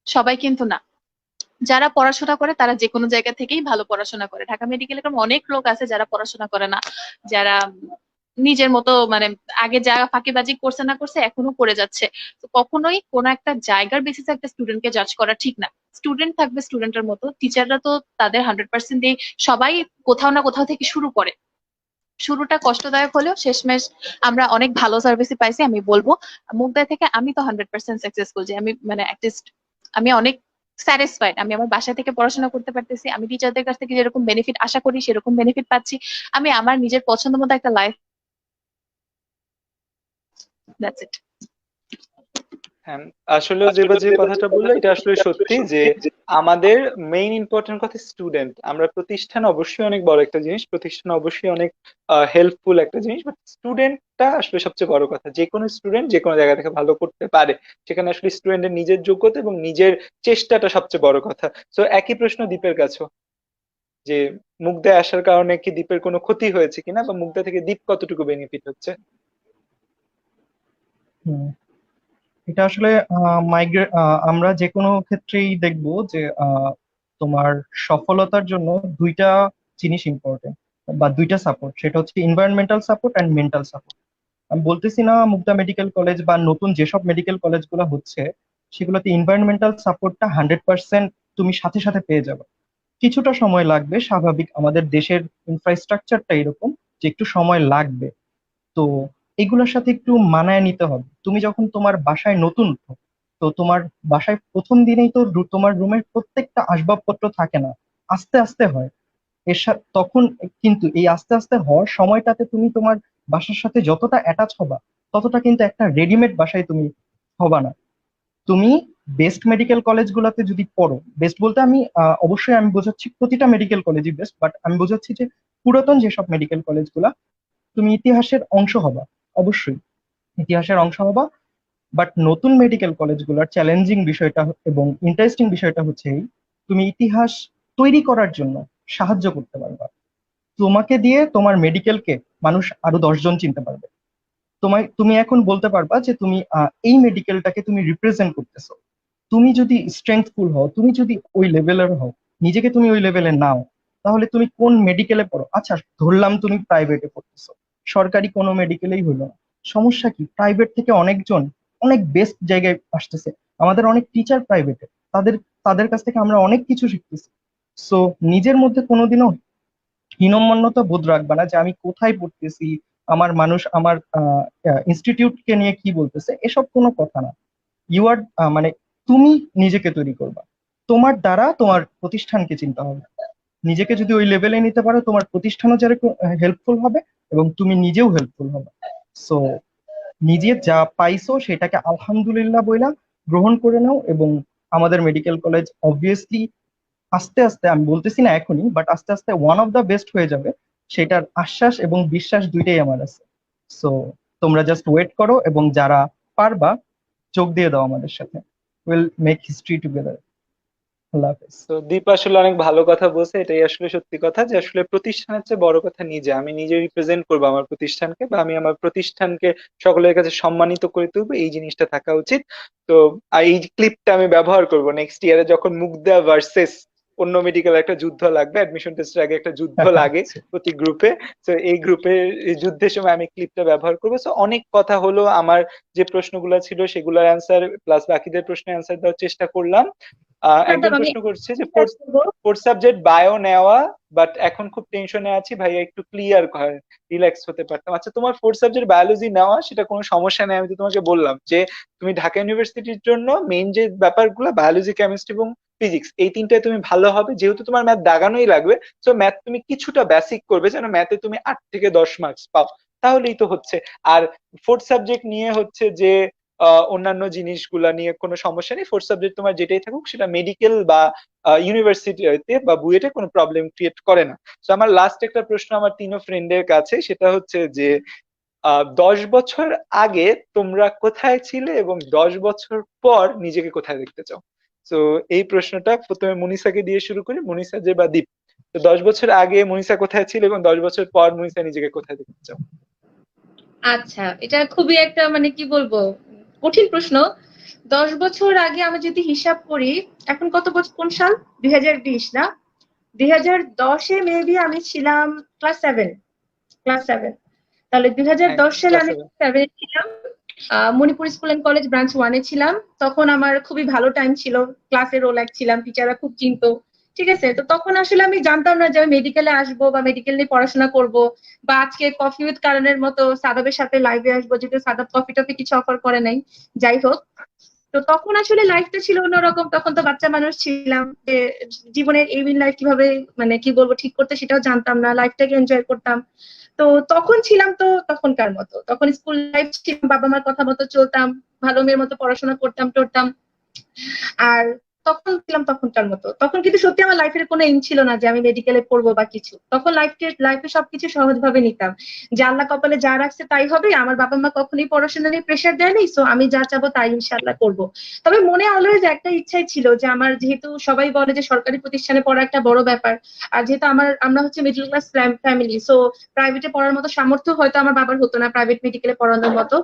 সবাই কিন্তু না। যারা পড়াশোনা করে তারা যে কোনো জায়গা থেকেই ভালো পড়াশোনা করে। ঢাকা মেডিকেলে এরকম অনেক লোক আছে যারা পড়াশোনা করে না, যারা নিজের মতো মানে আগে যা ফাঁকিবাজি করছে না করছে এখনো করে যাচ্ছে। তো কখনোই কোনো একটা জায়গার বেসিসে একটা স্টুডেন্টকে জাজ করা ঠিক না। স্টুডেন্ট থাকবে স্টুডেন্টের মতো, টিচাররা তো তাদের 100% দিয়ে সবাই কোথাও না কোথাও থেকে শুরু করে। শুরুটা কষ্টদায়ক হলেও শেষমেশ আমরা অনেক ভালো সার্ভিসই পাইছি। আমি বলবো মুগদা থেকে আমি তো 100% সাকসেসফুল, যে আমি মানে অ্যাটলিস্ট আমি অনেক স্যাটিসফাইড। আমি আমার বাসা থেকে পড়াশোনা করতে পারতেছি, আমি টিচারদের কাছ থেকে যেরকম বেনিফিট আশা করি সেরকম বেনিফিট পাচ্ছি, আমি আমার নিজের পছন্দ মতো একটা লাইফ। That's it. হ্যাঁ, আসলেও যে কথাটা বললো এটা আসলে সত্যি যে আমাদের মেইন ইম্পর্টেন্ট কথা স্টুডেন্ট। আমরা প্রতিষ্ঠান অবশ্যই অনেক বড় একটা জিনিস, প্রতিষ্ঠান অবশ্যই অনেক হেল্পফুল একটা জিনিস, বাট স্টুডেন্টটা আসলে সবচেয়ে বড় কথা। যে কোনো স্টুডেন্ট যে কোনো জায়গা থেকে ভালো করতে পারে, সেখানে আসলে স্টুডেন্টের নিজের যোগ্যতা এবং নিজের চেষ্টাটা সবচেয়ে বড় কথা। তো একই প্রশ্ন দীপের কাছেও, যে মুগদায় আসার কারণে কি দীপের কোনো ক্ষতি হয়েছে কিনা, বা মুগদা থেকে দীপ কতটুকু বেনিফিট হচ্ছে? হুম, এটা আসলে আমরা যে কোনো ক্ষেত্রেই দেখবো যে তোমার সফলতার জন্য দুইটা জিনিস ইম্পর্টেন্ট বা দুইটা সাপোর্ট, সেটা হচ্ছে environmental support and mental support. আমি বলতেছি না মুগদা মেডিকেল কলেজ বা নতুন যেসব মেডিকেল কলেজগুলো হচ্ছে সেগুলোতে এনভায়রনমেন্টাল সাপোর্টটা 100% তুমি সাথে সাথে পেয়ে যাবে। কিছুটা সময় লাগবে, স্বাভাবিক, আমাদের দেশের ইনফ্রাস্ট্রাকচারটা এরকম যে একটু সময় লাগবে। তো এগুলোর সাথে একটু মানায় নিতে হবে। তুমি যখন তোমার বাসায় নতুন উঠো, তো তোমার বাসায় প্রথম দিনেই তো তোমার রুমের প্রত্যেকটা আসবাবপত্র থাকে না, আস্তে আস্তে হয়। তখন কিন্তু এই আস্তে আস্তে হওয়ার সময়টাতে তুমি তোমার বাসার সাথে যতটা অ্যাটাচ হবা, ততটা কিন্তু একটা রেডিমেড বাসায় তুমি হবা না। তুমি বেস্ট মেডিকেল কলেজগুলোতে যদি পড়ো, বেস্ট বলতে আমি অবশ্যই আমি বোঝাচ্ছি প্রতিটা মেডিকেল কলেজই বেস্ট, বাট আমি বোঝাচ্ছি যে পুরাতন যেসব মেডিকেল কলেজগুলা, তুমি ইতিহাসের অংশ হবা, অবশ্যই ইতিহাসের অংশ হবা। বাট নতুন মেডিকেল কলেজগুলোর চ্যালেঞ্জিং বিষয়টা এবং ইন্টারেস্টিং বিষয়টা হচ্ছে এই, তুমি ইতিহাস তৈরি করার জন্য সাহায্য করতে পারবা। তোমাকে দিয়ে তোমার মেডিকেলকে মানুষ আরো 10 জন চিনতে পারবে। তুমি এখন বলতে পারবা যে তুমি এই মেডিকেলটাকে তুমি রিপ্রেজেন্ট করতেছো। তুমি যদি স্ট্রেংথফুল হও, তুমি যদি ওই লেভেলের হও, নিজেকে তুমি ওই লেভেলে নাও, তাহলে তুমি কোন মেডিকেলে পড়ো, আচ্ছা ধরলাম তুমি প্রাইভেটে পড়তেছো, সরকারি কোনো মেডিকেলেই হলো না, সমস্যা কি? প্রাইভেট থেকে অনেকজন অনেক বেস্ট জায়গায় আসতেছে, আমাদের অনেক টিচার প্রাইভেটে, তাদের তাদের কাছ থেকে আমরা অনেক কিছু শিখতেছি। সো নিজের মধ্যে কোনোদিনও হীনম্মন্যতা বোধ রাখবা না যে আমি কোথায় পড়তেছি, আমার মানুষ আমার ইনস্টিটিউটকে নিয়ে কি বলতেছে, এসব কোনো কথা না। ইউ আর মানে তুমি নিজেকে তৈরি করবা, তোমার দ্বারা তোমার প্রতিষ্ঠানকে চিন্তা হবে। নিজেকে যদি ওই লেভেলে নিতে পারো, তোমার প্রতিষ্ঠানও যেরকম হেল্পফুল হবে এবং তুমি নিজেও হেল্পফুল হবে। সো নিজে যা পাইছো সেটাকে আলহামদুলিল্লাহ বইলা গ্রহণ করে নাও। এবং আমাদের মেডিকেল কলেজ অবভিয়াসলি আস্তে আস্তে, আমি বলতেছি না এখনই, বাট আস্তে আস্তে ওয়ান অফ দ্য বেস্ট হয়ে যাবে, সেটার আশ্বাস এবং বিশ্বাস দুইটাই আমার আছে। সো তোমরা জাস্ট ওয়েট করো এবং যারা পারবা যোগ দিয়ে দাও আমাদের সাথে। Will make history together. আল্লাহ হাফেজ। তো দীপ আসলে অনেক ভালো কথা বলছে, এটাই আসলে সত্যি কথা যে আসলে প্রতিষ্ঠানের চেয়ে বড় কথা নিজে, আমি নিজে রিপ্রেজেন্ট করবো আমার প্রতিষ্ঠানকে, বা আমি আমার প্রতিষ্ঠানকে সকলের কাছে সম্মানিত করে তুলবো, এই জিনিসটা থাকা উচিত। তো এই ক্লিপটা আমি ব্যবহার করব নেক্সট ইয়ারে যখন মুগদা ভার্সেস অন্য মেডিকেল একটা যুদ্ধ লাগবে, অ্যাডমিশন টেস্টের আগে একটা যুদ্ধ লাগে প্রতি গ্রুপে। তো এই গ্রুপে যুদ্ধের সময় আমি ক্লিপটা ব্যবহার করবো। তো অনেক কথা হলো, আমার যে প্রশ্নগুলো ছিল সেগুলোর অ্যান্সার প্লাস বাকিদের প্রশ্নের অ্যান্সার দেওয়ার চেষ্টা করলাম। একজন আমি প্রশ্ন করছে যে ফোর্থ সাবজেক্ট বায়ো নেওয়া, বাট এখন খুব টেনশনে আছি ভাইয়া, একটু ক্লিয়ার কর, রিল্যাক্স হতে পারতাম। আচ্ছা, তোমার ফোর্থ সাবজেক্ট বায়োলজি নেওয়া সেটা কোনো সমস্যা নেই। আমি তো তোমাকে বললাম যে তুমি ঢাকা ইউনিভার্সিটির জন্য মেইন যে ব্যাপারগুলো বায়োলজি, কেমিস্ট্রি এবং ফিজিক্স, এই তিনটায় তুমি ভালো হবে। যেহেতু তোমার ম্যাথ দাগানোই লাগবে, তো ম্যাথ তুমি কিছুটা বেসিক করবে যেন ম্যাথে তুমি 8 থেকে 10 মার্কস পাও, তাহলেই তো হচ্ছে। আর ফোর্থ সাবজেক্ট নিয়ে হচ্ছে যে অন্যান্য জিনিসগুলা নিয়ে কোনো সমস্যা নেই। ফোর্থ সাবজেক্ট তোমার যেটাই থাকুক সেটা মেডিকেল বা ইউনিভার্সিটিতে বা বুয়েটে কোনো প্রবলেম ক্রিয়েট করে না। তো আমার লাস্ট একটা প্রশ্ন আমার তিনো ফ্রেন্ডের কাছে, সেটা হচ্ছে যে 10 বছর আগে তোমরা কোথায় ছিলে এবং 10 বছর পর নিজেকে কোথায় দেখতে চাও? তো এই প্রশ্নটা প্রথমে মনিষাকে দিয়ে শুরু করি, মনিষা যে বা দীপ। তো 10 বছর আগে মনিষা কোথায় ছিল এবং 10 বছর পর মনিষা নিজেকে কোথায় দেখতে চাও? আচ্ছা, এটা খুবই একটা মানে কি বলবো, কঠিন প্রশ্ন। 10 বছর আগে আমি যদি হিসাব করি, এখন কত বছর, কোন সাল? 2020 না? 2010-এ মেবি আমি ছিলাম ক্লাস 7। ক্লাস 7, তাহলে হ্যাঁ, 2010 সালে ক্লাস আমি 7। 7 ছিলাম। Manipur school and college branch 1-এ ছিলাম। তখন আমার খুবই ভালো টাইম ছিল, ক্লাসে রোল এক ছিলাম, টিচাররা খুব চিনতো। ঠিক আছে, তো তখন আসলে আমি জানতাম না যে আমি মেডিকেলে আসবো বা মেডিকেল নিয়ে পড়াশোনা করব, বা আজকে কফি উইথ কারণের মতো সাদাবের সাথে লাইভে আসবো, যেহেতু সাদাব কফি টফি কিছু অফার করে নাই। যাই হোক, তো তখন আসলে লাইফটা ছিল অন্যরকম, তখন তো বাচ্চা মানুষ ছিলাম, যে জীবনের এইম লাইফ কিভাবে মানে কি বলবো ঠিক করতে সেটাও জানতাম না, লাইফটাকে এনজয় করতাম। তো তখন ছিলাম তো তখনকার মতো, তখন স্কুল লাইফ ছিল, বাবা মার কথা মতো চলতাম, ভালো মেয়ের মতো পড়াশোনা করতাম টরতাম। আর তখন ছিলাম তখনকার মতো। তখন কিন্তু সত্যি আমার লাইফের কোনো এইম ছিল না যে আমি মেডিকেলে পড়বো বা কিছু। তখন লাইফে সবকিছু সহজভাবে নিতাম, যে আল্লাহ কপালে যা রাখছে তাই হবে। আমার বাবা মা কখনোই পড়াশোনা নিয়ে প্রেশার দেয়নি, সো আমি যা চাবো তাই ইনশাআল্লাহ করবো। তবে মনে অলওয়েজ একটা ইচ্ছাই ছিল যে আমার, যেহেতু সবাই বলে যে সরকারি প্রতিষ্ঠানে পড়া একটা বড় ব্যাপার, আর যেহেতু আমরা হচ্ছে মিডল ক্লাস ফ্যামিলি, সো প্রাইভেটে পড়ার মতো সামর্থ্য হয়তো আমার বাবার হতো না প্রাইভেট মেডিকেলে পড়ানোর মতো।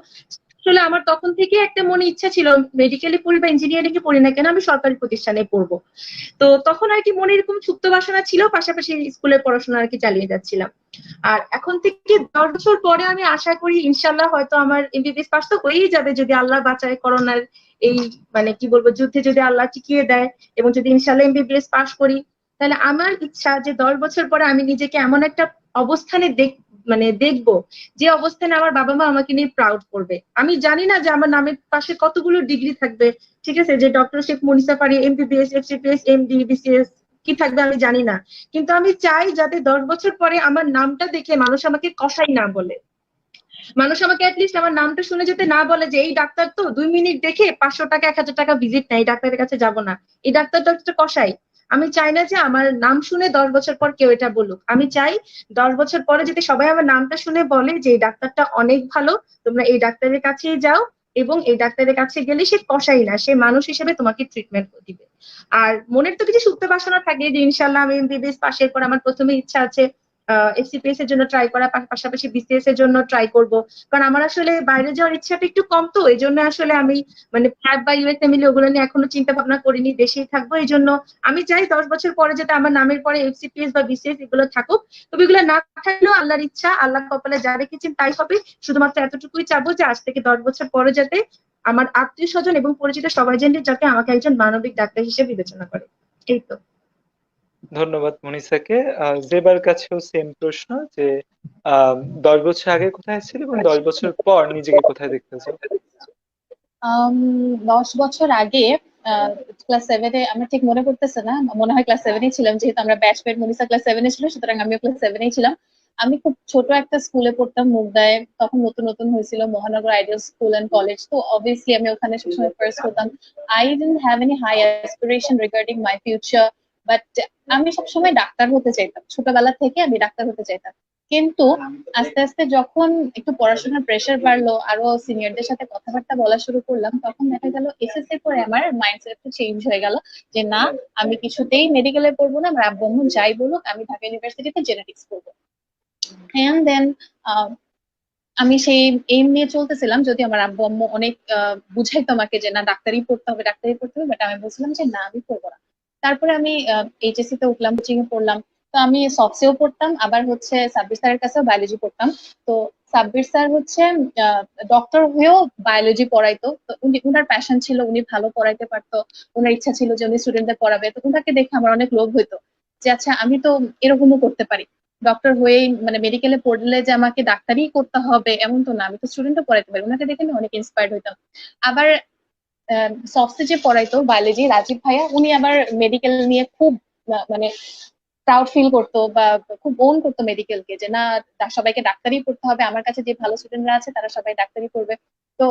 আসলে আমার তখন থেকে একটা মনে ইচ্ছা ছিল, মেডিকেলে পড়ি বা ইঞ্জিনিয়ারিং এ পড়ি না কেন, আমি সরকারি প্রতিষ্ঠানে পড়বো। তো তখন আর কি মনে এরকম সুপ্ত বাসনা ছিল, পাশাপাশি স্কুলের পড়াশোনা আর কি চালিয়ে যাচ্ছিলাম। আর এখন থেকে 10 বছর পরে আমি আশা করি ইনশাল্লাহ হয়তো আমার এমবিবিএস পাস তো হয়েই যাবে, যদি আল্লাহ বাঁচায় করোনার এই মানে কি বলবো যুদ্ধে যদি আল্লাহ টিকিয়ে দেয়, এবং যদি ইনশাল্লাহ এমবিবিএস পাস করি, তাহলে আমার ইচ্ছা যে 10 বছর পরে আমি নিজেকে এমন একটা অবস্থানে দেখবো, যে অবস্থানে আমার বাবা মা আমাকে নিয়ে প্রাউড করবে। আমি জানি না যে আমার নামের পাশে কতগুলো ডিগ্রি থাকবে, ঠিক আছে, যে ডক্টরশিপ, মুনিসা পারি, এমবিবিএস, এফসিপিএস, এমডি, বিসিএস কি থাকবে আমি জানি না, কিন্তু আমি চাই যাতে 10 বছর পরে আমার নামটা দেখে মানুষ আমাকে কসাই না বলে। মানুষ আমাকে অ্যাটলিস্ট আমার নামটা শুনে যেতে না বলে যে এই ডাক্তার তো 2 মিনিট দেখে 500 টাকা 1000 টাকা ভিজিট নেয়, এই ডাক্তারের কাছে যাব না, এই ডাক্তারটা হচ্ছে কসাই। আমি চাই না যে আমার নাম শুনে 10 বছর পর কেউ এটা বলুক। আমি চাই 10 বছর পরে যদি সবাই আমার নামটা শুনে বলে যে এই ডাক্তারটা অনেক ভালো, তোমরা এই ডাক্তারের কাছেই যাও, এবং এই ডাক্তারের কাছে গেলে সে কসাই না, সে মানুষ হিসেবে তোমাকে ট্রিটমেন্ট দিবে। আর মনের তো কিছু সুপ্ত বাসনা থাকে যে ইনশাল্লাহ আমি এমবিবিএস পাশের পর আমার প্রথমে ইচ্ছা আছে এফসিপিএস এর জন্য ট্রাই করা, পাশাপাশি বিসিএস এর জন্য ট্রাই করব। কারণ আমার আসলে বাইরে যাওয়ার ইচ্ছাটা একটু কম, তো এই জন্য আসলে আমি মানে ফ্ল্যাট বা ইউএসএ মিলে ওগুলো নিয়ে এখনো চিন্তা ভাবনা করিনি, দেশেই থাকবো। এই জন্য আমি চাই 10 বছর পরে যাতে আমার নামের পরে এফসিপিএস বা বিসিএস এগুলো থাকুক। তবে এগুলো না থাকলেও আল্লাহর ইচ্ছা, আল্লাহ কপালে যা রেখেছেন তাই হবে। শুধুমাত্র এতটুকুই চাবো যে আজ থেকে 10 বছর পরে যাতে আমার আত্মীয় স্বজন এবং পরিচিত সবাই জেনে যাতে আমাকে একজন মানবিক ডাক্তার হিসেবে বিবেচনা করে। এই তো। ধন্যবাদ মনিষাকে। জেবার কাছেও সেম প্রশ্ন যে আহ 10 বছর আগে কোথায় ছিল এবং 10 বছর পর নিজেকে কোথায় দেখতে চাও? 10 বছর আগে ক্লাস 7-এ, আমি ঠিক মনে করতেছে না, মনে হয় ক্লাস 7-এই ছিলাম, যেহেতু আমরা ব্যাচমেট, মনিসা ক্লাস 7-এ ছিল, সুতরাং আমিও ক্লাস 7-এই ছিলাম। আমি খুব ছোট একটা স্কুলে পড়তাম, মুগদায়, তখন নতুন নতুন হয়েছিল Mohanagar ideal school and college, তো অবভিয়াসলি আমি ওখানে সবসময় ফার্স্ট হতাম। I didn't have any high aspiration regarding my future, but আমি সবসময় ডাক্তার হতে চাইতাম, ছোটবেলা থেকে আমি ডাক্তার হতে চাইতাম। কিন্তু আস্তে আস্তে যখন একটু পড়াশোনার প্রেশার বাড়লো, আরো সিনিয়রদের সাথে কথাবার্তা বলা শুরু করলাম, তখন দেখা গেল এসএসসি পরে আমার মাইন্ডসেট একটু চেঞ্জ হয়ে গেল, যে না, আমি কিছুতেই মেডিকেলে পড়বো না, আমার আব্বু আম্মু যাই বলুক, আমি ঢাকা ইউনিভার্সিটিতে জেনেটিক্স পড়বো। এন্ড দেন আমি সেই এইম নিয়ে চলতেছিলাম, যদি আমার আব্বু আম্মু অনেক বুঝাইতো আমাকে যে না, ডাক্তারি পড়তে হবে, ডাক্তারি পড়তে হবে, বাট আমি বলছিলাম যে না, আমি পড়বো না। তারপরে আমি এইচএসসি তে উঠলাম, কোচিং এ পড়লাম। তো আমি সবসেও পড়তাম, আবার হচ্ছে সাব্বির স্যারের কাছেও বায়োলজি পড়তাম। তো সাব্বির স্যার হচ্ছে ডক্টর হয়েও বায়োলজি পড়াইতো, তো উনার প্যাশন ছিল, উনি ভালো পড়াইতে পারতো, উনার ইচ্ছা ছিল যে উনি স্টুডেন্টদের পড়াবে। তো উনাকে দেখে আমার অনেক লোভ হইতো যে আচ্ছা, আমি তো এরকমও করতে পারি, ডক্টর হয়েই মানে মেডিকেলে পড়লে যে আমাকে ডাক্তারি করতে হবে এমন তো না, আমি তো স্টুডেন্টও পড়াইতে পারি। ওনাকে দেখে আমি অনেক ইন্সপায়ার্ড হইতাম। আবার সফটে যে পড়াইতো বায়োলজি রাজীব ভাইয়া, উনি আবার মেডিকেল নিয়ে খুব মানে প্রাউড ফিল করতো বা খুব ওন করতো মেডিকেলকে, যে না সবাইকে ডাক্তারি পড়তে হবে, আমার কাছে যে ভালো স্টুডেন্টরা আছে তারা সবাই ডাক্তারি করবে। তো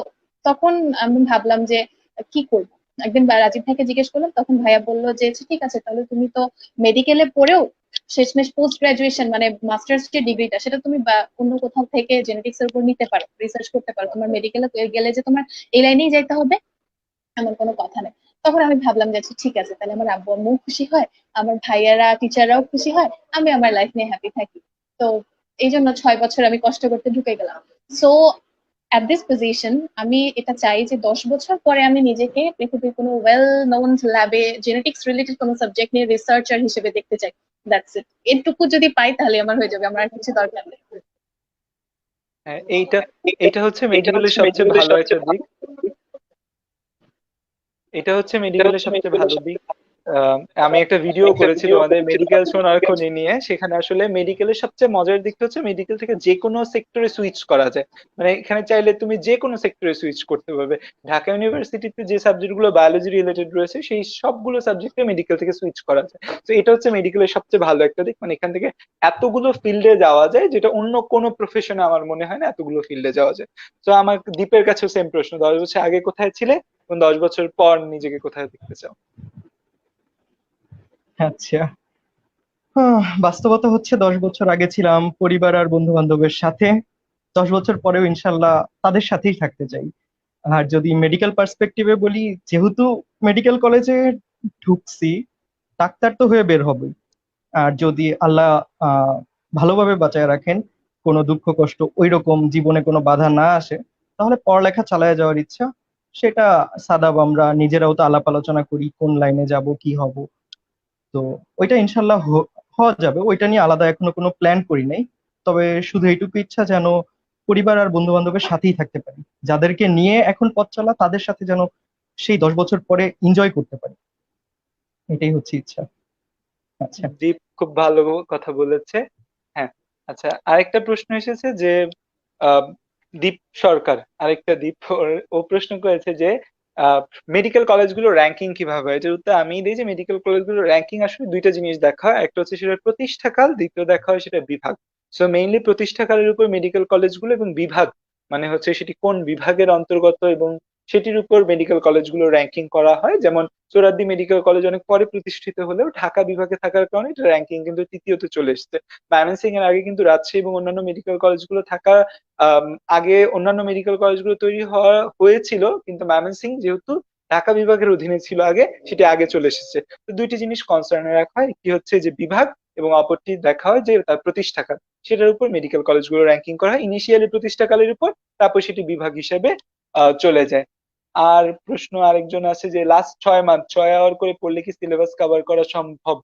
তখন আমি ভাবলাম যে কি করবো। একদিন রাজীব ভাইকে জিজ্ঞেস করলাম, তখন ভাইয়া বললো যে আচ্ছা, ঠিক আছে, তাহলে তুমি তো মেডিকেলে পড়েও শেষমেশ পোস্ট গ্রাজুয়েশন মানে মাস্টার্স যে ডিগ্রিটা, সেটা তুমি অন্য কোথাও থেকে জেনেটিক্স এর উপর নিতে পারো, রিসার্চ করতে পারো। তোমার মেডিকেলে গেলে যে তোমার এই লাইনেই যাইতে হবে এমন কোনো কথা নেই। তখন আমি ভাবলাম যে আচ্ছা ঠিক আছে, তাহলে আমার আব্বু আম্মু খুশি হয়, আমার ভাইয়ারা টিচাররাও খুশি হয়, আমি আমার লাইফ নিয়ে হ্যাপি থাকি। তো এই জন্য 6 বছর আমি কষ্ট করতে ঢুকে গেলাম। সো অ্যাট দিস পজিশন আমি এটা চাই যে 10 বছর পরে আমি নিজেকে পৃথিবীর কোনো ওয়েল নোন ল্যাবে জেনেটিক্স রিলেটেড কোনো সাবজেক্ট নিয়ে রিসার্চার হিসেবে দেখতে চাই। That's it. এটুকু যদি পাই তাহলে আমার হয়ে যাবে, আমার আর কিছু দরকার নেই। হ্যাঁ, এইটা এটা হচ্ছে মেডিকেলের সবচেয়ে ভালো একটা দিক। এটা হচ্ছে মেডিকেলের সবচেয়ে ভালো দিক। আমি একটা ভিডিও করেছি তোমাদের মেডিকেল শোনার খনি নিয়ে। সেখানে আসলে মেডিকেলের সবচেয়ে মজার দিকটা হচ্ছে মেডিকেল থেকে যে কোনো সেক্টরে সুইচ করা যায়। মানে এখানে চাইলে তুমি যে কোনো সেক্টরে সুইচ করতে পারবে। ঢাকা ইউনিভার্সিটিতে যে সাবজেক্ট গুলো বায়োলজি রিলেটেড রয়েছে সেই সবগুলো সাবজেক্টে মেডিকেল থেকে সুইচ করা যায়। তো এটা হচ্ছে মেডিকেলের সবচেয়ে ভালো একটা দিক। মানে এখান থেকে এতগুলো ফিল্ডে যাওয়া যায়, যেটা অন্য কোনো প্রফেশনে আমার মনে হয় না এতগুলো ফিল্ডে যাওয়া যায়। তো আমার দীপের কাছেও সেম প্রশ্ন, 10 বছর আগে কোথায় ছিলে এবং 10 বছর পর নিজেকে কোথায় দেখতে চাও? আচ্ছা, বাস্তবতা হচ্ছে 10 বছর আগে ছিলাম পরিবার আর বন্ধু বান্ধবের সাথে। 10 বছর পরেও ইনশাল্লাহ তাদের সাথেই থাকতে চাই। আর যদি মেডিকেল পার্সপেক্টিভে বলি, যেহেতু মেডিকেল কলেজে ঢুকছি, ডাক্তার তো হয়ে বের হবে। আর যদি আল্লাহ ভালোভাবে বাঁচায় রাখেন, কোনো দুঃখ কষ্ট ওইরকম জীবনে কোনো বাধা না আসে, তাহলে পড়ালেখা চালায় যাওয়ার ইচ্ছা। সেটা সাদাব আমরা নিজেরাও তো আলাপ আলোচনা করি কোন লাইনে যাব কি হব। তো ওইটা ইনশাল্লাহ হওয়া যাবে, ওইটা নিয়ে আলাদা এখনো কোনো প্ল্যান করি নাই। তবে শুধু এইটুকু ইচ্ছা যেন পরিবার আর বন্ধু বান্ধবের সাথেই থাকতে পারি, যাদেরকে নিয়ে এখন পথ চলা তাদের সাথে যেন সেই 10 বছর পরে এনজয় করতে পারি, এটাই হচ্ছে ইচ্ছা। আচ্ছা। দীপ খুব ভালো কথা বলেছে। হ্যাঁ, আচ্ছা, আরেকটা প্রশ্ন এসেছে যে আহ, দীপ সরকার, আরেকটা দীপ, ও প্রশ্ন করেছে যে মেডিকেল কলেজগুলো র্যাঙ্কিং কিভাবে হয়। এটার উত্তর আমি দিই যে মেডিকেল কলেজগুলো র্যাঙ্কিং আসলে দুইটা জিনিস দেখা হয়। একটা হচ্ছে সেটা প্রতিষ্ঠাকাল, দ্বিতীয় দেখা হয় সেটা বিভাগ। সো মেইনলি প্রতিষ্ঠাকালের উপর মেডিকেল কলেজগুলো, এবং বিভাগ মানে হচ্ছে সেটি কোন বিভাগের অন্তর্গত এবং সেটির উপর মেডিকেল কলেজগুলো র্যাঙ্কিং করা হয়। যেমন সোহরাওয়ার্দী মেডিকেল কলেজ অনেক পরে প্রতিষ্ঠিত হলেও ঢাকা বিভাগে থাকার কারণে এটা র্যাঙ্কিং কিন্তু তৃতীয়তে চলে এসেছে। ময়মনসিং এর আগে কিন্তু রাজশাহী এবং অন্যান্য মেডিকেল কলেজগুলো থাকা, আগে অন্যান্য মেডিকেল কলেজগুলো তৈরি হওয়া হয়েছিল, কিন্তু ময়মনসিং যেহেতু ঢাকা বিভাগের অধীনে ছিল আগে, সেটি আগে চলে এসেছে। তো দুইটি জিনিস কনসার্নে রাখা হয়, একটি হচ্ছে যে বিভাগ এবং অপরটি দেখা হয় যে তার প্রতিষ্ঠাকাল। সেটার উপর মেডিকেল কলেজগুলো র্যাঙ্কিং করা হয় ইনিশিয়ালি প্রতিষ্ঠাকালের উপর, তারপর সেটি বিভাগ হিসেবে চলে যায়। আর প্রশ্ন আরেকজন আছে যে লাস্ট 6 মান্থ 6 আওয়ার করে পড়লে কি সিলেবাস কভার করা সম্ভব?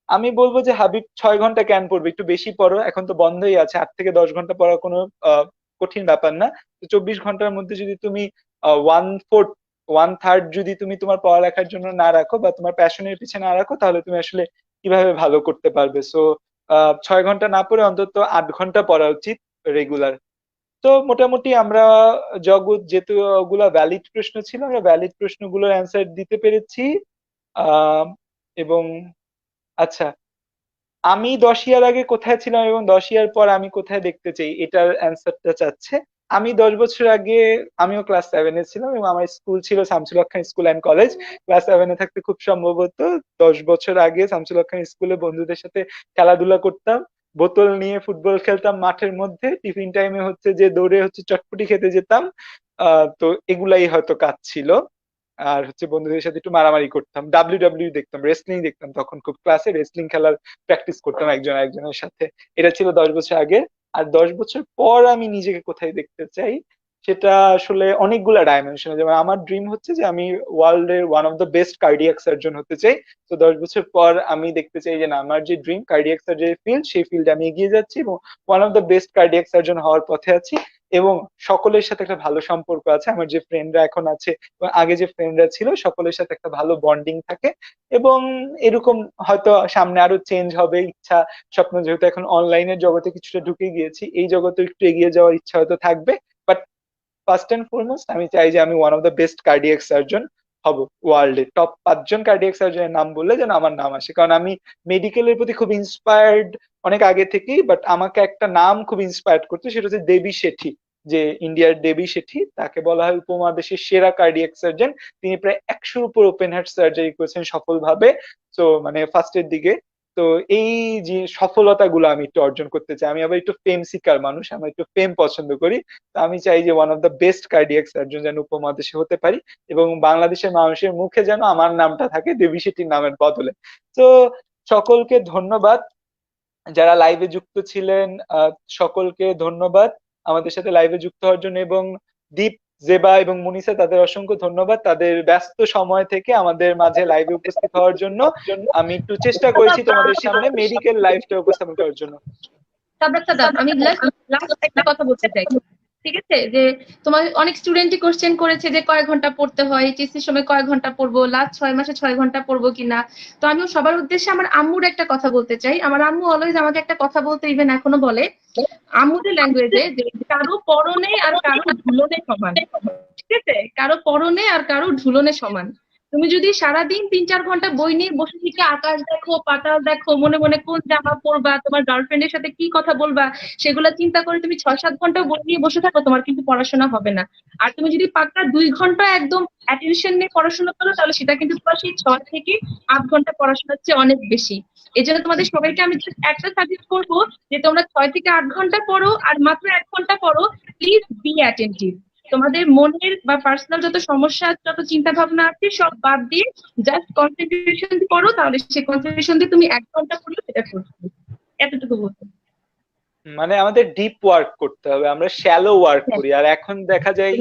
আমি বলবো যে হাবিব, 6 ঘন্টা কেন পড়বে, একটু বেশি পড়ো, এখন তো বন্ধই আছে। 8 থেকে 10 ঘন্টা পড়া কোনো কঠিন ব্যাপার না। তো 24 ঘন্টার মধ্যে যদি তুমি 1/4 1/3 যদি তুমি তোমার পড়ালেখার জন্য না রাখো বা তোমার প্যাশনের পিছনে না রাখো, তাহলে তুমি আসলে কিভাবে ভালো করতে পারবে? সো 6 ঘন্টা না পড়ে অন্তত 8 ঘন্টা পড়া উচিত রেগুলার। তো মোটামুটি আমরা জগৎ, যেহেতু ওগুলা ভ্যালিড প্রশ্ন ছিল, আমরা ভ্যালিড প্রশ্নগুলোর অ্যান্সার দিতে পেরেছি। আহ এবং আচ্ছা, আমি 10 ইয়ার আগে কোথায় ছিলাম এবং 10 ইয়ার পর আমি কোথায় দেখতে চাই, এটার অ্যান্সারটা চাচ্ছে। আমি 10 বছর আগে আমিও ক্লাস 7-এ ছিলাম এবং আমার স্কুল ছিল শামসুল হক খান স্কুল অ্যান্ড কলেজ। ক্লাস 7-এ থাকতে খুব সম্ভবত 10 বছর আগে শামসুল হক খান স্কুলে বন্ধুদের সাথে খেলাধুলা করতাম, বোতল নিয়ে ফুটবল খেলতাম মাঠের মধ্যে, টিফিন টাইমে হচ্ছে যে দৌড়ে হচ্ছে চটপটি খেতে যেতাম। তো এগুলাই হয়তো কাজ ছিল। আর হচ্ছে বন্ধুদের সাথে একটু মারামারি করতাম, ডাব্লিউ দেখতাম, রেসলিং দেখতাম, তখন খুব ক্লাসে রেসলিং খেলার প্র্যাকটিস করতাম একজন একজনের সাথে। এটা ছিল 10 বছর আগে। আর 10 বছর পর আমি নিজেকে কোথায় দেখতে চাই, সেটা আসলে অনেকগুলা ডাইমেনশন। যেমন আমার ড্রিম হচ্ছে যে আমি ওয়ার্ল্ড এর one of the best cardiac surgeon হতে চাই। তো 10 বছর পর আমি দেখতে চাই যে না, আমার যে ড্রিম কার্ডিয়াক সার্জারি ফিল্ড, সেই ফিল্ডে আমি এগিয়ে যাচ্ছি এবং one of the best cardiac surgeon হওয়ার পথে আছি। এবং সকলের সাথে একটা ভালো সম্পর্ক আছে, আমার যে ফ্রেন্ডরা এখন আছে এবং আগে যে ফ্রেন্ডরা ছিল, সকলের সাথে একটা ভালো বন্ডিং থাকে। এবং এরকম হয়তো সামনে আরো চেঞ্জ হবে, ইচ্ছা স্বপ্ন, যেহেতু এখন অনলাইনের জগতে কিছুটা ঢুকে গিয়েছি, এই জগতে একটু এগিয়ে যাওয়ার ইচ্ছা হয়তো থাকবে। বাট ফার্স্ট এন্ড ফরমোস্ট আমি চাই যে আমি one of the best cardiac surgeon হব ওয়ার্ল্ডে। টপ 5 জন কার্ডিয়াক সার্জনের নাম বললে যেন আমার নাম আসে, কারণ আমি মেডিকেলের প্রতি খুব ইন্সপায়ার্ড অনেক আগে থেকেই। বাট আমাকে একটা নাম খুব ইন্সপায়ার্ড করতো, সেটা হচ্ছে দেবী শেঠি। যে ইন্ডিয়ার দেবী শেঠি, তাকে বলা হয় উপমহাদেশের সেরা কার্ডিয়াক সার্জন। তিনি প্রায় 100-র উপর ওপেন হার্ট সার্জারি করেছেন সফলভাবে, তো মানে ফার্স্টের দিকে। তো এই যে সফলতাগুলো আমি একটু অর্জন করতে চাই। আমি আবার একটু ফেম সিকার মানুষ, আমি একটু ফেম পছন্দ করি। তো আমি চাই যে one of the best cardiac surgeon যেন উপমহাদেশে হতে পারি, এবং বাংলাদেশের মানুষের মুখে যেন আমার নামটা থাকে দেবী শেঠির নামের বদলে। তো সকলকে ধন্যবাদ যারা লাইভে যুক্ত ছিলেন, সকলকে ধন্যবাদ আমাদের সাথে লাইভে যুক্ত হওয়ার জন্য। এবং দীপ, জেবা এবং মুনিসা, তাদের অসংখ্য ধন্যবাদ তাদের ব্যস্ত সময় থেকে আমাদের মাঝে লাইভে উপস্থিত হওয়ার জন্য। আমি একটু চেষ্টা করেছি তোমাদের সামনে মেডিকেল লাইভটা উপস্থাপন করার জন্য। সাদাব, আমি লাস্ট একটা কথা বলতে চাই, ঠিক আছে? যে তোমার অনেক স্টুডেন্টই কোশ্চেন করেছে যে কয় ঘন্টা পড়তে হয়, এইচএসসির সময় কয় ঘন্টা পড়বো, লাস্ট 6 মাসে 6 ঘন্টা পড়বো কিনা। তো আমি সবার উদ্দেশ্যে আমার আম্মুর একটা কথা বলতে চাই। আমার আম্মু অলওয়েজ আমাকে একটা কথা বলতে, ইভেন এখনো বলে, আম্মুদের ল্যাঙ্গুয়েজে, যে কারো পরনে আর কারো ধুলনে সমান। ঠিক আছে? কারো পরনে আর কারো ঝুলনে সমান। তুমি যদি সারাদিন 3-4 ঘন্টা বই নিয়ে বসে থেকে আকাশ দেখো, পাতাল দেখো, মনে মনে কোন জামা পরবা, তোমার গার্লফ্রেন্ডের সাথে কি কথা বলবা, সেগুলা চিন্তা করে তুমি 6-7 ঘন্টা বই নিয়ে বসে থাকো, তোমার কিন্তু পড়াশোনা হবে না। আর তুমি যদি পাক্কা 2 ঘন্টা একদম অ্যাটেনশন নিয়ে পড়াশোনা করো, তাহলে সেটা কিন্তু তোমার সেই 6 থেকে 8 ঘন্টা পড়াশোনার চেয়ে অনেক বেশি। এই জন্য তোমাদের সবাইকে আমি just একটা সাজেস্ট করবো, যে তোমরা 6 থেকে 8 ঘন্টা পড়ো, আর মাত্র 1 ঘন্টা পড়ো। Please be attentive. তোমাদের মনের বা পার্সোনাল যত সমস্যা, যত চিন্তা ভাবনা আছে, সব বাদ দিয়ে জাস্ট কনসেন্ট্রেশন করো, তাহলে সেই কনসেন্ট্রেশন দিয়ে তুমি 1 ঘন্টা পড়লে সেটা করবে। এতটুকু বলতে। মানে আমাদের ডিপ ওয়ার্ক করতে হবে, আমরা শ্যালো ওয়ার্ক করি। আর এখন দেখা যায়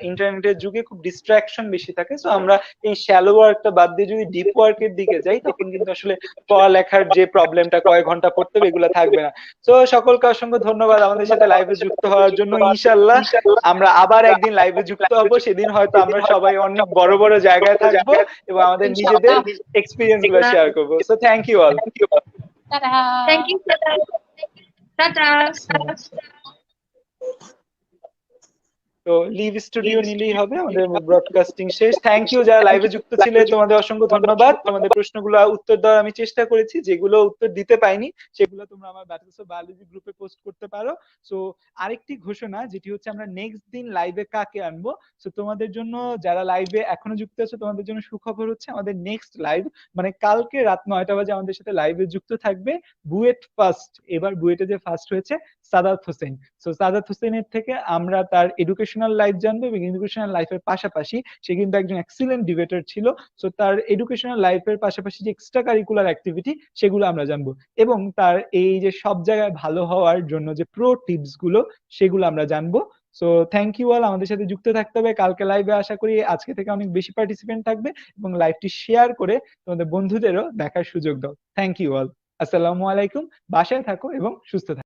ইন্টারনেটের যুগে খুব ডিস্ট্রাকশন বেশি থাকে, তো আমরা এই শ্যালো ওয়ার্কটা বাদ দিয়ে যদি ডিপ ওয়ার্কের দিকে যাই, তখন কিন্তু আসলে পড়ালেখার যে প্রবলেমটা কয় ঘন্টা পড়তে হবে এগুলো থাকবে না। তো সকলকে অসংখ্য ধন্যবাদ আমাদের সাথে লাইভে যুক্ত হওয়ার জন্য। ইনশাল্লাহ আমরা আবার একদিন লাইভে যুক্ত হব, সেদিন হয়তো আমরা সবাই অনেক বড় বড় জায়গায় থাকবো এবং আমাদের নিজেদের এক্সপিরিয়েন্স গুলো শেয়ার করবো। So thank you all. Thank you, tata. তো লিভ স্টুডিও নিলেই হবে, আমাদের ব্রডকাস্টিং শেষ। থ্যাংক ইউ যারা লাইভে যুক্ত ছিলে, তোমাদের অসংখ্য ধন্যবাদ। তোমাদের প্রশ্নগুলো উত্তর দেওয়ার আমি চেষ্টা করেছি, যেগুলো উত্তর দিতে পাইনি সেগুলো তোমরা আমার ব্যাচেলর্স অফ বায়োলজি গ্রুপে পোস্ট করতে পারো। সো আরেকটি ঘোষণা, যেটি হচ্ছে আমরা নেক্সট দিন লাইভে কাকে আনবো। সো তোমাদের জন্য যারা লাইভে এখনো যুক্ত আছো, তোমাদের জন্য সুখবর হচ্ছে আমাদের নেক্সট লাইভ মানে কালকে রাত 9টা বাজে আমাদের সাথে লাইভে যুক্ত থাকবে বুয়েট ফার্স্ট, এবার বুয়েটে যে ফার্স্ট হয়েছে, সাদাত হোসেন। সো সাদাত হোসেনের থেকে আমরা তার এডুকেশনাল লাইফ জানবো, এবং এডুকেশনাল লাইফের পাশাপাশি সে কিন্তু একজন এক্সিলেন্ট ডিবেটর ছিল। সো তার এডুকেশনাল লাইফের পাশাপাশি যে এক্সট্রা কারিকুলার অ্যাক্টিভিটি সেগুলো আমরা জানবো, এবং তার এই যে সব জায়গায় ভালো হওয়ার জন্য যে প্রো টিপস গুলো সেগুলো আমরা জানবো। সো থ্যাংক ইউ অল, আমাদের সাথে যুক্ত থাকতে হবে কালকে লাইভে। আশা করি আজকে থেকে অনেক বেশি পার্টিসিপেন্ট থাকবে, এবং লাইভটি শেয়ার করে তোমাদের বন্ধুদেরও দেখার সুযোগ দাও। Thank you all. আসসালামু আলাইকুম। বাসায় থাকো এবং সুস্থ থাকো।